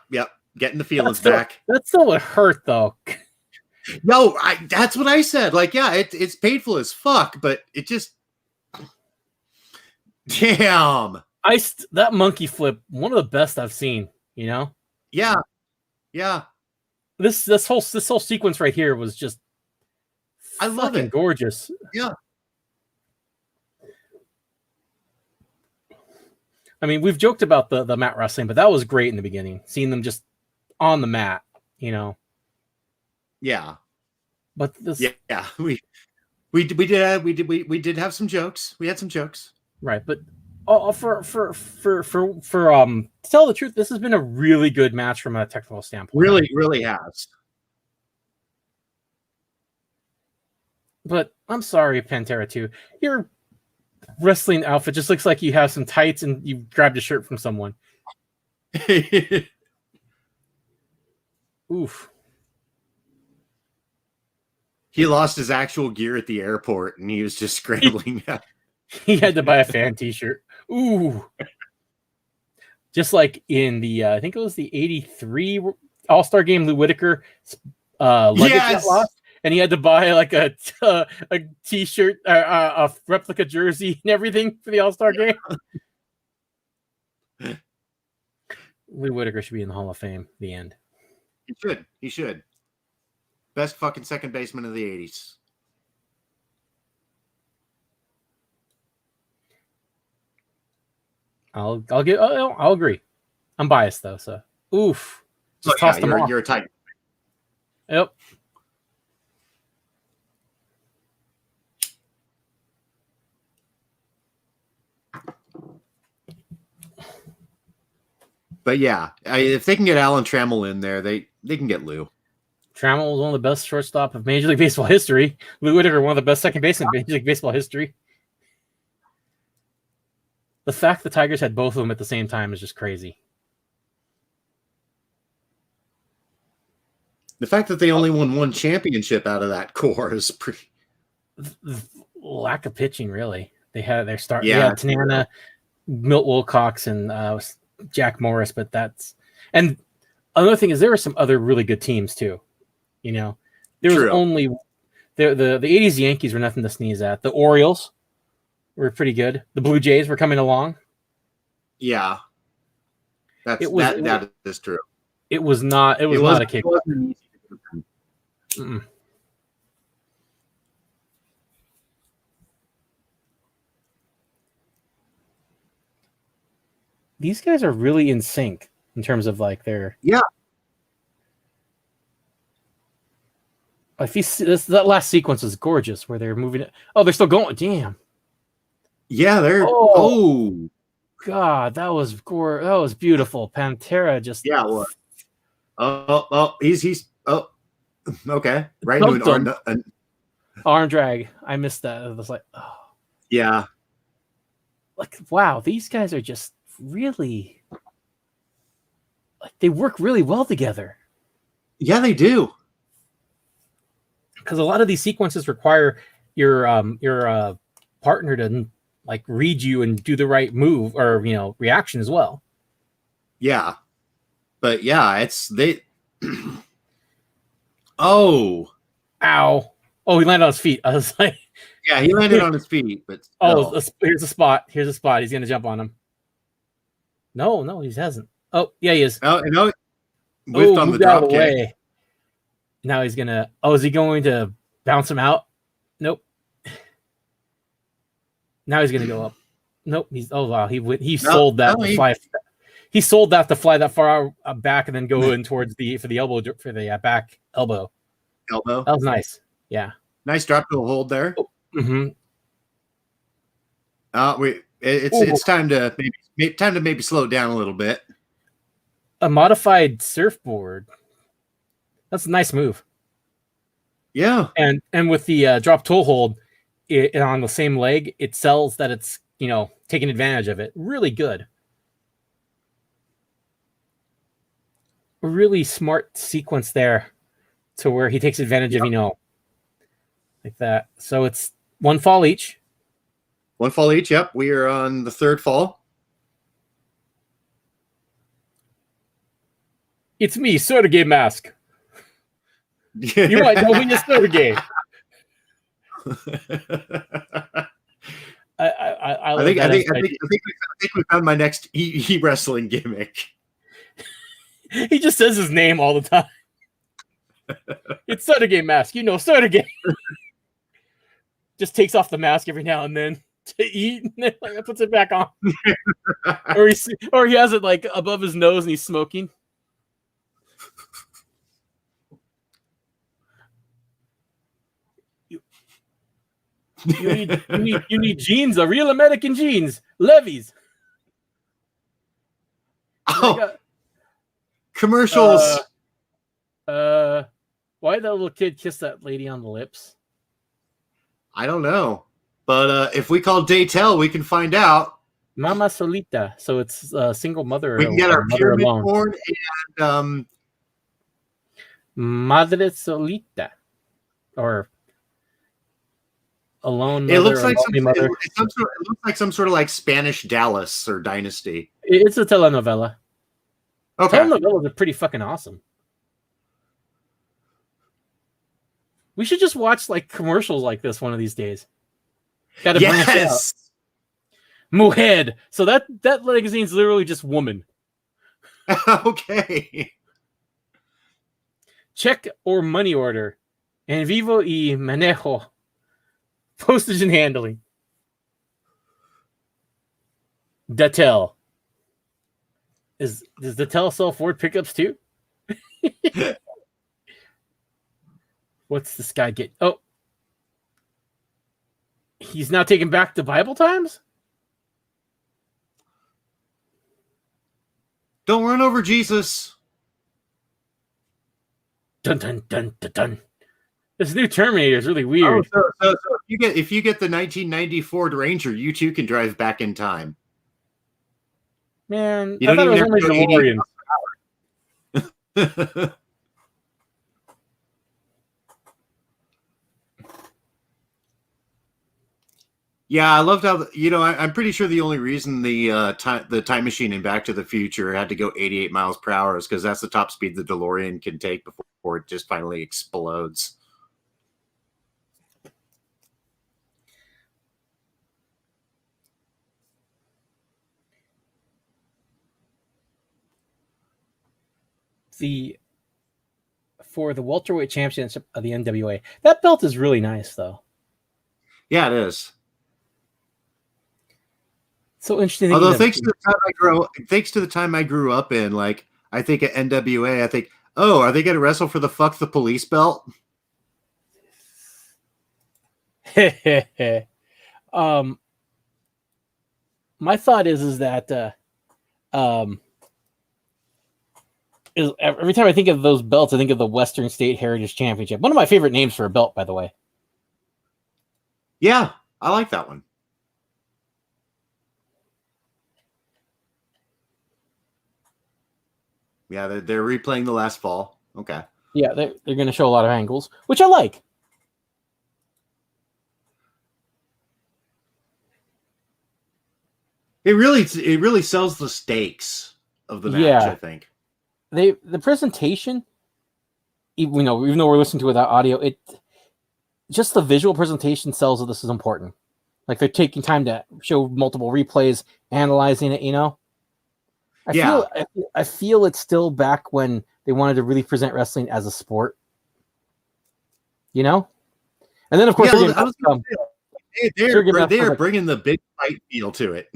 Getting the feelings back. That still would hurt, though. No, that's what I said. Like, yeah, it's painful as fuck, but it just, damn. That monkey flip, one of the best I've seen. You know? Yeah. This whole sequence right here was just, I love it. Gorgeous. Yeah. I mean, we've joked about the mat wrestling, but that was great in the beginning. Seeing them just on the mat, you know. Yeah. But this, yeah, we did have some jokes. We had some jokes. Right, but for to tell the truth, this has been a really good match from a technical standpoint. Really has. But I'm sorry, Pantera 2. Your wrestling outfit just looks like you have some tights and you grabbed a shirt from someone. Oof. He lost his actual gear at the airport and he was just scrambling. He had to buy a fan t-shirt. Ooh. Just like in the, I think it was the 83 All-Star game, Lou Whitaker luggage got lost, and he had to buy like a t-shirt, a replica jersey and everything for the All-Star game. Lou Whitaker should be in the Hall of Fame. The end. He should. Best fucking second baseman of the 80s. I'll agree. I'm biased though, so oof. Just toss them off. You're a tight. Yep. But yeah, if they can get Alan Trammell in there, they can get Lou. Trammell was one of the best shortstop of Major League Baseball history. Lou Whitaker, one of the best second basemen in Major League Baseball history. The fact the Tigers had both of them at the same time is just crazy. The fact that they only won one championship out of that core is pretty. Lack of pitching, really. They had their start. Yeah, they had Tanana, Milt Wilcox, and Jack Morris, but that's. And another thing is there were some other really good teams too. You know, there was only the 80s Yankees were nothing to sneeze at. The Orioles were pretty good. The Blue Jays were coming along. Yeah, that is true. It was not. It was not a kick. These guys are really in sync in terms of like their If you see that last sequence is gorgeous where they're moving it. Oh, they're still going. Damn. Yeah, they're. God, that was beautiful. Pantera just. Yeah. Well, he's okay. Right into an arm drag. I missed that. It was like, oh. Yeah. Like, wow, these guys are just really. Like, they work really well together. Yeah, they do. Because a lot of these sequences require your partner to like read you and do the right move or reaction as well. Yeah, but yeah, it's they. Oh, ow! Oh, he landed on his feet. I was like, yeah, he landed on his feet, but still. here's a spot. Here's a spot. He's gonna jump on him. No, he hasn't. Oh, yeah, he is. Oh, no, whiffed on the drop kick. Now he's gonna. Oh, is he going to bounce him out? Nope. Now he's gonna go up. Nope. He sold that to fly. He sold that to fly that far back and then go in towards for the elbow for the back elbow. Elbow. That was nice. Yeah. Nice drop to a hold there. Oh, mm-hmm. It's time to maybe slow it down a little bit. A modified surfboard. That's a nice move. Yeah. And with the drop toe hold on the same leg, it sells that it's taking advantage of it. Really good. A really smart sequence there to where he takes advantage of like that. So it's one fall each. One fall each. Yep. We are on the third fall. It's me, Sergey Mask. You might know me as Sergey. I think we found my next wrestling gimmick. He just says his name all the time. It's Sergey Mask. Sergey. Just takes off the mask every now and then to eat, and then puts it back on. or he has it like above his nose and he's smoking. You need jeans, a real American jeans, Levi's. Oh, commercials. Why did that little kid kiss that lady on the lips? I don't know, but if we call Daytel, we can find out. Mama Solita, so it's a single mother. We can get our pyramid born and Madre Solita, or alone. It looks like it looks like some sort of like Spanish Dallas or Dynasty. It's a telenovela. Okay, telenovelas are pretty fucking awesome. We should just watch like commercials like this one of these days. Gotta branch out. Mujer. So that magazine's literally just woman. Okay. Check or money order. En vivo y manejo. Postage and handling. Datel. Does Datel sell Ford pickups too? What's this guy get? Oh. He's now taken back to Bible times? Don't run over Jesus. Dun dun dun dun dun. This new Terminator is really weird. Oh, so if you get the 1990 Ford Ranger, you too can drive back in time. Man, you I thought it was only DeLorean. Yeah, I loved how I'm pretty sure the only reason the time machine in Back to the Future had to go 88 miles per hour is because that's the top speed the DeLorean can take before it just finally explodes. For the welterweight championship of the NWA, that belt is really nice, though. Yeah, it is. So interesting. Although thanks to the time I grew up in, like I think at NWA, I think, oh, are they going to wrestle for the fuck the police belt? My thought is that every time I think of those belts, I think of the Western State Heritage Championship. One of my favorite names for a belt, by the way. Yeah, I like that one. Yeah, they're replaying the last fall. Okay. Yeah, they're going to show a lot of angles, which I like. It really sells the stakes of the match, I think. The presentation, even though we're listening to it without audio, just the visual presentation sells that this is important. Like they're taking time to show multiple replays, analyzing it. I feel it's still back when they wanted to really present wrestling as a sport. And then of course they're bringing the big fight feel to it.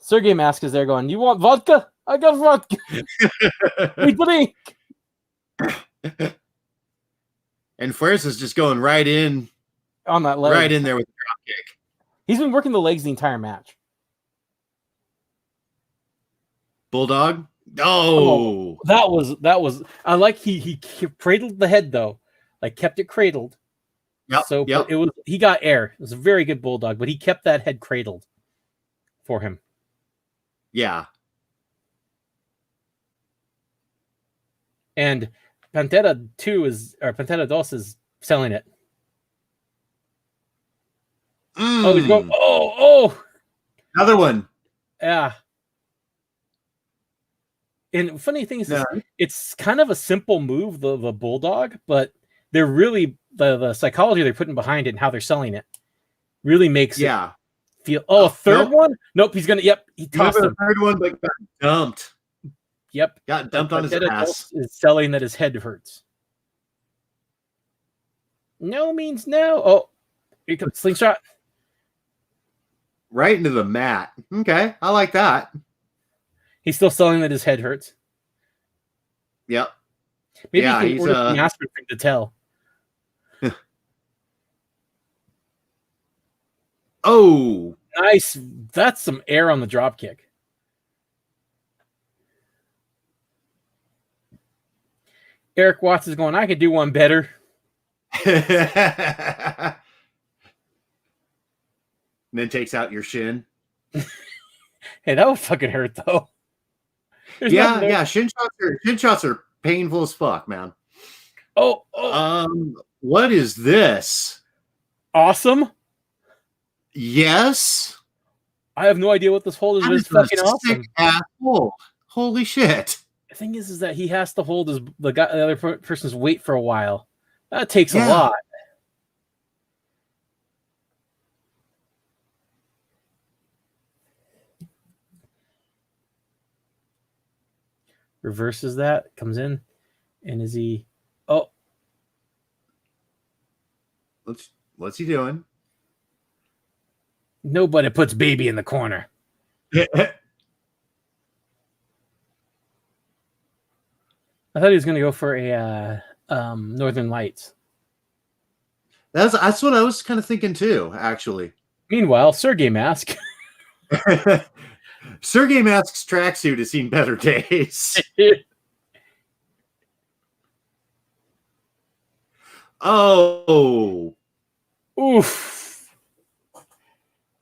Sergey Mask is there going, "You want vodka? I got vodka. We drink." And Fuerza is just going right in on that leg, right in there with the drop kick. He's been working the legs the entire match. Bulldog. Oh, that was. I like he cradled the head though, like kept it cradled. Yep. So he got air. It was a very good Bulldog, but he kept that head cradled for him. Yeah. And Pantera 2 Pantera 2 is selling it. Oh, he's going. Oh, another one. Yeah. And funny thing is, it's kind of a simple move, the Bulldog, but they're really the psychology they're putting behind it and how they're selling it really makes it feel. Oh, third one? Nope, he's gonna. Yep, he tossed him. Third one, but got dumped. Yep, got dumped on his ass. Is selling that his head hurts. No means no. Oh, here comes slingshot. Right into the mat. Okay, I like that. He's still selling that his head hurts. Yep. Maybe he can order some aspirin to tell. Oh, nice! That's some air on the drop kick. Eric Watts is going, "I could do one better." And then takes out your shin. Hey, that would fucking hurt though. Yeah. Shin shots are painful as fuck, man. Oh. What is this? Awesome. Yes. I have no idea what this hold is. But it's fucking awesome. Ass hold. Holy shit. The thing is that he has to hold the other person's weight for a while. That takes a lot. Reverses that, comes in, and is he? Oh, what's he doing? Nobody puts baby in the corner. I thought he was going to go for a Northern Lights. That's what I was kind of thinking too, actually. Meanwhile, Sergey Mask. Sergey Mask's tracksuit has seen better days. Oh. Oof.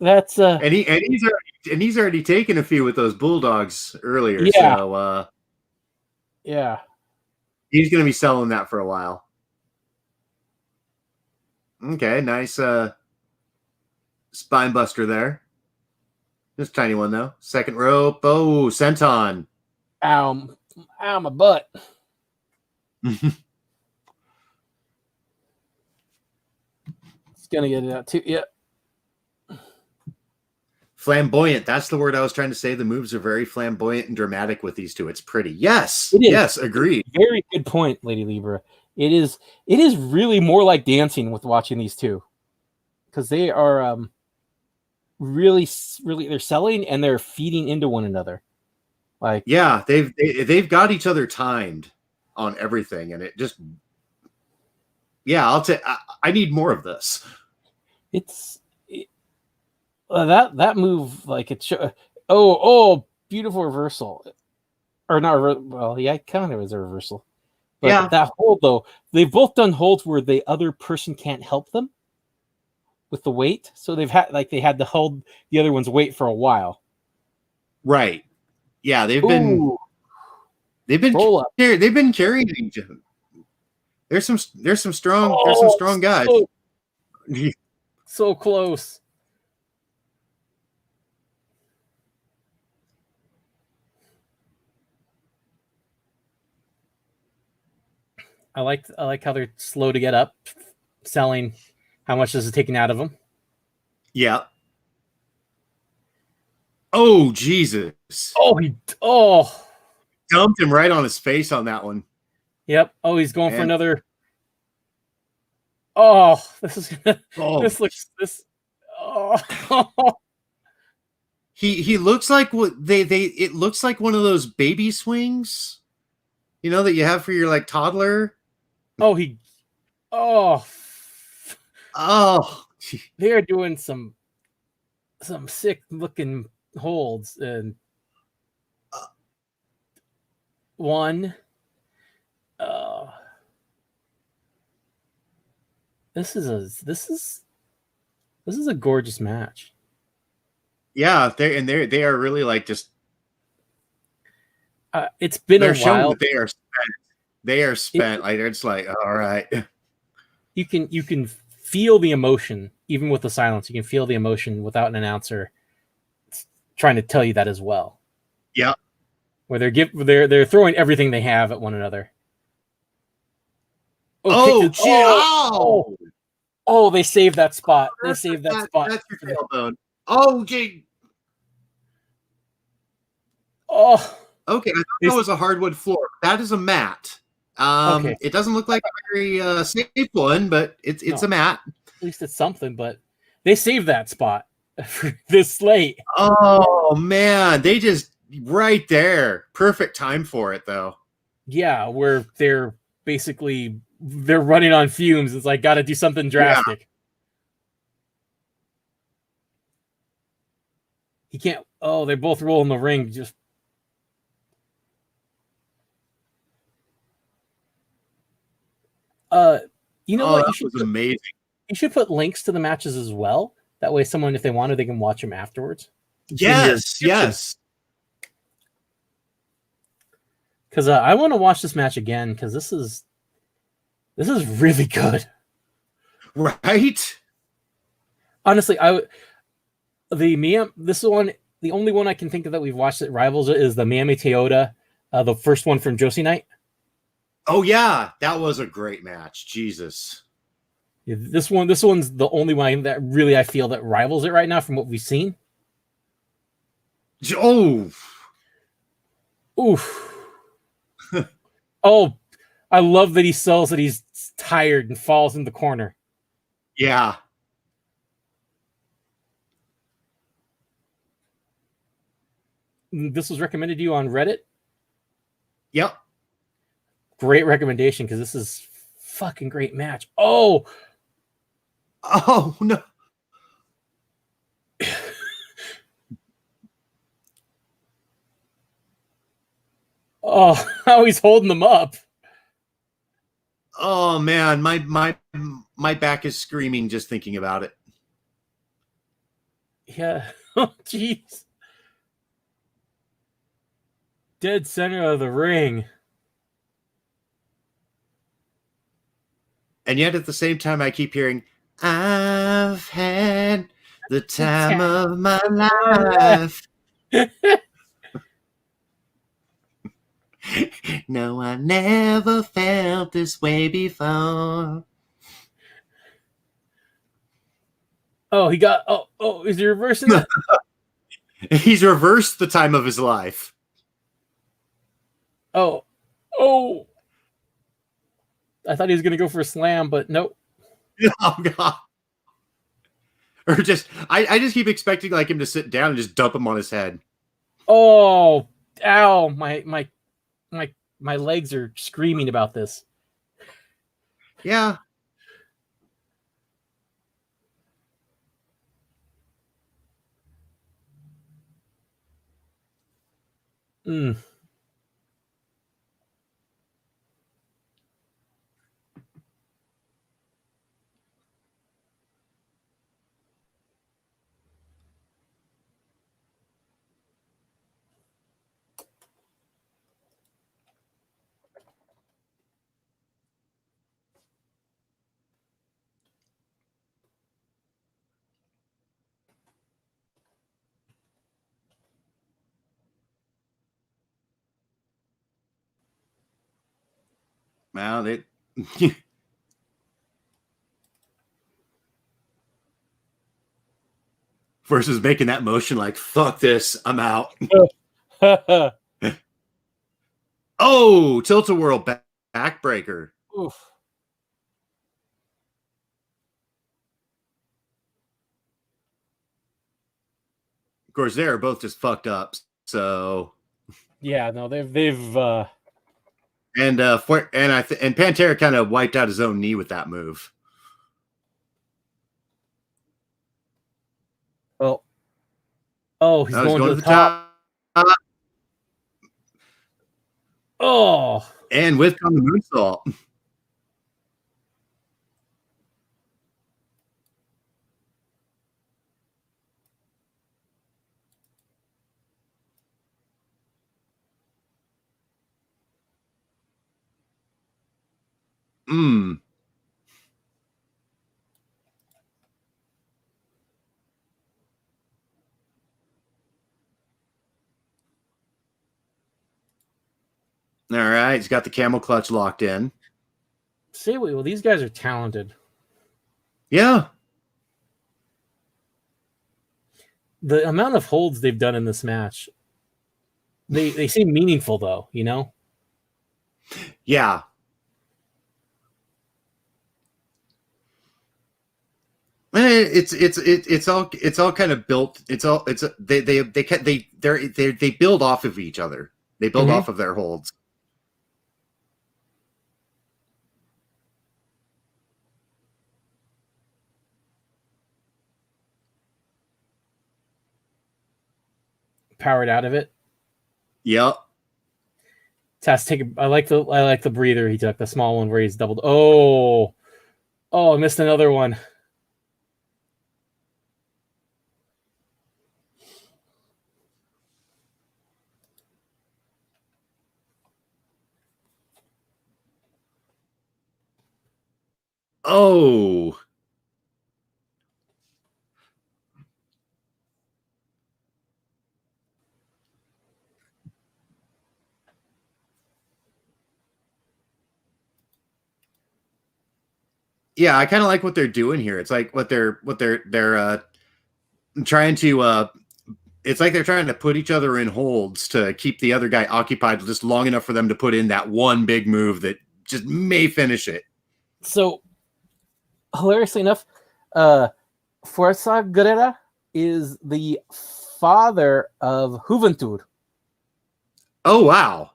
That's and he's already taken a few with those Bulldogs earlier. Yeah. So yeah. He's gonna be selling that for a while. Okay, nice spine buster there. Just a tiny one though. Second rope. Oh, senton. Ow, my butt. It's gonna get it out too. Yeah. Flamboyant. That's the word I was trying to say. The moves are very flamboyant and dramatic with these two. It's pretty. Yes. It is. Yes. Agreed. Very good point, Lady Libra. It is really more like dancing with watching these two, because they are really they're selling and they're feeding into one another. Like, yeah, they've got each other timed on everything, and it just, yeah, I need more of this. That move, like it's beautiful reversal, or not? Well, yeah, kind of is a reversal. But yeah, that hold though, they've both done holds where the other person can't help them with the weight, so they had to hold the other one's weight for a while. Right. Yeah, they've been carrying each other. There's some strong guys. So close. I like how they're slow to get up, selling how much this is taken out of them. Yeah. Oh, Jesus. Oh, Dumped him right on his face on that one. yep. Oh, he's going for And- another. Oh, this is Oh. this looks this. Oh, He looks like what they it looks like one of those baby swings, you know, that you have for your like toddler. oh, Oh, they are doing some sick looking holds and one. This is a gorgeous match. yeah, they are really like just. It's been They're a showing while. that they are spent. They are spent. Like it's like all right. You can feel the emotion even with the silence. You can feel the emotion without an announcer trying to tell you that as well. Yeah. Where they're throwing everything they have at one another. Oh, gee, oh, they saved that spot. They saved that spot. That's your tailbone. Oh, gee. Oh, okay. I thought that was a hardwood floor. That is a mat. Okay. It doesn't look like a very safe one, but it's a mat. At least it's something. But they saved that spot for this late. Oh man, they just right there. Perfect time for it though. Yeah, where they're running on fumes. It's like got to do something drastic. Yeah. He can't. Oh, they both roll in the ring. Just you know what? That was amazing. You should put links to the matches as well. That way, someone, if they want to, they can watch them afterwards. Yes. Because I want to watch this match again because this is really good. Right. Honestly, this one, the only one I can think of that we've watched that rivals it is the Miami Toyota, the first one from Josie Night. Oh yeah, that was a great match. Jesus. Yeah, this one's the only one that really I feel that rivals it right now from what we've seen. Oh. Oof. Oh, I love that he sells that he's tired and falls in the corner. Yeah. This was recommended to you on Reddit? Yep. Great recommendation because this is fucking great match. Oh no. Oh, how he's holding them up. Oh man, my back is screaming just thinking about it. Yeah. Oh jeez. Dead center of the ring. And yet at the same time I keep hearing, I've had the time of my life. No, I never felt this way before. Oh, he got. Oh, is he reversing it? He's reversed the time of his life. Oh. I thought he was going to go for a slam, but nope. Oh, God. Or just, I just keep expecting like him to sit down and just dump him on his head. Oh, ow. My legs are screaming about this. Yeah. Mm. Well, Versus making that motion like, fuck this, I'm out. Oh, tilt-a-whirl backbreaker. Oof. Of course, they're both just fucked up. So yeah, no, they've and Pantera kind of wiped out his own knee with that move. He's going to the top. Oh, and with on the moonsault. Mm. All right, he's got the camel clutch locked in. well, these guys are talented. Yeah. The amount of holds they've done in this match, they seem meaningful, though. You know. Yeah. It's all kind of built. They build off of each other. They build off of their holds. Powered out of it. Yep. I like the breather he took, the small one where he's doubled. Oh, I missed another one. Oh. Yeah, I kind of like what they're doing here. It's like what they're trying to it's like they're trying to put each other in holds to keep the other guy occupied just long enough for them to put in that one big move that just may finish it. So, hilariously enough, Fuerza Guerrera is the father of Juventud. Oh, wow.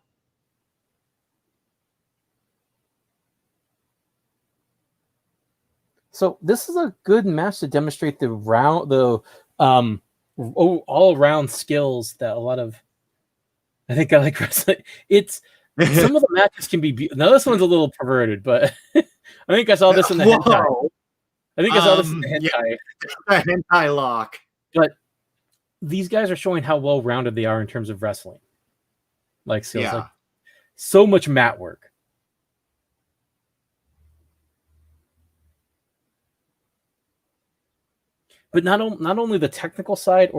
So this is a good match to demonstrate the all around skills that a lot of I think I like wrestling. It's some of the matches can be now this one's a little perverted, but I think I saw this in the hentai. I think I saw this in the hentai. Yeah, hentai lock. But these guys are showing how well rounded they are in terms of wrestling. Like skills, like so much mat work. But not only the technical side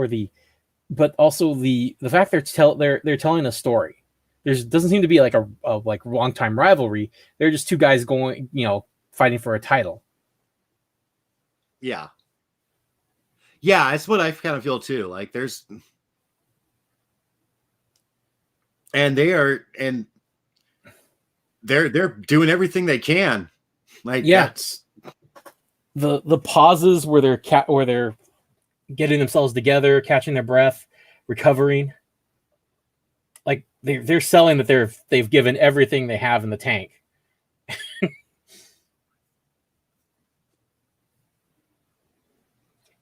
but also the fact they're telling a story. There doesn't seem to be like a long time rivalry. They're just two guys going, fighting for a title. Yeah. Yeah, that's what I kind of feel too. Like they're doing everything they can. Like that's the pauses where they're getting themselves together, catching their breath, recovering. Like they're selling that they've given everything they have in the tank.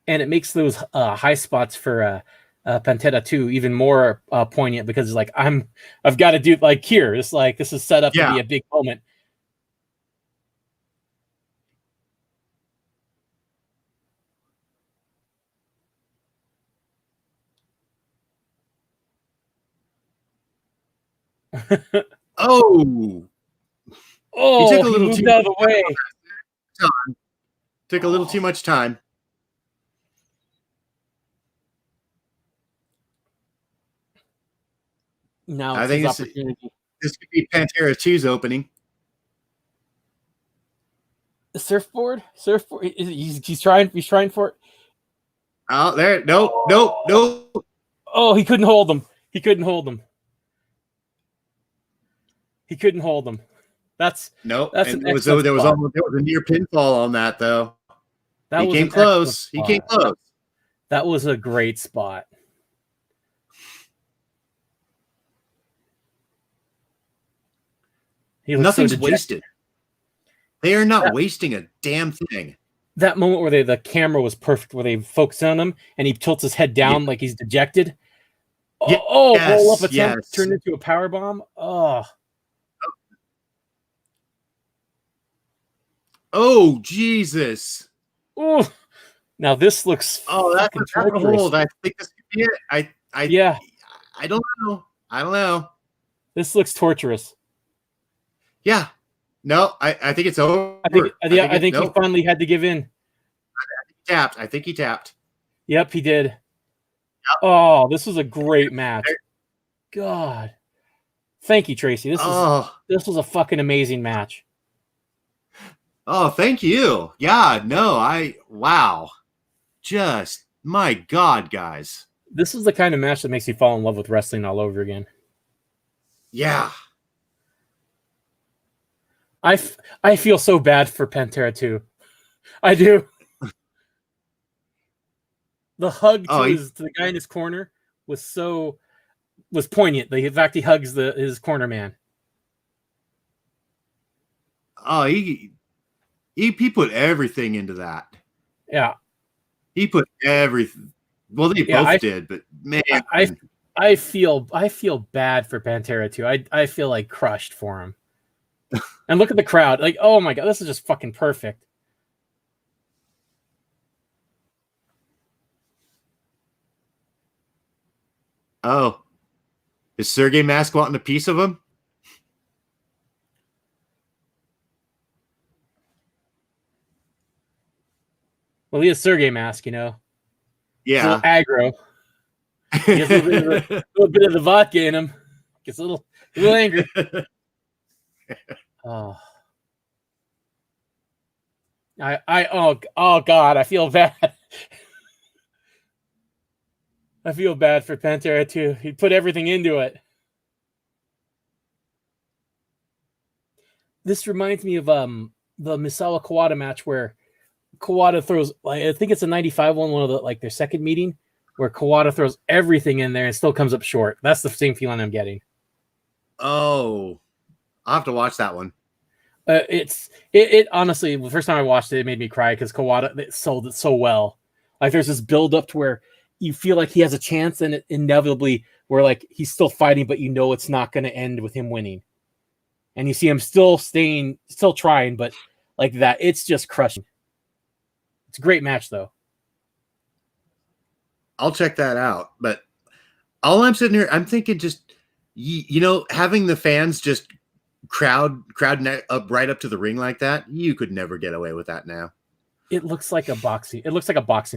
And it makes those high spots for Pantera 2 even more poignant because it's like I've got to do like here. It's like this is set up to be a big moment. Oh, he took a little moved out of the way. Time. Took a little too much time. Now I think this could be Pantera 2's opening. The surfboard. He's trying for it. Oh, there. No. Oh, he couldn't hold him. That's No. that's And an there was excellent spot. a near pinfall on that though. That He was came an close. excellent He came spot. close. That was a great spot. Nothing's wasted. They are not wasting a damn thing. That moment where the camera was perfect, where they focus on him and he tilts his head down like he's dejected. Oh, roll up attempt turned into a power bomb. Oh, Jesus. Oh, now this looks that's a hold. I think this could be it. I don't know. This looks torturous. Yeah. No, I think it's over. I think he finally had to give in. I think he tapped. Yep, he did. Yep. Oh, this was a great match. God. Thank you, Tracy. This was a fucking amazing match. Oh, thank you. Yeah, no, wow. Just, my God, guys. This is the kind of match that makes you fall in love with wrestling all over again. Yeah. I feel so bad for Pantera too. I do. The hug to the guy in his corner was poignant. The fact he hugs his corner man. Oh, he put everything into that. Yeah. He put everything. Well, they both did, but man, I feel bad for Pantera too. I feel like crushed for him. And look at the crowd. Like, oh my God, this is just fucking perfect. Oh, is Sergey Mask wanting a piece of him? Well, he has Sergey Mask, you know. Yeah. Aggro. He has a little bit of the vodka in him. Gets a little angry. Oh. Oh God, I feel bad. I feel bad for Pantera too. He put everything into it. This reminds me of the Misawa Kawada match where Kawada throws, I think it's a 95 one of the their second meeting, where Kawada throws everything in there and still comes up short. That's the same feeling I'm getting. Oh, I'll have to watch that one. It honestly, the first time I watched it, it made me cry because Kawada sold it so well. Like there's this build up to where you feel like he has a chance, and it inevitably where he's still fighting, but you know it's not going to end with him winning. And you see him still trying, but like that, it's just crushing. It's a great match, though. I'll check that out. But all I'm sitting here, I'm thinking just, having the fans just crowd up right up to the ring like that, you could never get away with that now. It looks like a boxing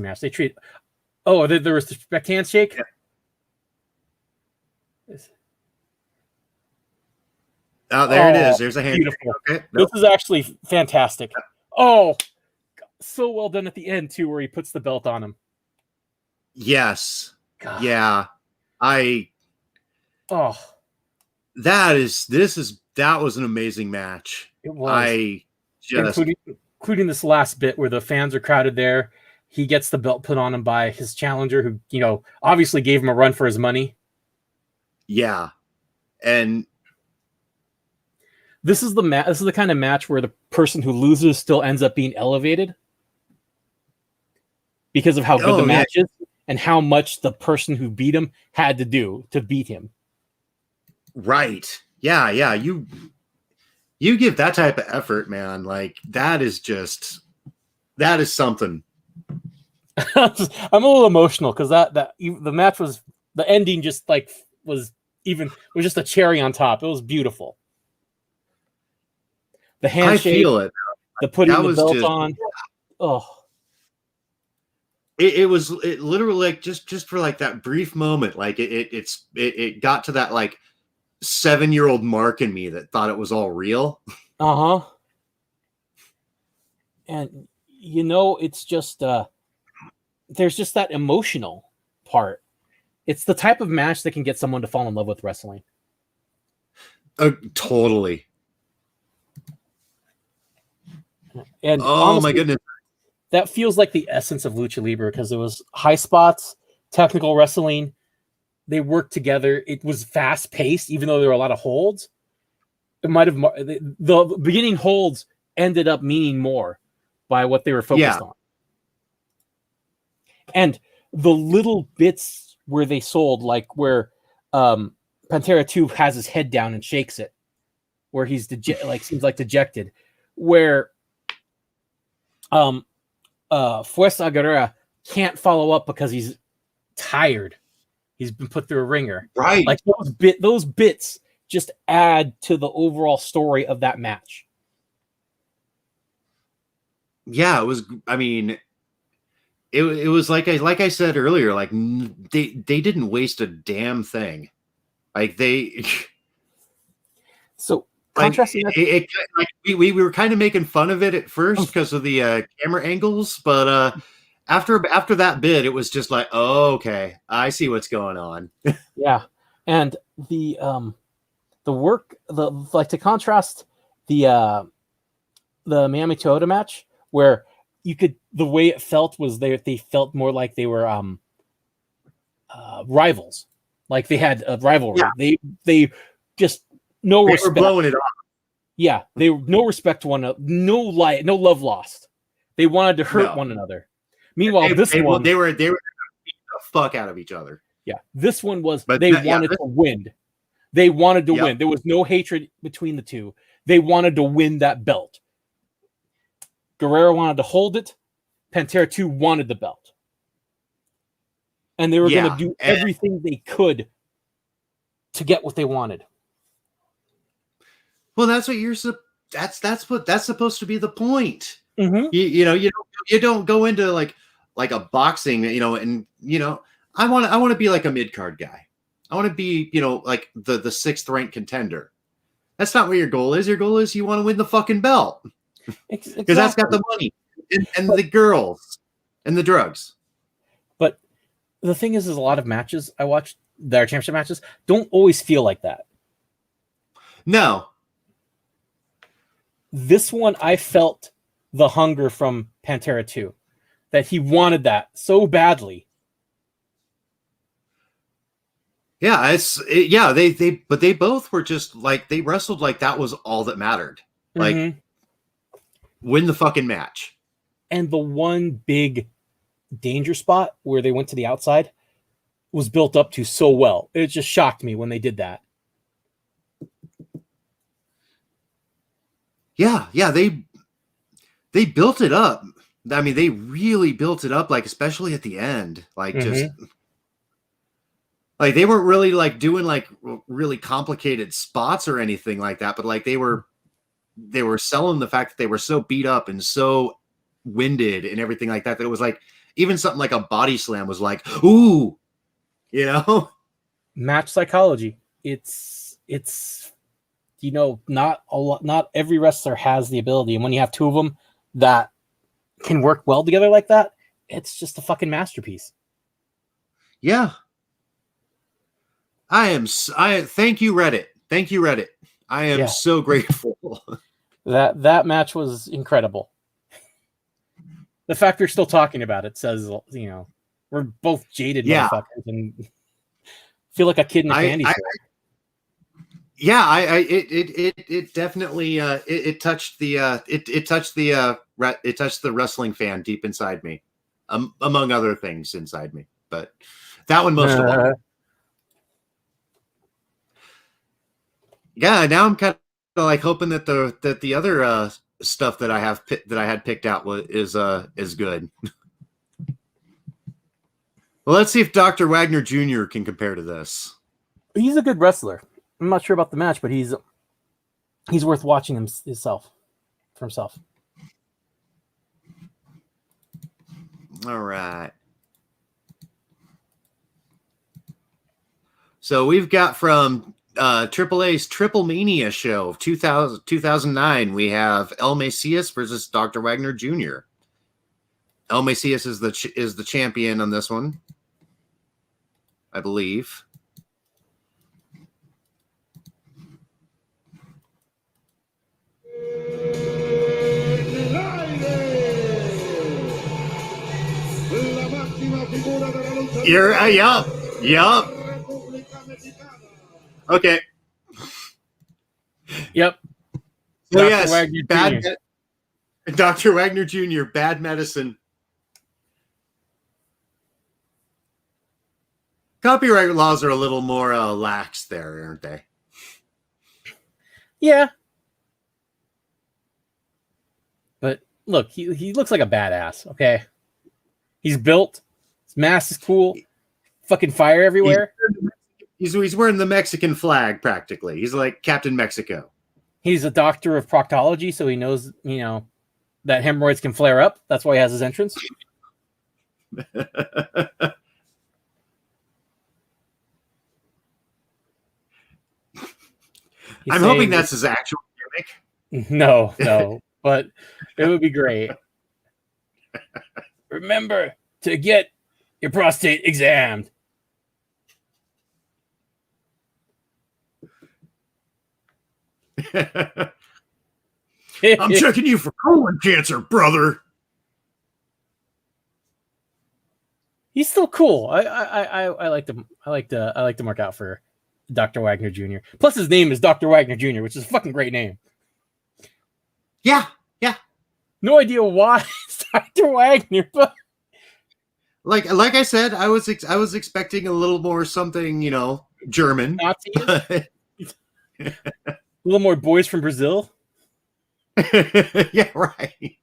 match. They treat. Oh, there was the handshake. Yeah. Oh, there it is. There's a hand. Beautiful. Okay. Nope. This is actually fantastic. Oh, so well done at the end too, where he puts the belt on him. Yes. God. Yeah. That was an amazing match. It was. Including this last bit where the fans are crowded there. He gets the belt put on him by his challenger, who, obviously gave him a run for his money. Yeah. And this is the kind of match where the person who loses still ends up being elevated because of how good the match is and how much the person who beat him had to do to beat him. Right. Yeah. Yeah. You give that type of effort, man. Like that is something. I'm a little emotional because the match was, the ending just was just a cherry on top. It was beautiful. The handshake, I feel it. The putting the belt on. Oh, it literally just for that brief moment, it got to that 7-year-old Mark in me that thought it was all real. And it's just there's just that emotional part. It's the type of match that can get someone to fall in love with wrestling. Totally. And honestly, my goodness, that feels like the essence of Lucha Libre, because it was high spots, technical wrestling. They worked together. It was fast paced, even though there were a lot of holds. It might have the beginning holds ended up meaning more by what they were focused on. And the little bits where they sold, like where Pantera 2 has his head down and shakes it, where he's seems like dejected, where Fuerza Guerrera can't follow up because he's tired. He's been put through a ringer. Right. Like those bits just add to the overall story of that match. Yeah, it was. I mean, it was like I said earlier. Like they didn't waste a damn thing. Like they. So contrasting like, we were kind of making fun of it at first because of the camera angles, but after that bit, it was just like, oh, okay, I see what's going on. Yeah, and the work, to contrast the Miami Toyota match, where the way it felt was they felt more like they were rivals, like they had a rivalry. Yeah. They just no respect. Were blowing it off. Yeah, they no respect to one another, no love lost. They wanted to hurt one another. Meanwhile, they were the fuck out of each other. Yeah, this one was they wanted to win. They wanted to win. There was no hatred between the two. They wanted to win that belt. Guerrero wanted to hold it. Pantera 2 wanted the belt. And they were going to do everything they could to get what they wanted. Well, that's what that's supposed to be the point. Mm-hmm. You don't go into like a boxing, and I want to be like a mid-card guy. I want to be, like the 6th ranked contender. That's not what your goal is. Your goal is you want to win the fucking belt. Because that's got the money and the girls and the drugs. But the thing is a lot of matches I watch, their championship matches, don't always feel like that. No. This one, I felt the hunger from Pantera 2, that he wanted that so badly. Yeah, they both were just like, they wrestled like that was all that mattered. Like, win the fucking match. And the one big danger spot where they went to the outside was built up to so well. It just shocked me when they did that. Yeah, they built it up. I mean, they really built it up, like, especially at the end. Like, just like they weren't really like doing like really complicated spots or anything like that, but like they were selling the fact that they were so beat up and so winded and everything like that, that it was like even something like a body slam was like, ooh, match psychology. It's not every wrestler has the ability, and when you have two of them that can work well together like that, it's just a fucking masterpiece. Yeah. Thank you, Reddit. Thank you, Reddit. I am so grateful. That match was incredible. The fact we're still talking about it says, we're both jaded motherfuckers and feel like a kid in a candy store. It definitely it touched the wrestling fan deep inside me, among other things inside me, but that one most of all. Yeah, now I'm kind of like hoping that the other stuff that I had picked out is good. Well, let's see if Dr. Wagner Jr. can compare to this. He's a good wrestler. I'm not sure about the match, but he's worth watching himself. All right. So we've got from AAA's Triple Mania show of 2009. We have El Macias versus Dr. Wagner Jr. El Macias is the champion on this one, I believe. You're yup. Okay. Yep. So Dr. yes, Wagner Jr. Dr. Wagner Jr. Bad medicine. Copyright laws are a little more lax there, aren't they? Yeah. But look, he looks like a badass, okay? He's built. His mask is cool. Fucking fire everywhere. He's wearing the Mexican flag practically. He's like Captain Mexico. He's a doctor of proctology, so he knows, that hemorrhoids can flare up. That's why he has his entrance. I'm hoping that's his actual gimmick. No, but it would be great. Remember to get your prostate examined. I'm checking you for colon cancer, brother. He's still cool. I like to mark out for Dr. Wagner Jr. Plus his name is Dr. Wagner Jr., which is a fucking great name. Yeah. No idea why it's Dr. Wagner, but like I said, I was expecting a little more something, German. Nazis. A little more boys from Brazil. Yeah, right.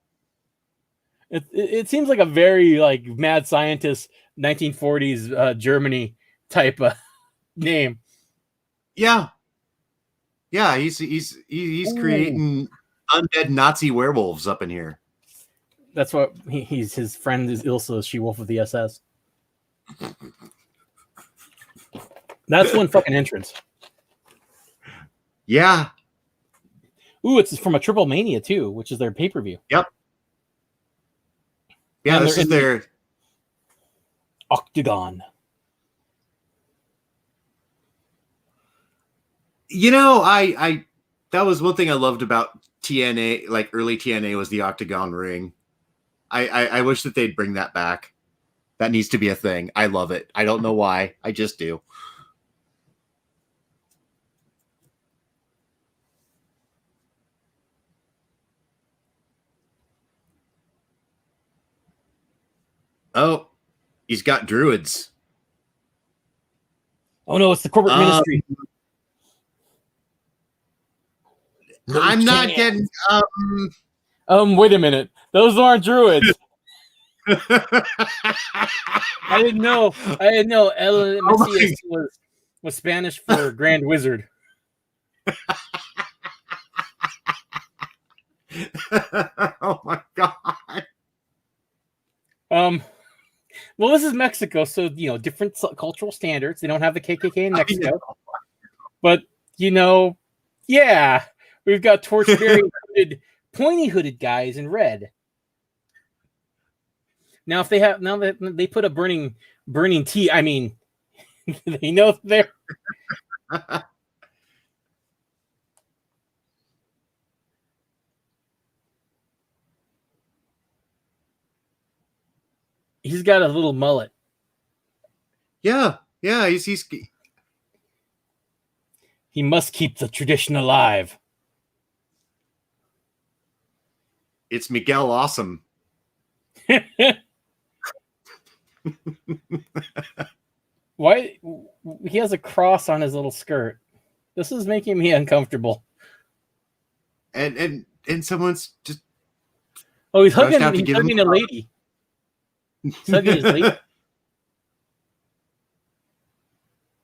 It seems like a very like mad scientist 1940s Germany type of name. Yeah. He's creating undead Nazi werewolves up in here. That's what his friend is Ilsa, she-wolf of the SS. That's one fucking entrance. Yeah. Ooh, it's from a Triple Mania too, which is their pay-per-view. Yep. Yeah, And this is their Octagon. I that was one thing I loved about TNA, like early TNA, was the Octagon ring. I wish that they'd bring that back. That needs to be a thing. I love it. I don't know why. I just do. Oh, he's got druids. Oh no, it's the corporate ministry. I'm not getting. Wait a minute. Those aren't druids. I didn't know. El Messias was Spanish for Grand Wizard. Oh my god. Well, this is Mexico, so different cultural standards. They don't have the KKK in Mexico, but yeah, we've got torch-bearing pointy hooded guys in red. Now that they put a burning tea, I mean, they know they're. He's got a little mullet. Yeah, he's he must keep the tradition alive. It's Miguel Awesome. Why he has a cross on his little skirt? This is making me uncomfortable. And someone's just he's hugging a lady. He's hugging his lady.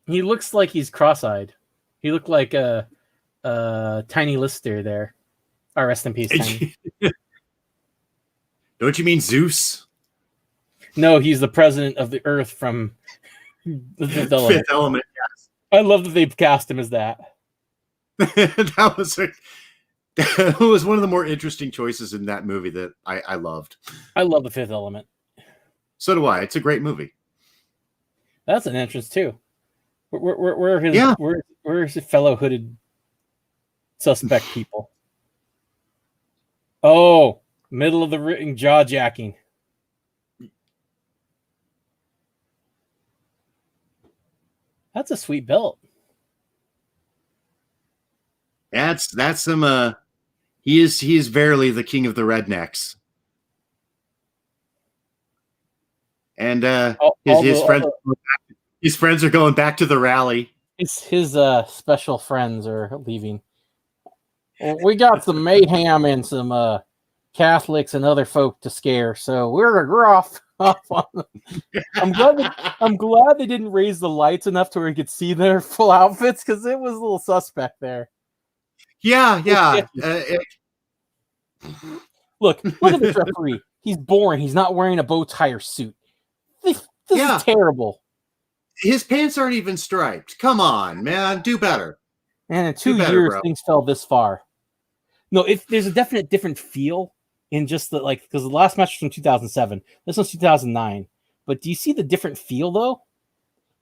He looks like he's cross-eyed. He looked like a Tiny Lister there. Oh, rest in peace, Tiny. Don't you mean Zeus? No, he's the president of the Earth from the Fifth Element. Fifth Element, yes. I love that they've cast him as that. That was one of the more interesting choices in that movie that I loved. I love The Fifth Element. So do I. It's a great movie. That's an entrance too. Where are his fellow hooded suspect people? Oh, middle of the ring, jaw jacking. That's a sweet belt. That's some. He is verily the king of the rednecks. And his friends are going back to the rally. His special friends are leaving. Well, we got some mayhem and some Catholics and other folk to scare, so we're off. I'm glad they didn't raise the lights enough to where you could see their full outfits, because it was a little suspect there. Yeah. Look at this referee. He's boring. He's not wearing a bow tie or suit. This is terrible. His pants aren't even striped. Come on, man. Do better. And in 2 years, things fell this far. No, there's a definite different feel in just because the last match was from 2007. This one's 2009. But do you see the different feel, though?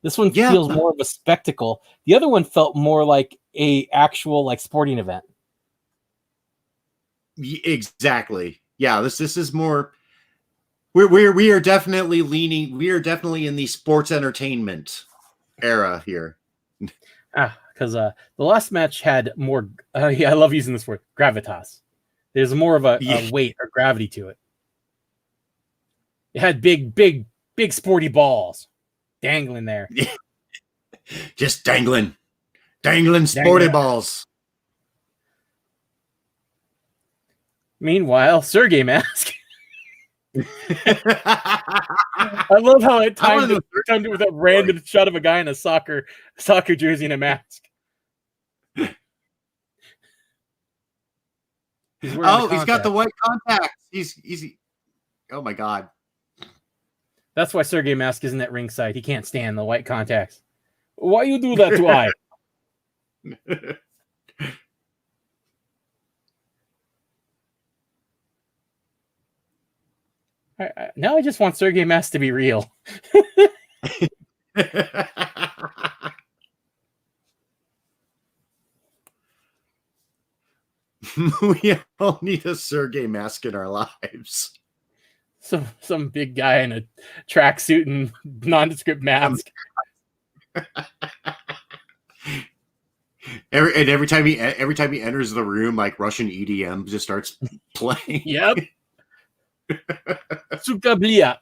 This one feels more of a spectacle. The other one felt more like a actual sporting event. Exactly. Yeah, this is more. We are definitely leaning. We are definitely in the sports entertainment era here. Because the last match had more. I love using this word, gravitas. There's more of a weight or gravity to it. It had big sporty balls dangling there. Just dangling sporty balls. Meanwhile, Sergey Mask. I love how it timed it with a random shot of a guy in a soccer jersey and a mask. He's got the white contacts. He's oh my god. That's why Sergey Mask isn't at ringside. He can't stand the white contacts. Why you do that to I? Now I just want Sergey Mask to be real. We all need a Sergey Mask in our lives. Some big guy in a tracksuit and nondescript mask. Every time he enters the room, like Russian EDM just starts playing. Yep. Sukablia.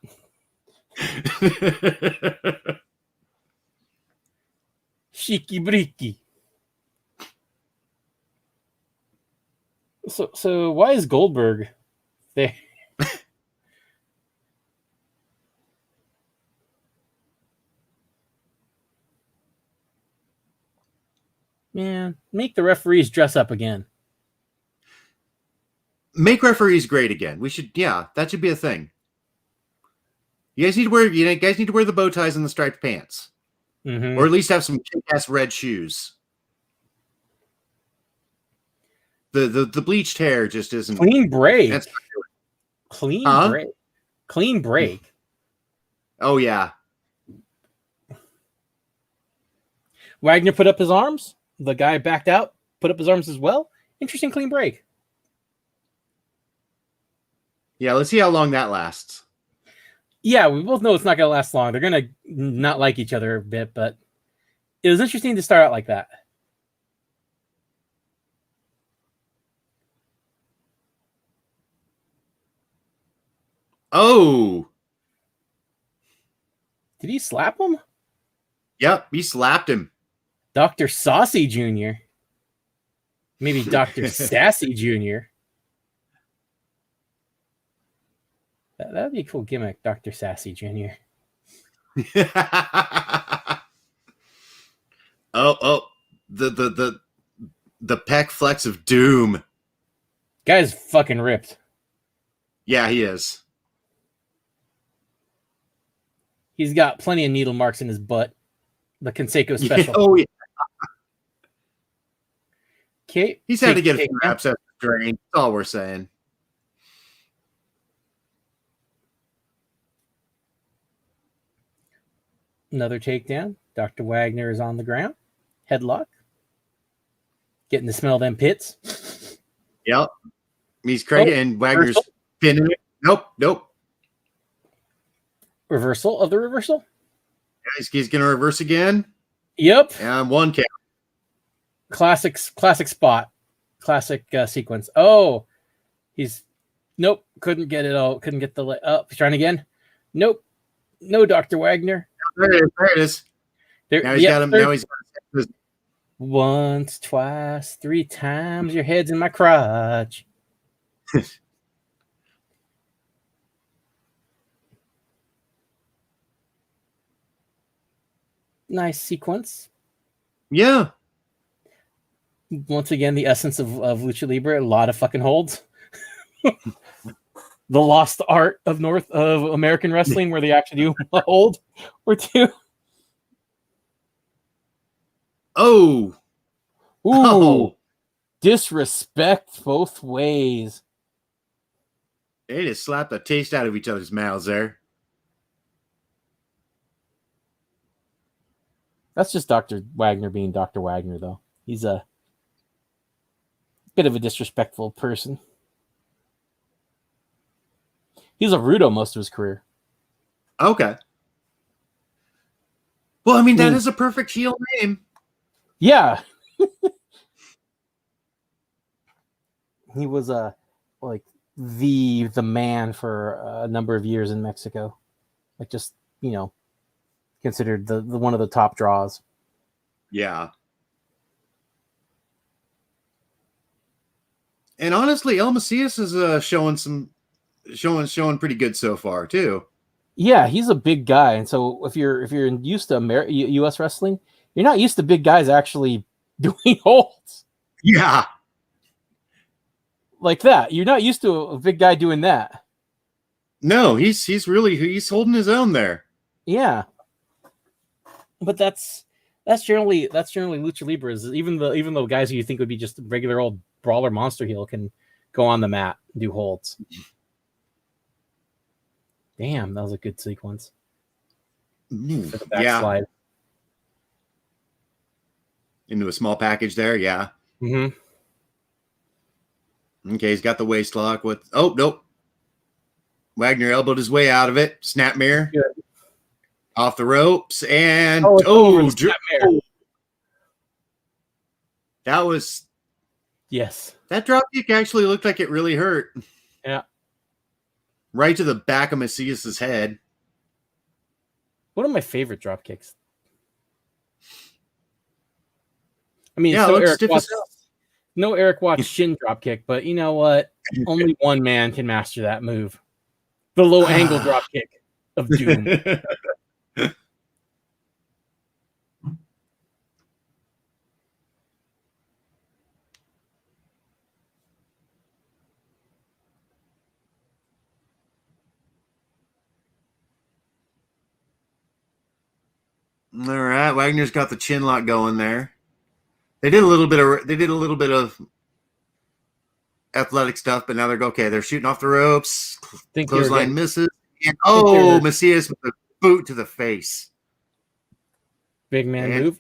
Shiki briki. So why is Goldberg there? Man, make the referees dress up again. Make referees great again. We should, that should be a thing. You guys need to wear the bow ties and the striped pants, or at least have some kick-ass red shoes. The bleached hair just isn't clean break. Clean break. Oh yeah. Wagner put up his arms. The guy backed out, put up his arms as well. Interesting clean break. Yeah, let's see how long that lasts. Yeah, we both know it's not going to last long. They're going to not like each other a bit, but it was interesting to start out like that. Oh. Did he slap him? Yep, he slapped him. Dr. Saucy Jr. Maybe Dr. Sassy Jr. That'd be a cool gimmick, Dr. Sassy Jr. Oh, the pec flex of doom. Guy's fucking ripped. Yeah, he is. He's got plenty of needle marks in his butt. the Conseco special. Oh yeah, Okay, he's had to get a few reps at the drain. That's all we're saying. Another takedown. Dr. Wagner is on the ground. Headlock. Getting to smell them pits. Yep. He's Craig and Wagner's reversal. pinning it. Nope. Reversal of the reversal. Yeah, he's going to reverse again. Yep. And 1 count. Classic spot. Classic sequence. Oh, nope. Couldn't get it all. Couldn't get the he's trying again. Nope. No, Dr. Wagner. There it is. Now he's got him. Now he's got him. Once, twice, 3 times. Your head's in my crotch. Nice sequence. Yeah. Once again, the essence of Lucha Libre. A lot of fucking holds. The lost art of American wrestling, where they actually do a hold or 2. Oh. Ooh. Oh. Disrespect both ways. They just slapped the taste out of each other's mouths there. That's just Dr. Wagner being Dr. Wagner, though. He's a bit of a disrespectful person. He's a Rudo most of his career. Okay. Well, I mean, that is a perfect heel name. Yeah. He was like the man for a number of years in Mexico. Like, just, considered the one of the top draws. Yeah. And honestly, El Macias is showing pretty good so far too. Yeah, he's a big guy, and so if you're used to U.S. wrestling, you're not used to big guys actually doing holds. Yeah. Like that. You're not used to a big guy doing that. No, he's holding his own there. Yeah. But that's generally Lucha Libre. Is even though guys who you think would be just regular old brawler monster heel can go on the mat and do holds. Damn, that was a good sequence. For the backslide. Into a small package there, yeah. Mm-hmm. Okay, he's got the waist lock with. Oh nope. Wagner elbowed his way out of it. Snap mirror. Good. Off the ropes and that was that drop kick actually looked like it really hurt. Yeah. Right to the back of Macias's head. One of my favorite drop kicks. I mean, yeah, no Eric Watts shin drop kick, but you know what? Only one man can master that move. The low angle drop kick of doom. All right, Wagner's got the chin lock going there. They did a little bit of athletic stuff, but now they're shooting off the ropes. Clothesline misses. And Macias with a boot to the face. Big man move.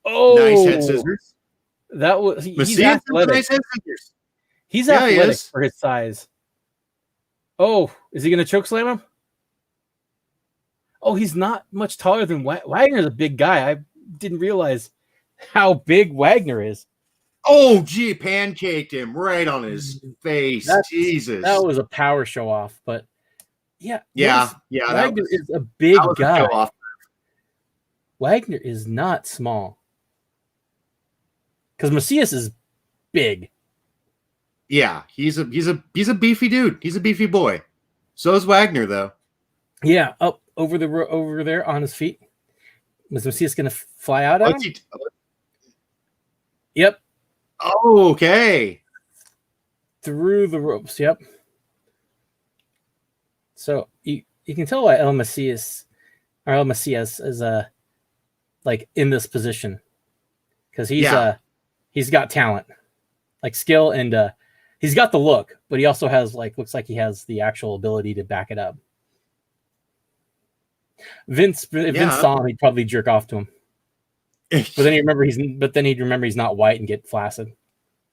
Oh, nice head scissors. That was he's athletic. Nice head scissors. He's athletic for his size. Oh, is he going to choke slam him? Oh, he's not much taller than Wagner's a big guy. I didn't realize how big Wagner is. Oh, gee, pancaked him right on his face. Jesus. That was a power show off, but yeah. Wagner is a big guy. Wagner is not small. Because Macias is big. Yeah, he's a beefy dude. He's a beefy boy. So is Wagner, though. Yeah, up over there on his feet. Was Macias going to fly out at him? Yep. Oh, okay. Through the ropes. Yep. So you can tell why El Macias is like in this position because he's got talent, like skill, and he's got the look, but he also has looks like he has the actual ability to back it up. Vince saw him, he'd probably jerk off to him. But then he'd remember he's not white and get flaccid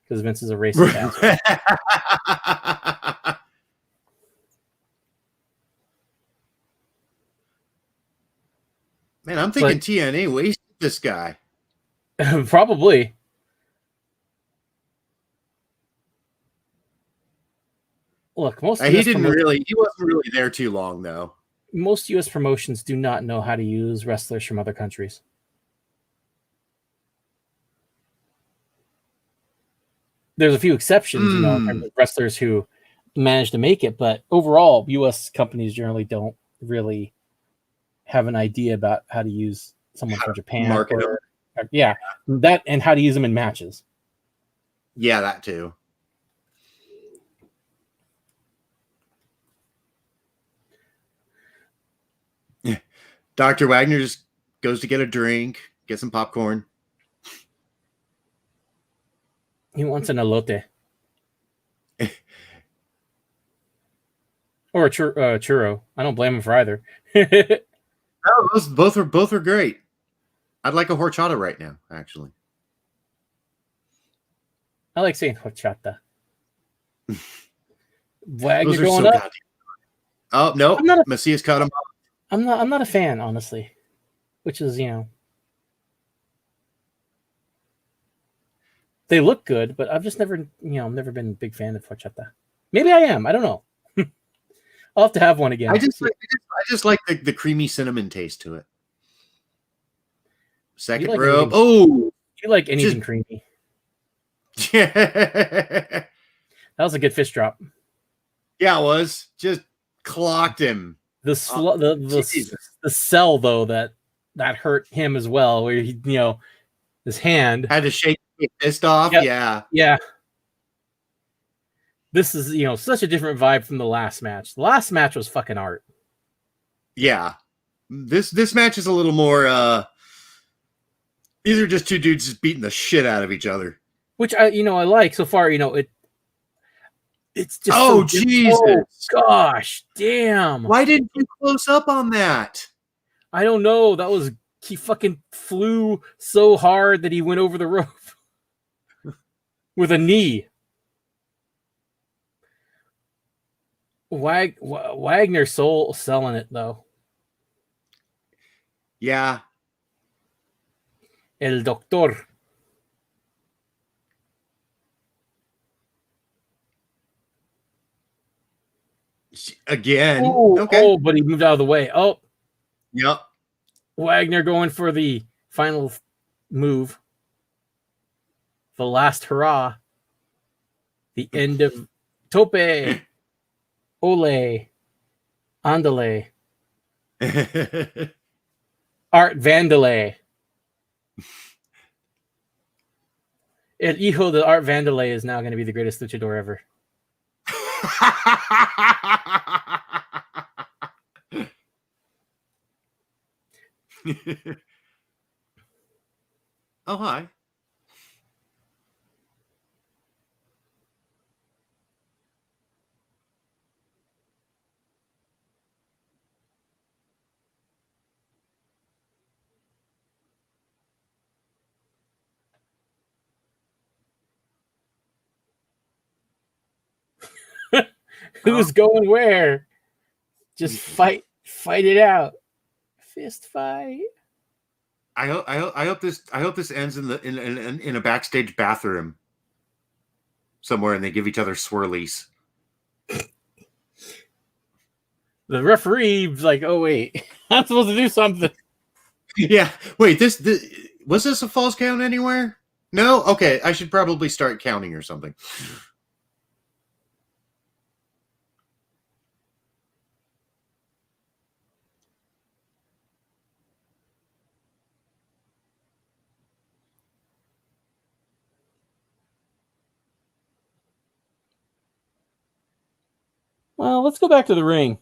because Vince is a racist asshole. Man, I'm thinking TNA wasted this guy. Probably. Look, he wasn't really there too long though. Most U.S. promotions do not know how to use wrestlers from other countries. There's a few exceptions, in terms of wrestlers who manage to make it, but overall, U.S. companies generally don't really have an idea about how to use someone from Japan. That and how to use them in matches. Yeah, that too. Dr. Wagner just goes to get a drink, get some popcorn. He wants an elote. Or a churro. I don't blame him for either. No, both are great. I'd like a horchata right now, actually. I like saying horchata. Wagner going up. Oh no, Macias cut him off. I'm not a fan, honestly. Which is, they look good, but I've just never been a big fan of horchata. Maybe I am. I don't know. I'll have to have one again. I just like the creamy cinnamon taste to it. Second rope. Oh, you like anything creamy? Yeah, that was a good fist drop. Yeah, it was. Just clocked him. The sell though that hurt him as well, where he his hand had to shake his fist off. Yep. Yeah. This is such a different vibe from the last match. The last match was fucking art. Yeah, this match is a little more. These are just two dudes just beating the shit out of each other, which I like so far. It's just Jesus, gosh, damn! Why didn't you close up on that? I don't know. He fucking flew so hard that he went over the rope with a knee. Wagner selling it though. Yeah. El Doctor. Again. Okay. But he moved out of the way. Oh. Yep. Wagner going for the final move. The last hurrah. The end of Tope. Ole. Andale. Art Vandale. El hijo de Art Vandale is now going to be the greatest luchador ever. Oh, hi. Who's going where? Just fight it out. Fist fight. I hope this ends in a backstage bathroom somewhere, and they give each other swirlies. The referee's like, "Oh wait, I'm supposed to do something." Yeah, wait. This was this a false count anywhere? No. Okay, I should probably start counting or something. Well, let's go back to the ring.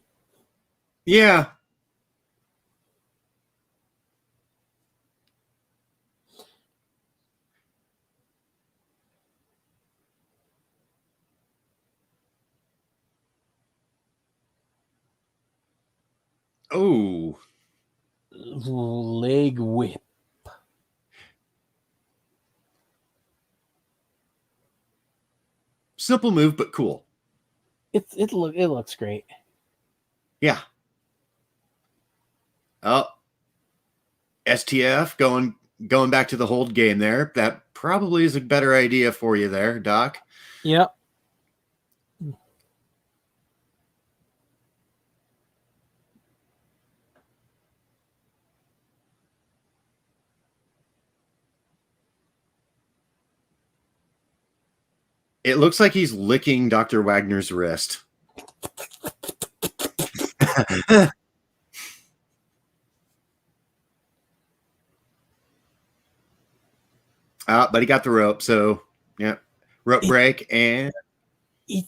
Yeah. Oh, Leg whip. simple move, but cool. It looks great. Yeah. Oh, STF going back to the hold game there. That probably is a better idea for you there, Doc. Yep. It looks like he's licking Dr. Wagner's wrist. But he got the rope, so yeah, rope break, and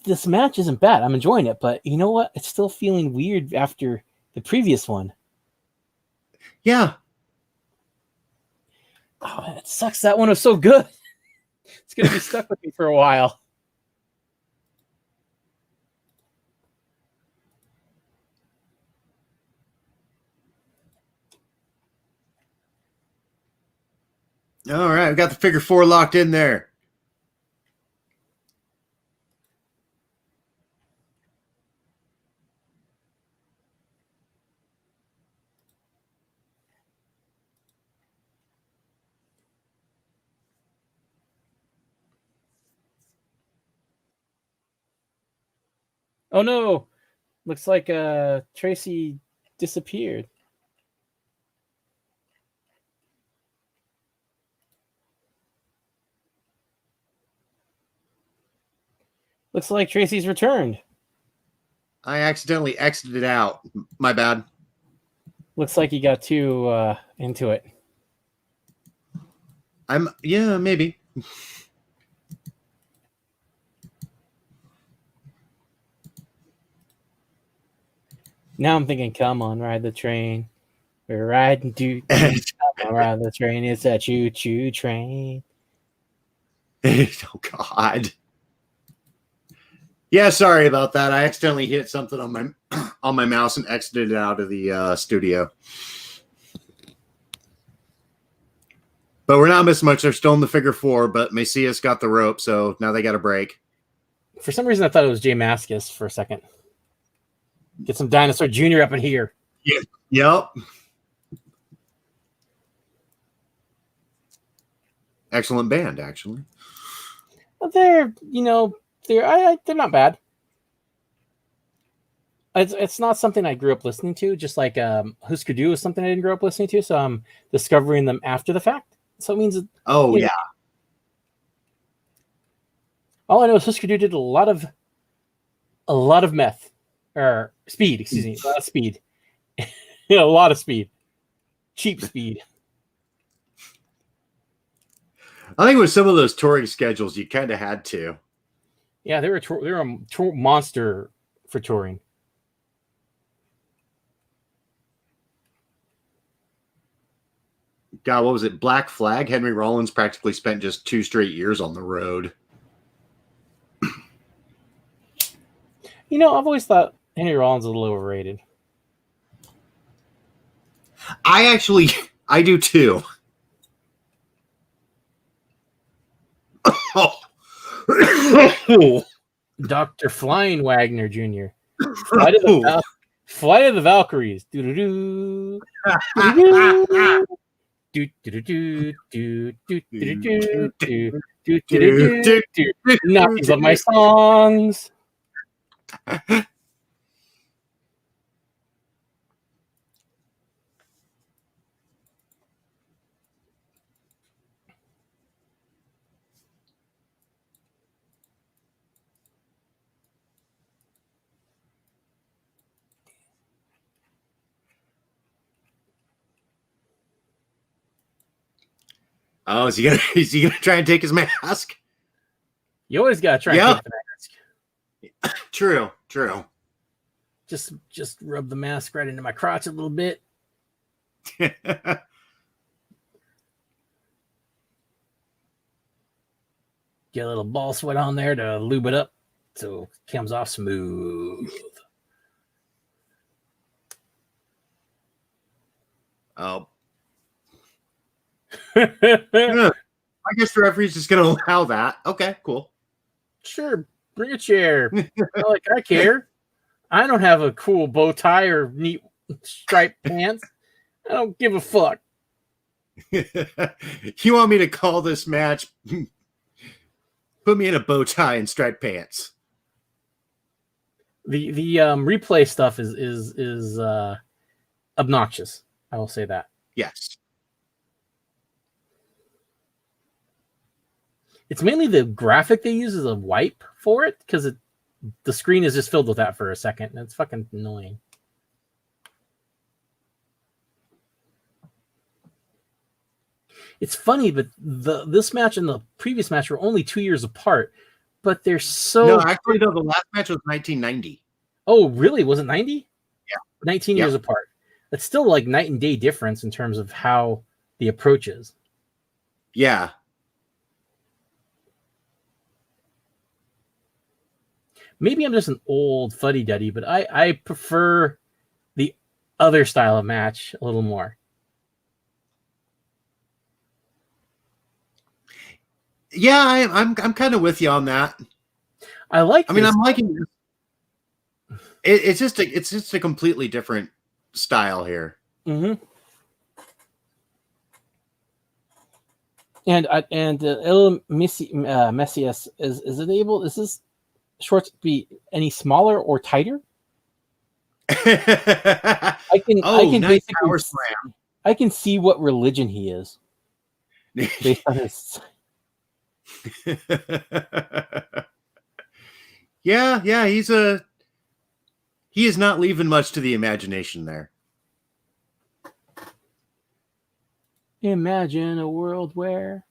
This match isn't bad. I'm enjoying it, but you know what? It's still feeling weird after the previous one. yeah. Oh, it sucks. That one was so good. It's gonna be stuck with me for a while. All right, we got the figure 4 locked in there. Oh no! Looks like Tracy disappeared. Looks like Tracy's returned. I accidentally exited out. My bad. Looks like he got too into it. Yeah, maybe. Now I'm thinking, come on, ride the train. We're riding to come on, ride the train. It's a choo-choo train. Oh God. Yeah, sorry about that. I accidentally hit something on my mouse and exited out of the studio. But we're not missing much. They're still in the figure 4, but Macias got the rope, so now they got a break. For some reason, I thought it was Jay Mascis for a second. Get some Dinosaur Jr. up in here. Yeah. Yep. Excellent band, actually. They're not bad. It's not something I grew up listening to, just like Husker Du is something I didn't grow up listening to, so I'm discovering them after the fact. So it means yeah. All I know is Husker Du did a lot of meth or speed, excuse me, a lot of speed. A lot of speed. Cheap speed. I think with some of those touring schedules, you kind of had to. Yeah, they were a monster for touring. God, what was it? Black Flag? Henry Rollins practically spent just 2 straight years on the road. I've always thought Henry Rollins is a little overrated. I do too. Dr. Flying Wagner Jr. Flight of the Valkyries. Do-do-do. Do-do-do. Nazis love my songs. Oh, is he gonna try and take his mask? You always gotta try and take the mask. True. Just rub the mask right into my crotch a little bit. Get a little ball sweat on there to lube it up so it comes off smooth. Oh, Sure, yeah. I guess the referee's just going to allow that. Okay, cool. bring a chair. I care. I don't have a cool bow tie or neat striped pants. I don't give a fuck. You want me to call this match? Put me in a bow tie and striped pants. The replay stuff is obnoxious. I will say that. Yes. It's mainly the graphic they use as a wipe for it because the screen is just filled with that for a second, and it's fucking annoying. It's funny, but this match and the previous match were only 2 years apart, but they're so. No, actually, though, the last match was 1990. Oh, really? Was it 90? Yeah. 19 years apart. That's still like night and day difference in terms of how the approach is. Yeah. Maybe I'm just an old fuddy-duddy, but I prefer the other style of match a little more. Yeah, I'm kind of with you on that. I mean, I'm liking it. It's just a completely different style here. Mm-hmm. And El Messias is it able? Is this shorts be any smaller or tighter? I can nice basically power slam. I can see what religion he is based on his. Yeah, he is not leaving much to the imagination there. Imagine a world where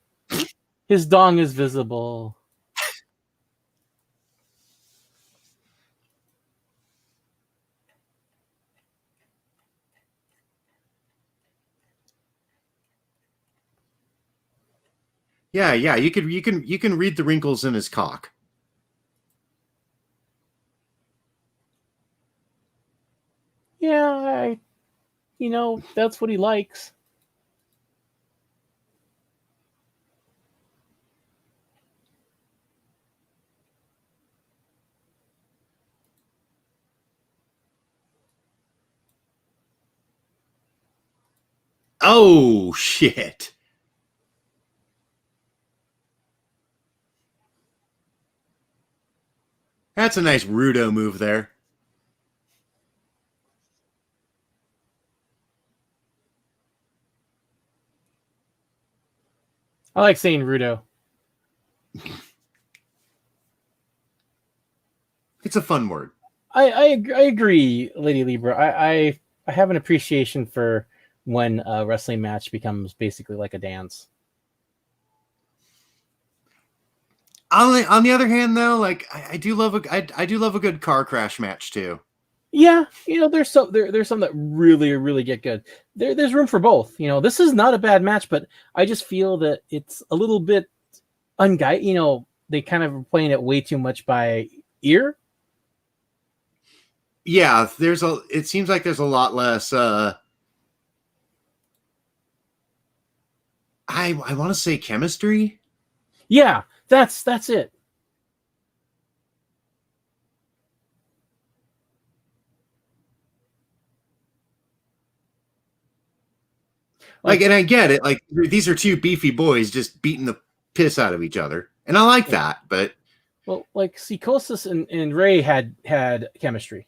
his dong is visible. Yeah, you can read the wrinkles in his cock. Yeah, that's what he likes. Oh shit. That's a nice Rudo move there. I like saying Rudo. It's a fun word. I agree, Lady Libra. I have an appreciation for when a wrestling match becomes basically like a dance. On the other hand, though, like I do love a good car crash match too. Yeah, there's some that really get good. There's room for both. This is not a bad match, but I just feel that it's a little bit unguided. They kind of are playing it way too much by ear. Yeah, it seems like there's a lot less I want to say chemistry. Yeah, that's it. And I get it. Like, these are two beefy boys just beating the piss out of each other, and I like that. But like Psychosis and Ray had chemistry.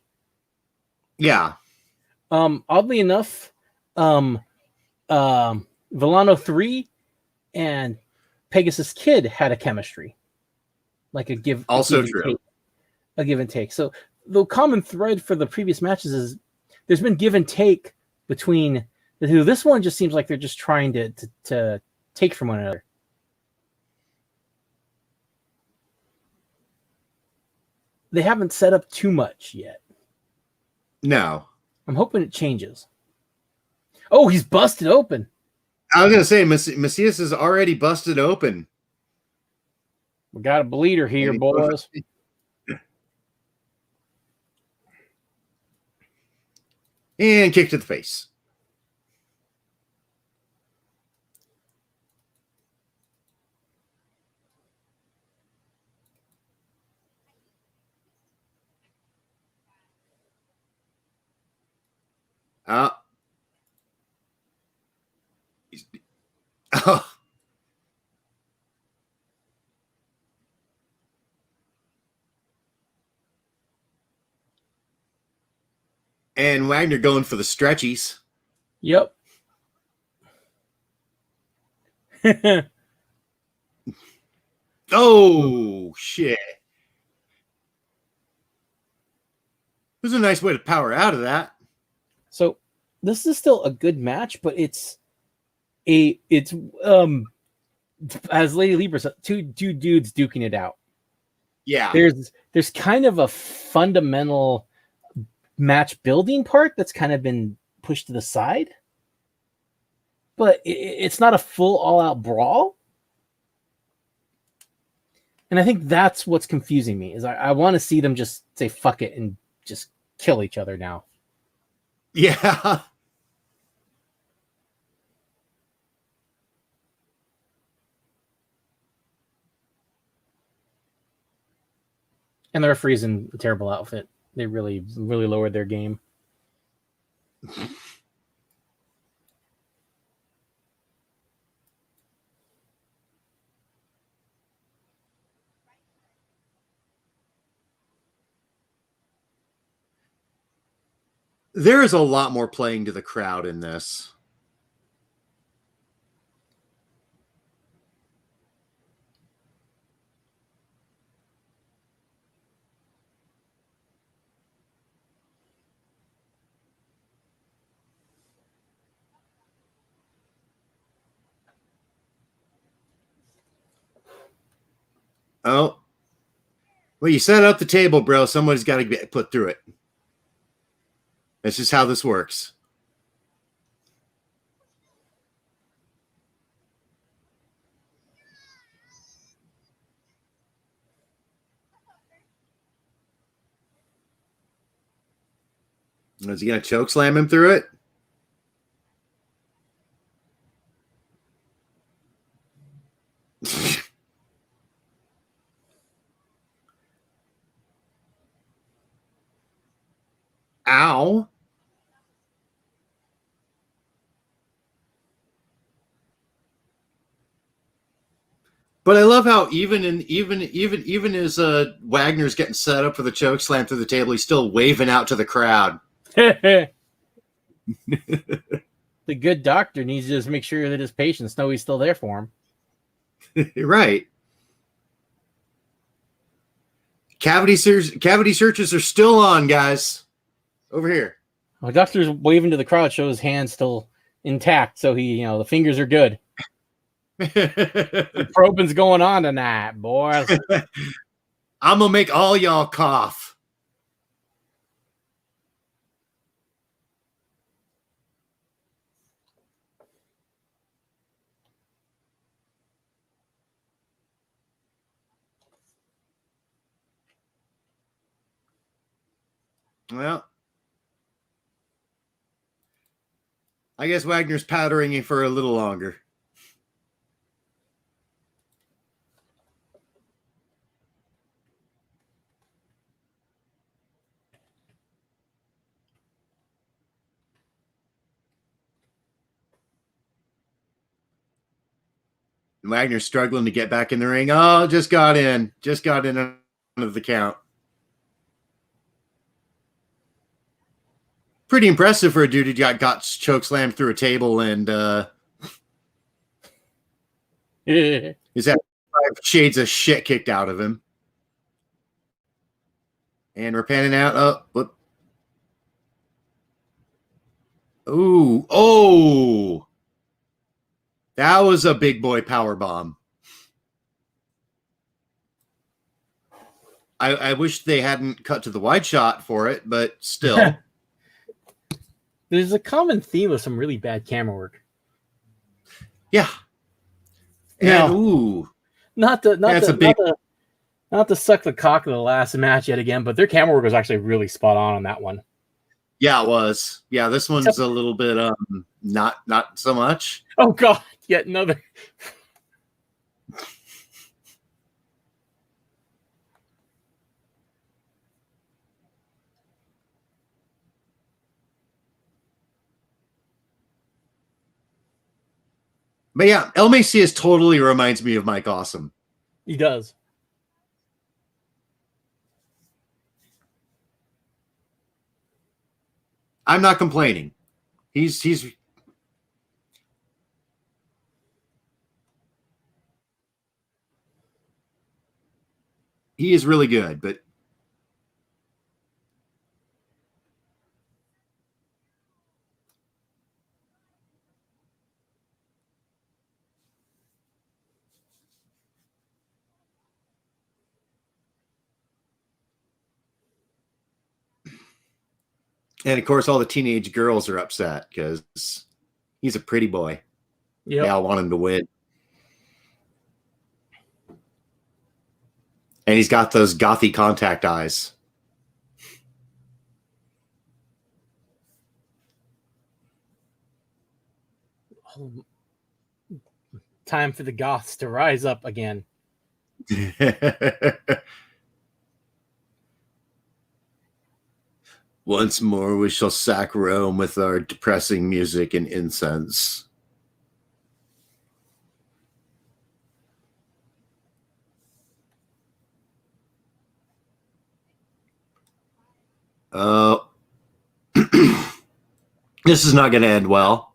Yeah. Oddly enough, Villano 3 and Pegasus Kid had a chemistry, like a give and take. So the common thread for the previous matches is there's been give and take between the two. This one just seems like they're just trying to take from one another. They haven't set up too much yet. No. I'm hoping it changes. Oh, he's busted open. I was going to say, Macias is already busted open. We got a bleeder here, boys. And kick to the face. Uh, oh. And Wagner going for the stretchies. Yep. Oh, shit. It was a nice way to power out of that. So this is still a good match, but it's as Lady Libra said, two dudes duking it out. Yeah. There's kind of a fundamental match building part that's kind of been pushed to the side, but it's not a full all-out brawl. And I think that's what's confusing me is I want to see them just say fuck it and just kill each other now. Yeah. And the referee's in a terrible outfit. They really lowered their game. There is a lot more playing to the crowd in this. Oh. Well, you set up the table, bro. Somebody's got to get put through it. That's just how this works. Is he going to choke slam him through it? Ow. But I love how even as Wagner's getting set up for the choke slam through the table, he's still waving out to the crowd. The good doctor needs to just make sure that his patients know he's still there for him. Right. Cavity searches are still on, guys. Over here. The doctor's waving to the crowd, shows his hands still intact, so the fingers are good. The probing's going on tonight, boys. I'm gonna make all y'all cough. Well, I guess Wagner's powdering it for a little longer. Wagner's struggling to get back in the ring. Oh, just got in under the count. Pretty impressive for a dude who got choke slammed through a table and is that 5 shades of shit kicked out of him. And we're panning out. Oh. That was a big boy power bomb. I wish they hadn't cut to the wide shot for it, but still. There's a common theme of some really bad camera work. Yeah. And, not to suck the cock of the last match yet again, but their camera work was actually really spot on that one. Yeah, it was. Yeah, this one's a little bit not so much. Oh god, yet another. But yeah, El Macias totally reminds me of Mike Awesome. He does. I'm not complaining. He's he is really good, but and of course all the teenage girls are upset because he's a pretty boy. Yeah. They all want him to win. And he's got those gothy contact eyes. Time for the Goths to rise up again. Once more we shall sack Rome with our depressing music and incense. This is not going to end well.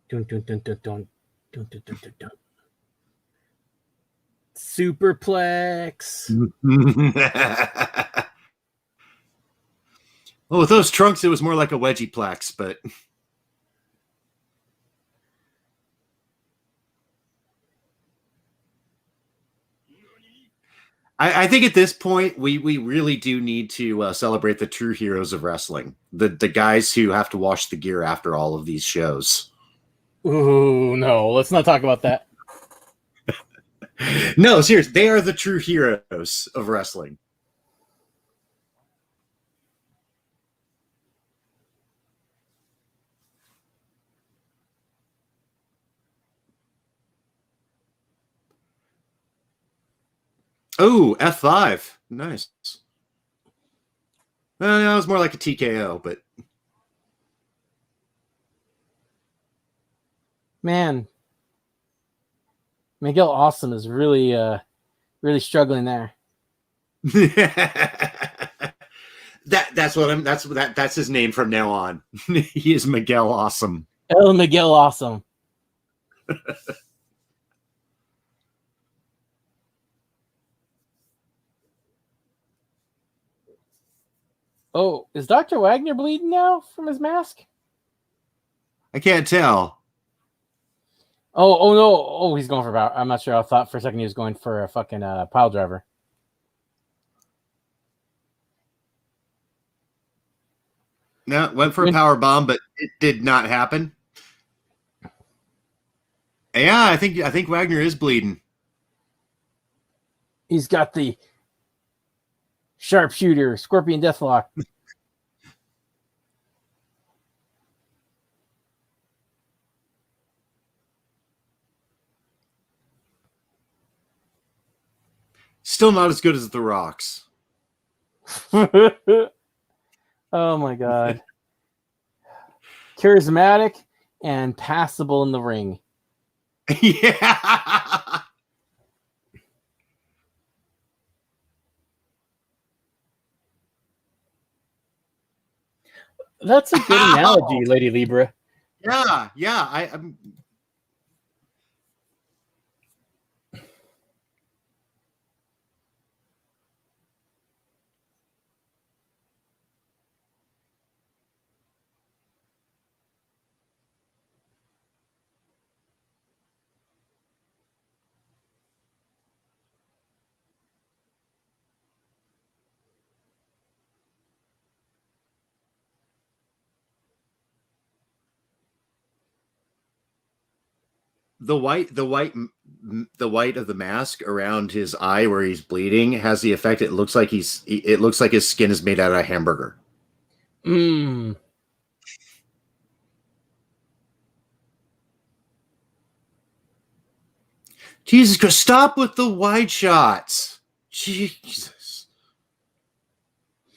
Dun, dun, dun, dun, dun. Dun, dun, dun, dun, dun. Superplex. Well, with those trunks, it was more like a wedgieplex, but I think at this point we really do need to celebrate the true heroes of wrestling, the guys who have to wash the gear after all of these shows. Ooh, no, let's not talk about that. No, seriously, they are the true heroes of wrestling. Oh, F5. Nice. That was more like a TKO, but Man, Miguel Awesome is really really struggling there. that's his name from now on. He is Miguel Awesome. El Miguel Awesome. Oh, is Dr. Wagner bleeding now from his mask? I can't tell. Oh no! Oh, he's going for power. I'm not sure. I thought for a second he was going for a fucking pile driver. No, went for a power bomb, but it did not happen. Yeah, I think Wagner is bleeding. He's got the sharpshooter, scorpion deathlock. Still not as good as The Rock's. Oh my god. Charismatic and passable in the ring. Yeah. That's a good analogy, Lady Libra. Yeah. I'm the white of the mask around his eye where he's bleeding has the effect. It looks like his skin is made out of a hamburger. Mm. Jesus Christ, stop with the wide shots. Jesus.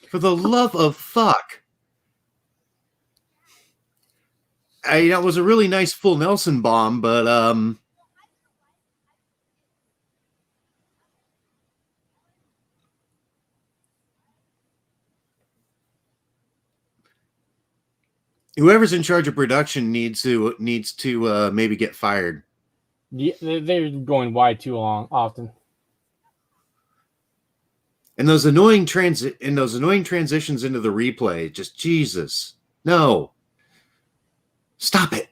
For the love of fuck. That was a really nice full Nelson bomb, but whoever's in charge of production needs to maybe get fired. Yeah, they're going wide too long often. And those annoying transitions into the replay, just Jesus. No. Stop it.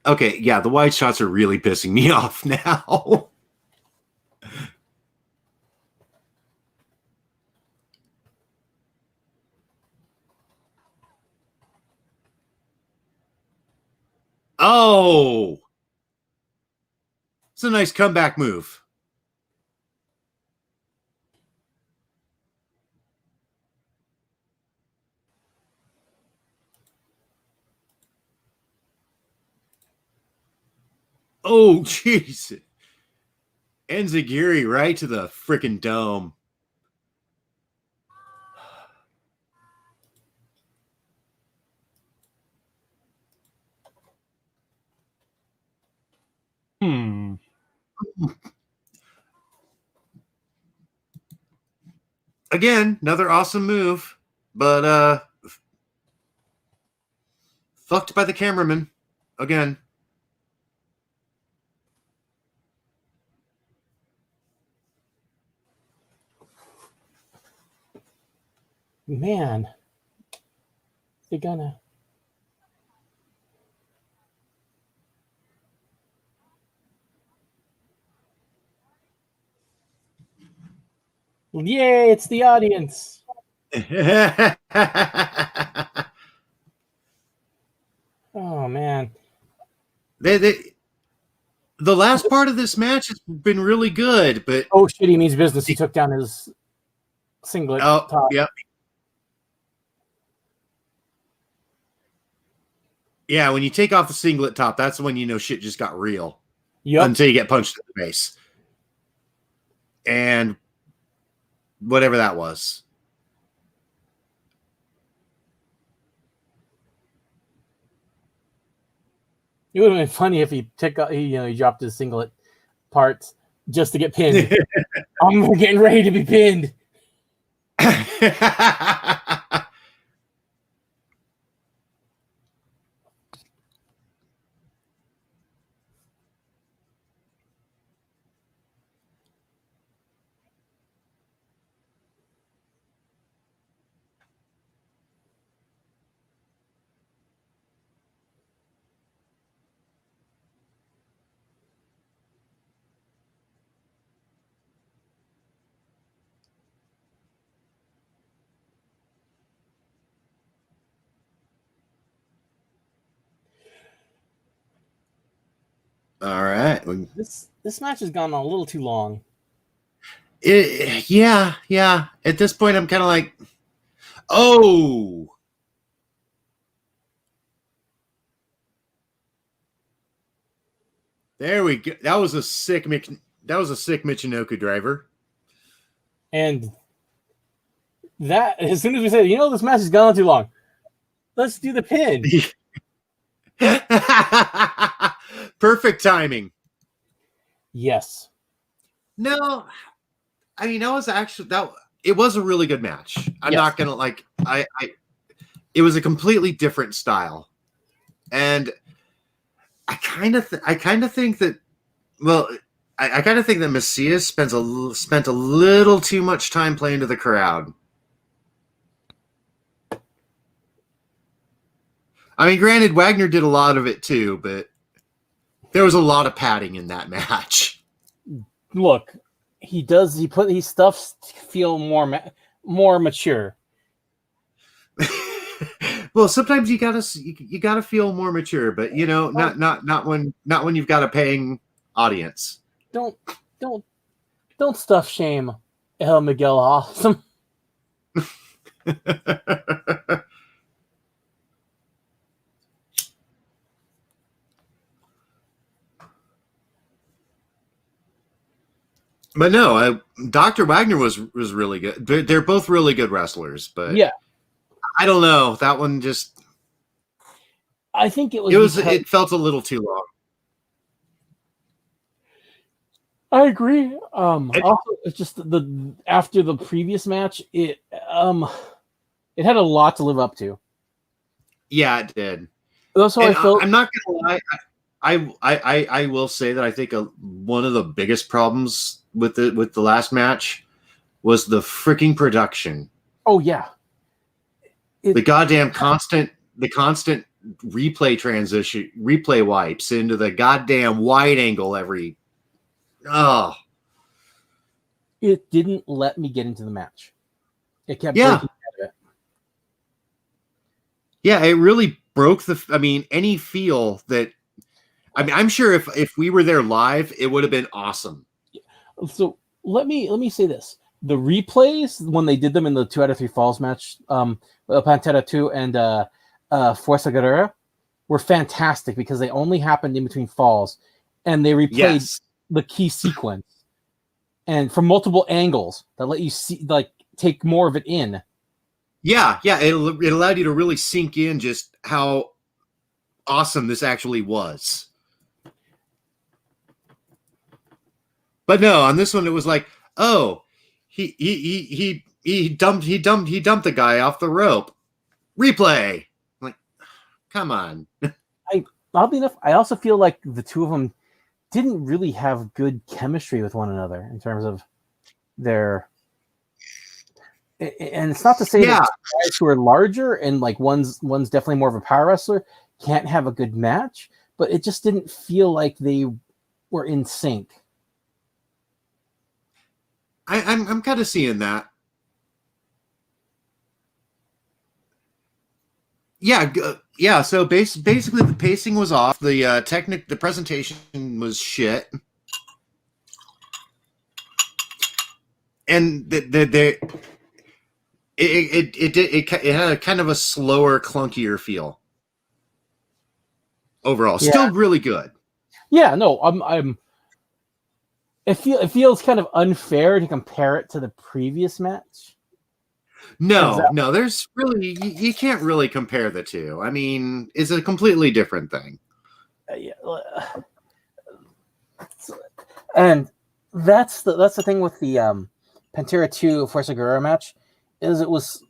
Okay, yeah, the wide shots are really pissing me off now. Oh, it's a nice comeback move. Oh, jeez. Enziguri right to the freaking dome. Again, another awesome move, but fucked by the cameraman again. Man, they're gonna. Yay! It's the audience. Oh man, the last part of this match has been really good, but oh shit, he means business. He took down his singlet. Oh, top. yep. Yeah, when you take off the singlet top, that's when you know shit just got real. Yep. Until you get punched in the face. And whatever that was. It would have been funny if he he dropped his singlet parts just to get pinned. I'm getting ready to be pinned. All right. This match has gone on a little too long. Yeah. At this point, I'm kind of like, oh. There we go. That was a sick Michinoku driver. And that, as soon as we said, this match has gone on too long, let's do the pin. Perfect timing. Yes. No, I mean, it was a really good match. I'm not gonna it was a completely different style, and I kind of think that Macias spent a little too much time playing to the crowd. I mean, granted, Wagner did a lot of it too, but there was a lot of padding in that match. Look, he stuffs feel more mature. Well, sometimes you gotta feel more mature, but not when you've got a paying audience. Don't stuff shame El Miguel Awesome. But no, Dr. Wagner was really good. They're both really good wrestlers, but Yeah, I don't know. That one just I think it felt a little too long. I agree. Also, it's just after the previous match, it had a lot to live up to. Yeah, it did. That's how I felt. I'm not gonna lie. I will say that I think one of the biggest problems with the last match was the freaking production. Oh yeah, the goddamn constant replay wipes into the goddamn wide angle every. Oh, it didn't let me get into the match. It kept breaking out of it. Yeah, it really broke any feel that. I mean, I'm sure if we were there live, it would have been awesome. So let me say this: the replays when they did them in the 2 out of 3 falls match, Pantera 2 and Fuerza Guerrera were fantastic because they only happened in between falls, and they replayed the key sequence and from multiple angles that let you see, like, take more of it in. Yeah, it allowed you to really sink in just how awesome this actually was. But no, on this one it was like, oh, he dumped the guy off the rope. Replay. Like, come on. Oddly enough, I also feel like the two of them didn't really have good chemistry with one another in terms of their. And it's not to say that guys who are larger and like one's definitely more of a power wrestler can't have a good match, but it just didn't feel like they were in sync. I'm kind of seeing that. Yeah. So basically, the pacing was off. The presentation was shit, and it had a kind of a slower, clunkier feel. Overall, still really good. Yeah, no, it feels kind of unfair to compare it to the previous match. No, there's really you can't really compare the two. I mean, it's a completely different thing. And that's the thing with the Pantera 2 Fuerza Guerrera match is it was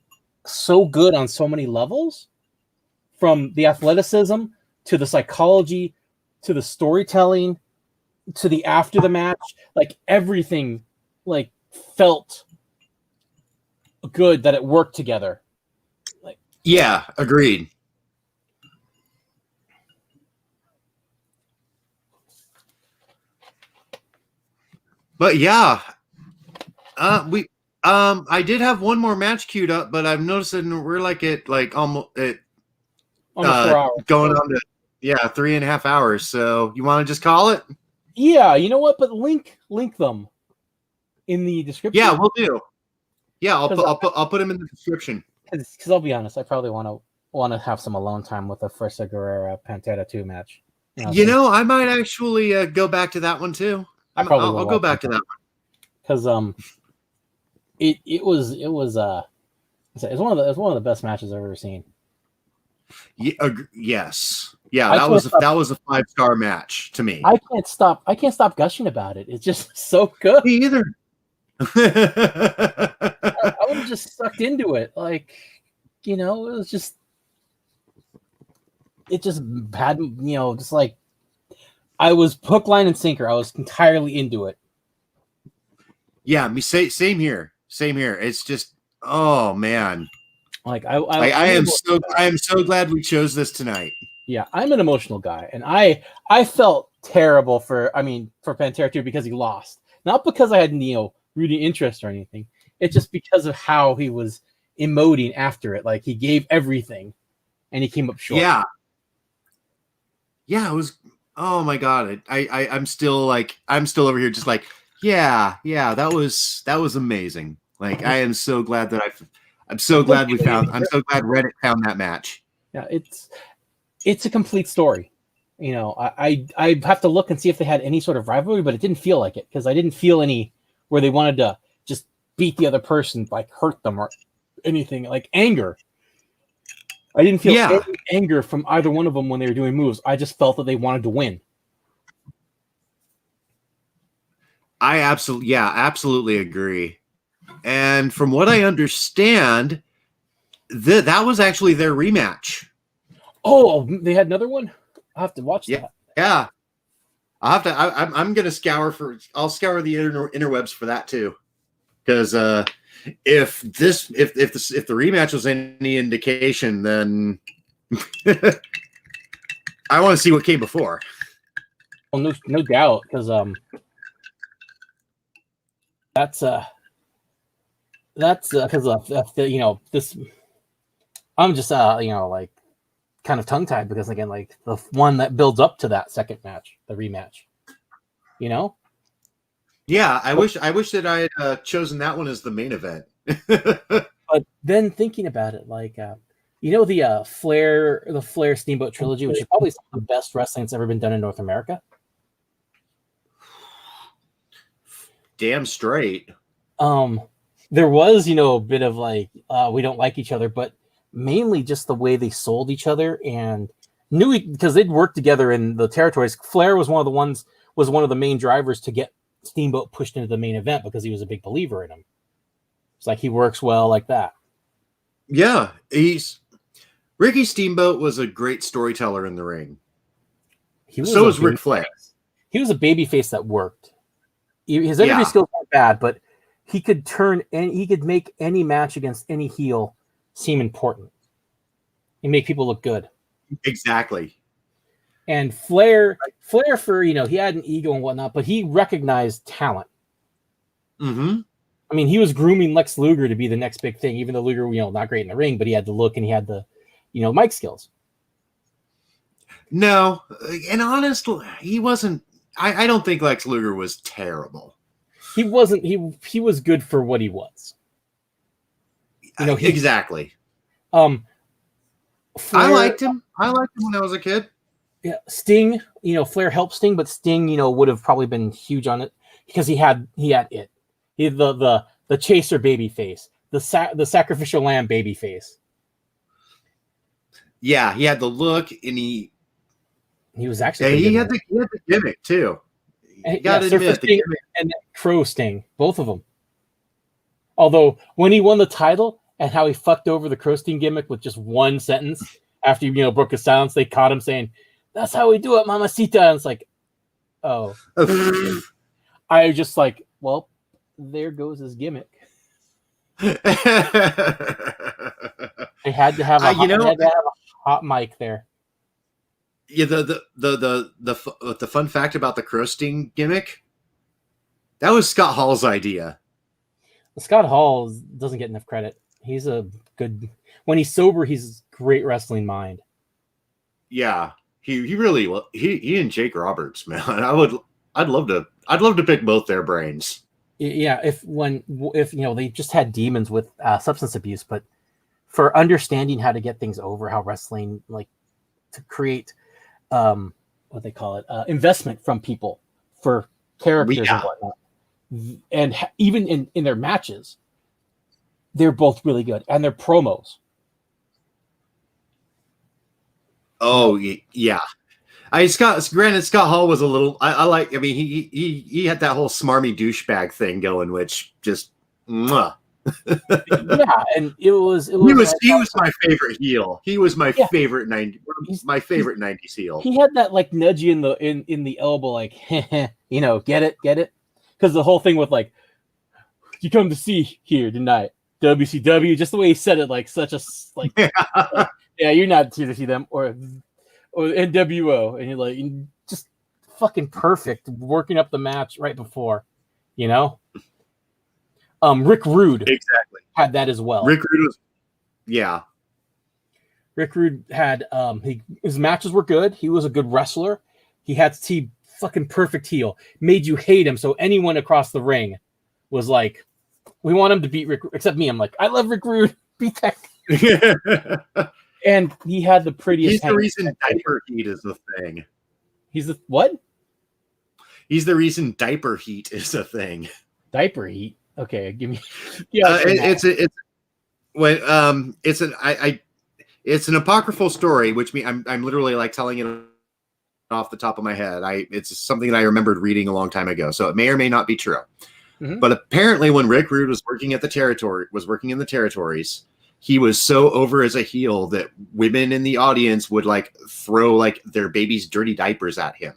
so good on so many levels, from the athleticism to the psychology to the storytelling to the after the match, like everything like felt good that it worked together. Like, yeah, agreed. But yeah, I did have one more match queued up, but I've noticed that we're almost 4 hours. Going on to 3.5 hours. So you want to just call it? Yeah, you know what? But link them in the description. Yeah, we'll do. Yeah, I'll put them in the description. Because I'll be honest, I probably want to have some alone time with the Fuerza Guerrera Pantera 2 match. I might actually go back to that one too. I'll go back to that one because it was one of the best matches I've ever seen. Yeah, yes. Yeah, that was a 5-star match to me. I can't stop gushing about it. It's just so good. Me either. I was just sucked into it. Like, it just had, just like I was hook, line, and sinker. I was entirely into it. Yeah, same here. It's just, oh man. Like I am so glad we chose this tonight. Yeah, I'm an emotional guy, and I felt terrible for Pantera 2 because he lost. Not because I had rooting interest or anything. It's just because of how he was emoting after it. Like, he gave everything and he came up short. Yeah, it was, oh my god. I'm still over here just like, yeah, that was amazing. Like, I am so glad I'm so glad Reddit found that match. Yeah, it's a complete story. I have to look and see if they had any sort of rivalry, but it didn't feel like it because I didn't feel any where they wanted to just beat the other person, like hurt them or anything, like anger. I didn't feel any anger from either one of them when they were doing moves. I just felt that they wanted to win. I absolutely agree. And from what I understand, that was actually their rematch. Oh, they had another one? I'll have to watch that. Yeah. I'm gonna I'll scour the interwebs for that too. Because if the rematch was any indication, then I want to see what came before. Well, no doubt, because that's because of this. I'm just like kind of tongue tied because again, like the one that builds up to that second match, the rematch. Yeah, I wish that I had chosen that one as the main event. But then thinking about it, like the Flair Steamboat trilogy, which is probably some of the best wrestling that's ever been done in North America. Damn straight. There was, a bit of like we don't like each other, but mainly just the way they sold each other and knew because they'd worked together in the territories. Flair was one of the main drivers to get Steamboat pushed into the main event because he was a big believer in him. It's like he works well like that. Yeah, Ricky Steamboat was a great storyteller in the ring. So was Ric Flair. He was a babyface that worked. His interview skills weren't bad, but he could make any match against any heel seem important and make people look good. Exactly. And Flair for, he had an ego and whatnot, but he recognized talent. Mm-hmm. I mean, he was grooming Lex Luger to be the next big thing, even though Luger, not great in the ring, but he had the look and he had the, mic skills. No, and honestly, he wasn't. I don't think Lex Luger was terrible. He wasn't. He was good for what he was. Exactly. Flair, I liked him. I liked him when I was a kid. Yeah, Sting. Flair helped Sting, but Sting, would have probably been huge on it because he had it. He had the chaser baby face, the sacrificial lamb baby face. Yeah, he had the look, and he was actually he had the gimmick too. You gotta admit, the gimmick and Crow Sting, both of them. Although when he won the title and how he fucked over the Crow Sting gimmick with just one sentence after he broke his silence, they caught him saying, "That's how we do it, Mamacita." And it's like, oh, I just like, well, there goes his gimmick. They had to have a hot mic there. Yeah, the fun fact about the Crow Sting gimmick, that was Scott Hall's idea. Scott Hall doesn't get enough credit. He's a good when he's sober. He's a great wrestling mind. Yeah, he really he and Jake Roberts, man. I'd love to pick both their brains. Yeah, if they just had demons with substance abuse, but for understanding how to get things over, how wrestling like to create what they call it investment from people for characters and whatnot, and even in their matches, they're both really good, and their promos. Oh yeah. Scott Hall was a little. I mean, he had that whole smarmy douchebag thing going, which just. Mwah. Yeah, and he was my favorite heel. He was my favorite 90s heel. He had that like nudgy in the elbow, like get it, because the whole thing with like you come to see here tonight, WCW, just the way he said it, like such a like yeah, you're not here to see them or NWO, and you're like just fucking perfect, working up the match right before, Rick Rude exactly had that as well. Rick Rude was, yeah. Rick Rude had his matches were good. He was a good wrestler. He had fucking perfect heel, made you hate him. So anyone across the ring was like, we want him to beat Rick, except me. I'm like, I love Rick Rude. Beat that. And he had the prettiest. He's the reason diaper heat is the thing. He's the what? He's the reason diaper heat is a thing. Diaper heat. Okay, give me. It's an apocryphal story, which I'm literally like telling it off the top of my head. It's something that I remembered reading a long time ago, so it may or may not be true. Mm-hmm. But apparently, when Rick Rude was working in the territories, he was so over as a heel that women in the audience would like throw like their baby's dirty diapers at him.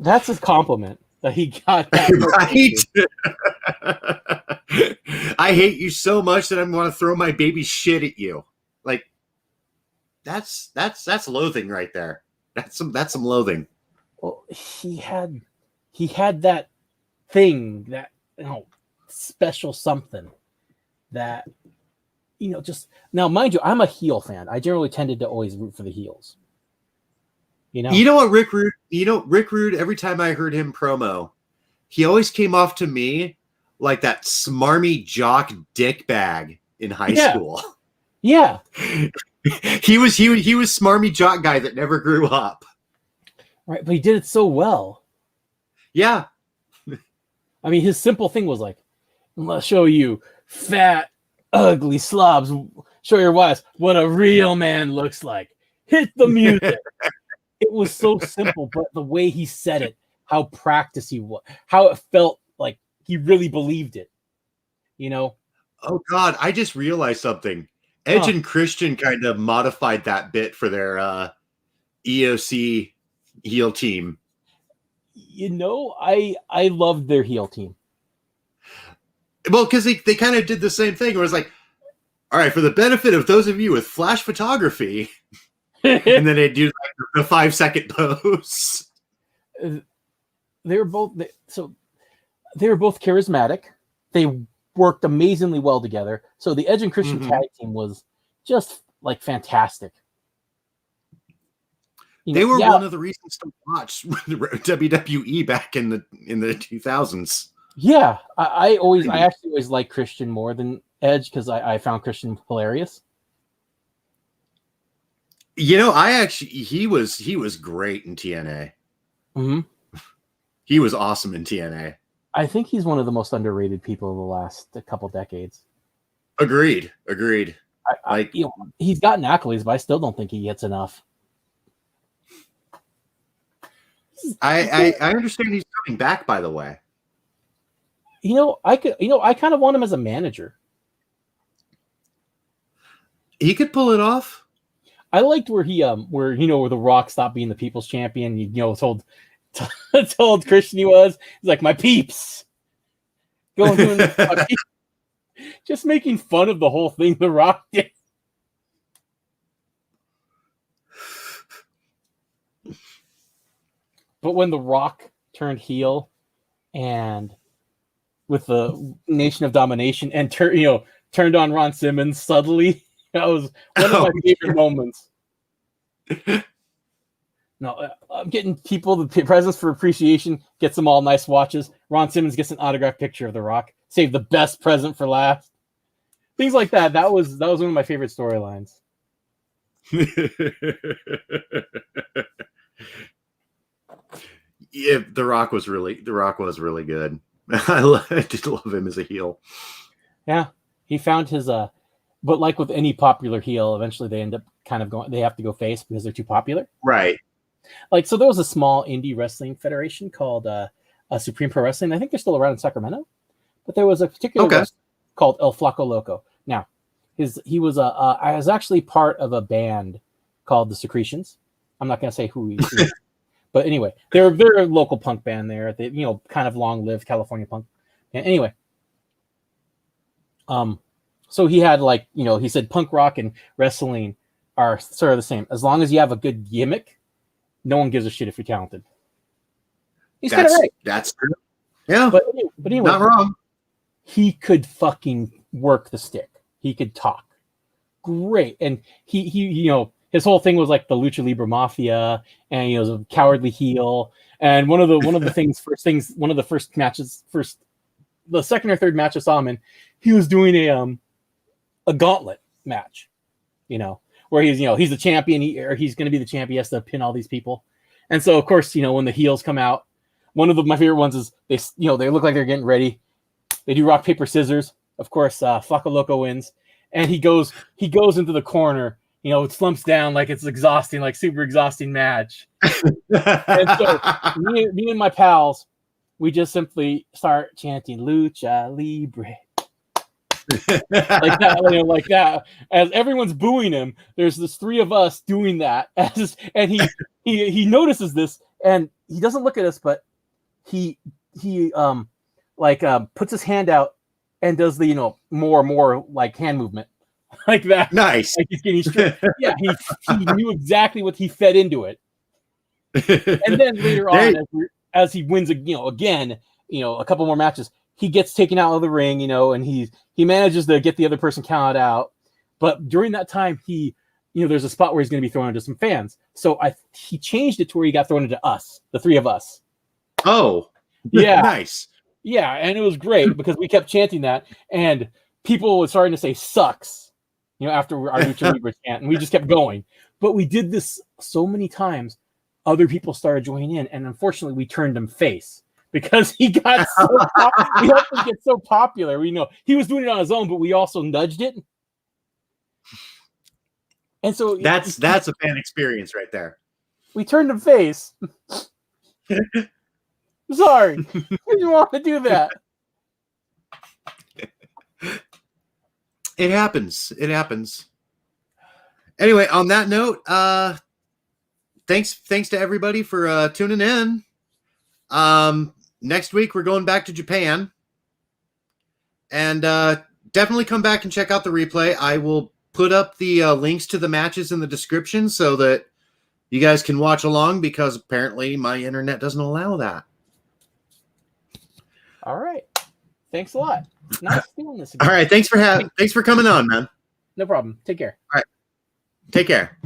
That's a compliment that he got that right. I hate you so much that I'm going to throw my baby shit at you. Like that's loathing right there. That's some loathing. Well, he had that thing, that special something that just now, mind you, I'm a heel fan. I generally tended to always root for the heels. You know what, Rick Rude, every time I heard him promo, he always came off to me like that smarmy jock dick bag in high school. Yeah. he was smarmy jock guy that never grew up. Right, but he did it so well. Yeah. I mean, his simple thing was like, let's show you fat, ugly slobs. Show your wives what a real man looks like. Hit the music. It was so simple, but the way he said it, how practiced he was, how it felt like he really believed it. Oh God, I just realized something. Edge and Christian kind of modified that bit for their EOC heel team. I loved their heel team. Well, because they kind of did the same thing. It was like, all right, for the benefit of those of you with flash photography, and then they do like the 5-second pose. They were both charismatic. They worked amazingly well together. So the Edge and Christian tag team was just like fantastic. They were one of the reasons to watch WWE back in the 2000s. Yeah, I actually always liked Christian more than Edge because I found Christian hilarious. He was great in TNA. Mm-hmm. He was awesome in TNA. I think he's one of the most underrated people of the last couple decades. Agreed. He's gotten accolades, but I still don't think he gets enough. I understand he's coming back, by the way. I kind of want him as a manager. He could pull it off. I liked where where The Rock stopped being the people's champion. Told Christian he's like, my peeps. Just making fun of the whole thing The Rock did. But when The Rock turned heel and with the Nation of Domination and turned on Ron Simmons subtly, that was one of my favorite moments. No, I'm getting people the presents for appreciation, gets them all nice watches. Ron Simmons gets an autographed picture of The Rock. Save the best present for last. Things like that. That was one of my favorite storylines. Yeah, The Rock was really good. I did love him as a heel. Yeah, he found his but like with any popular heel, eventually they end up they have to go face because they're too popular. Right. Like, so there was a small indie wrestling federation called Supreme Pro Wrestling. I think they're still around in Sacramento, but there was a particular wrestler called El Flaco Loco. Now, I was actually part of a band called the Secretions. I'm not going to say who he is. But anyway, they're a local punk band there. They, kind of long-lived California punk. And anyway, so he had he said punk rock and wrestling are sort of the same. As long as you have a good gimmick, no one gives a shit if you're talented. He's kind of right. That's true. Yeah, but anyway, not wrong. He could fucking work the stick. He could talk. Great, and he his whole thing was like the Lucha Libre Mafia, and he was a cowardly heel. And one of the first matches, the second or third match I saw him in, he was doing a gauntlet match, where he's the champion, he's going to be the champion, he has to pin all these people. And so, of course, when the heels come out, one of my favorite ones is they look like they're getting ready. They do rock, paper, scissors. Of course, Flaco Loco wins. And he goes into the corner, it slumps down like it's exhausting, like super exhausting match. And so me and my pals, we just simply start chanting Lucha Libre. like that. As everyone's booing him, there's this three of us doing that. And he notices this, and he doesn't look at us, but he puts his hand out and does the more like hand movement like that. Nice. Like he's getting straight. Yeah, he knew exactly what he fed into it. And then later on, as he wins again, a couple more matches, he gets taken out of the ring, and he manages to get the other person counted out. But during that time, there's a spot where he's going to be thrown into some fans. So he changed it to where he got thrown into us, the three of us. Oh, yeah, nice. Yeah, and it was great because we kept chanting that, and people were starting to say "sucks," after our Lucha Libre chant, and we just kept going. But we did this so many times, other people started joining in, and unfortunately, we turned him face because he got we helped him get so popular. We know he was doing it on his own, but we also nudged it, and so that's a fan experience right there. We turned him face. Sorry, didn't want to do that. It happens. Anyway, on that note, thanks to everybody for tuning in. Next week we're going back to Japan, and definitely come back and check out the replay. I will put up the links to the matches in the description so that you guys can watch along, because apparently my internet doesn't allow that. All right. Thanks a lot. Nice doing this again. All right. Thanks for coming on, man. No problem. Take care. All right. Take care.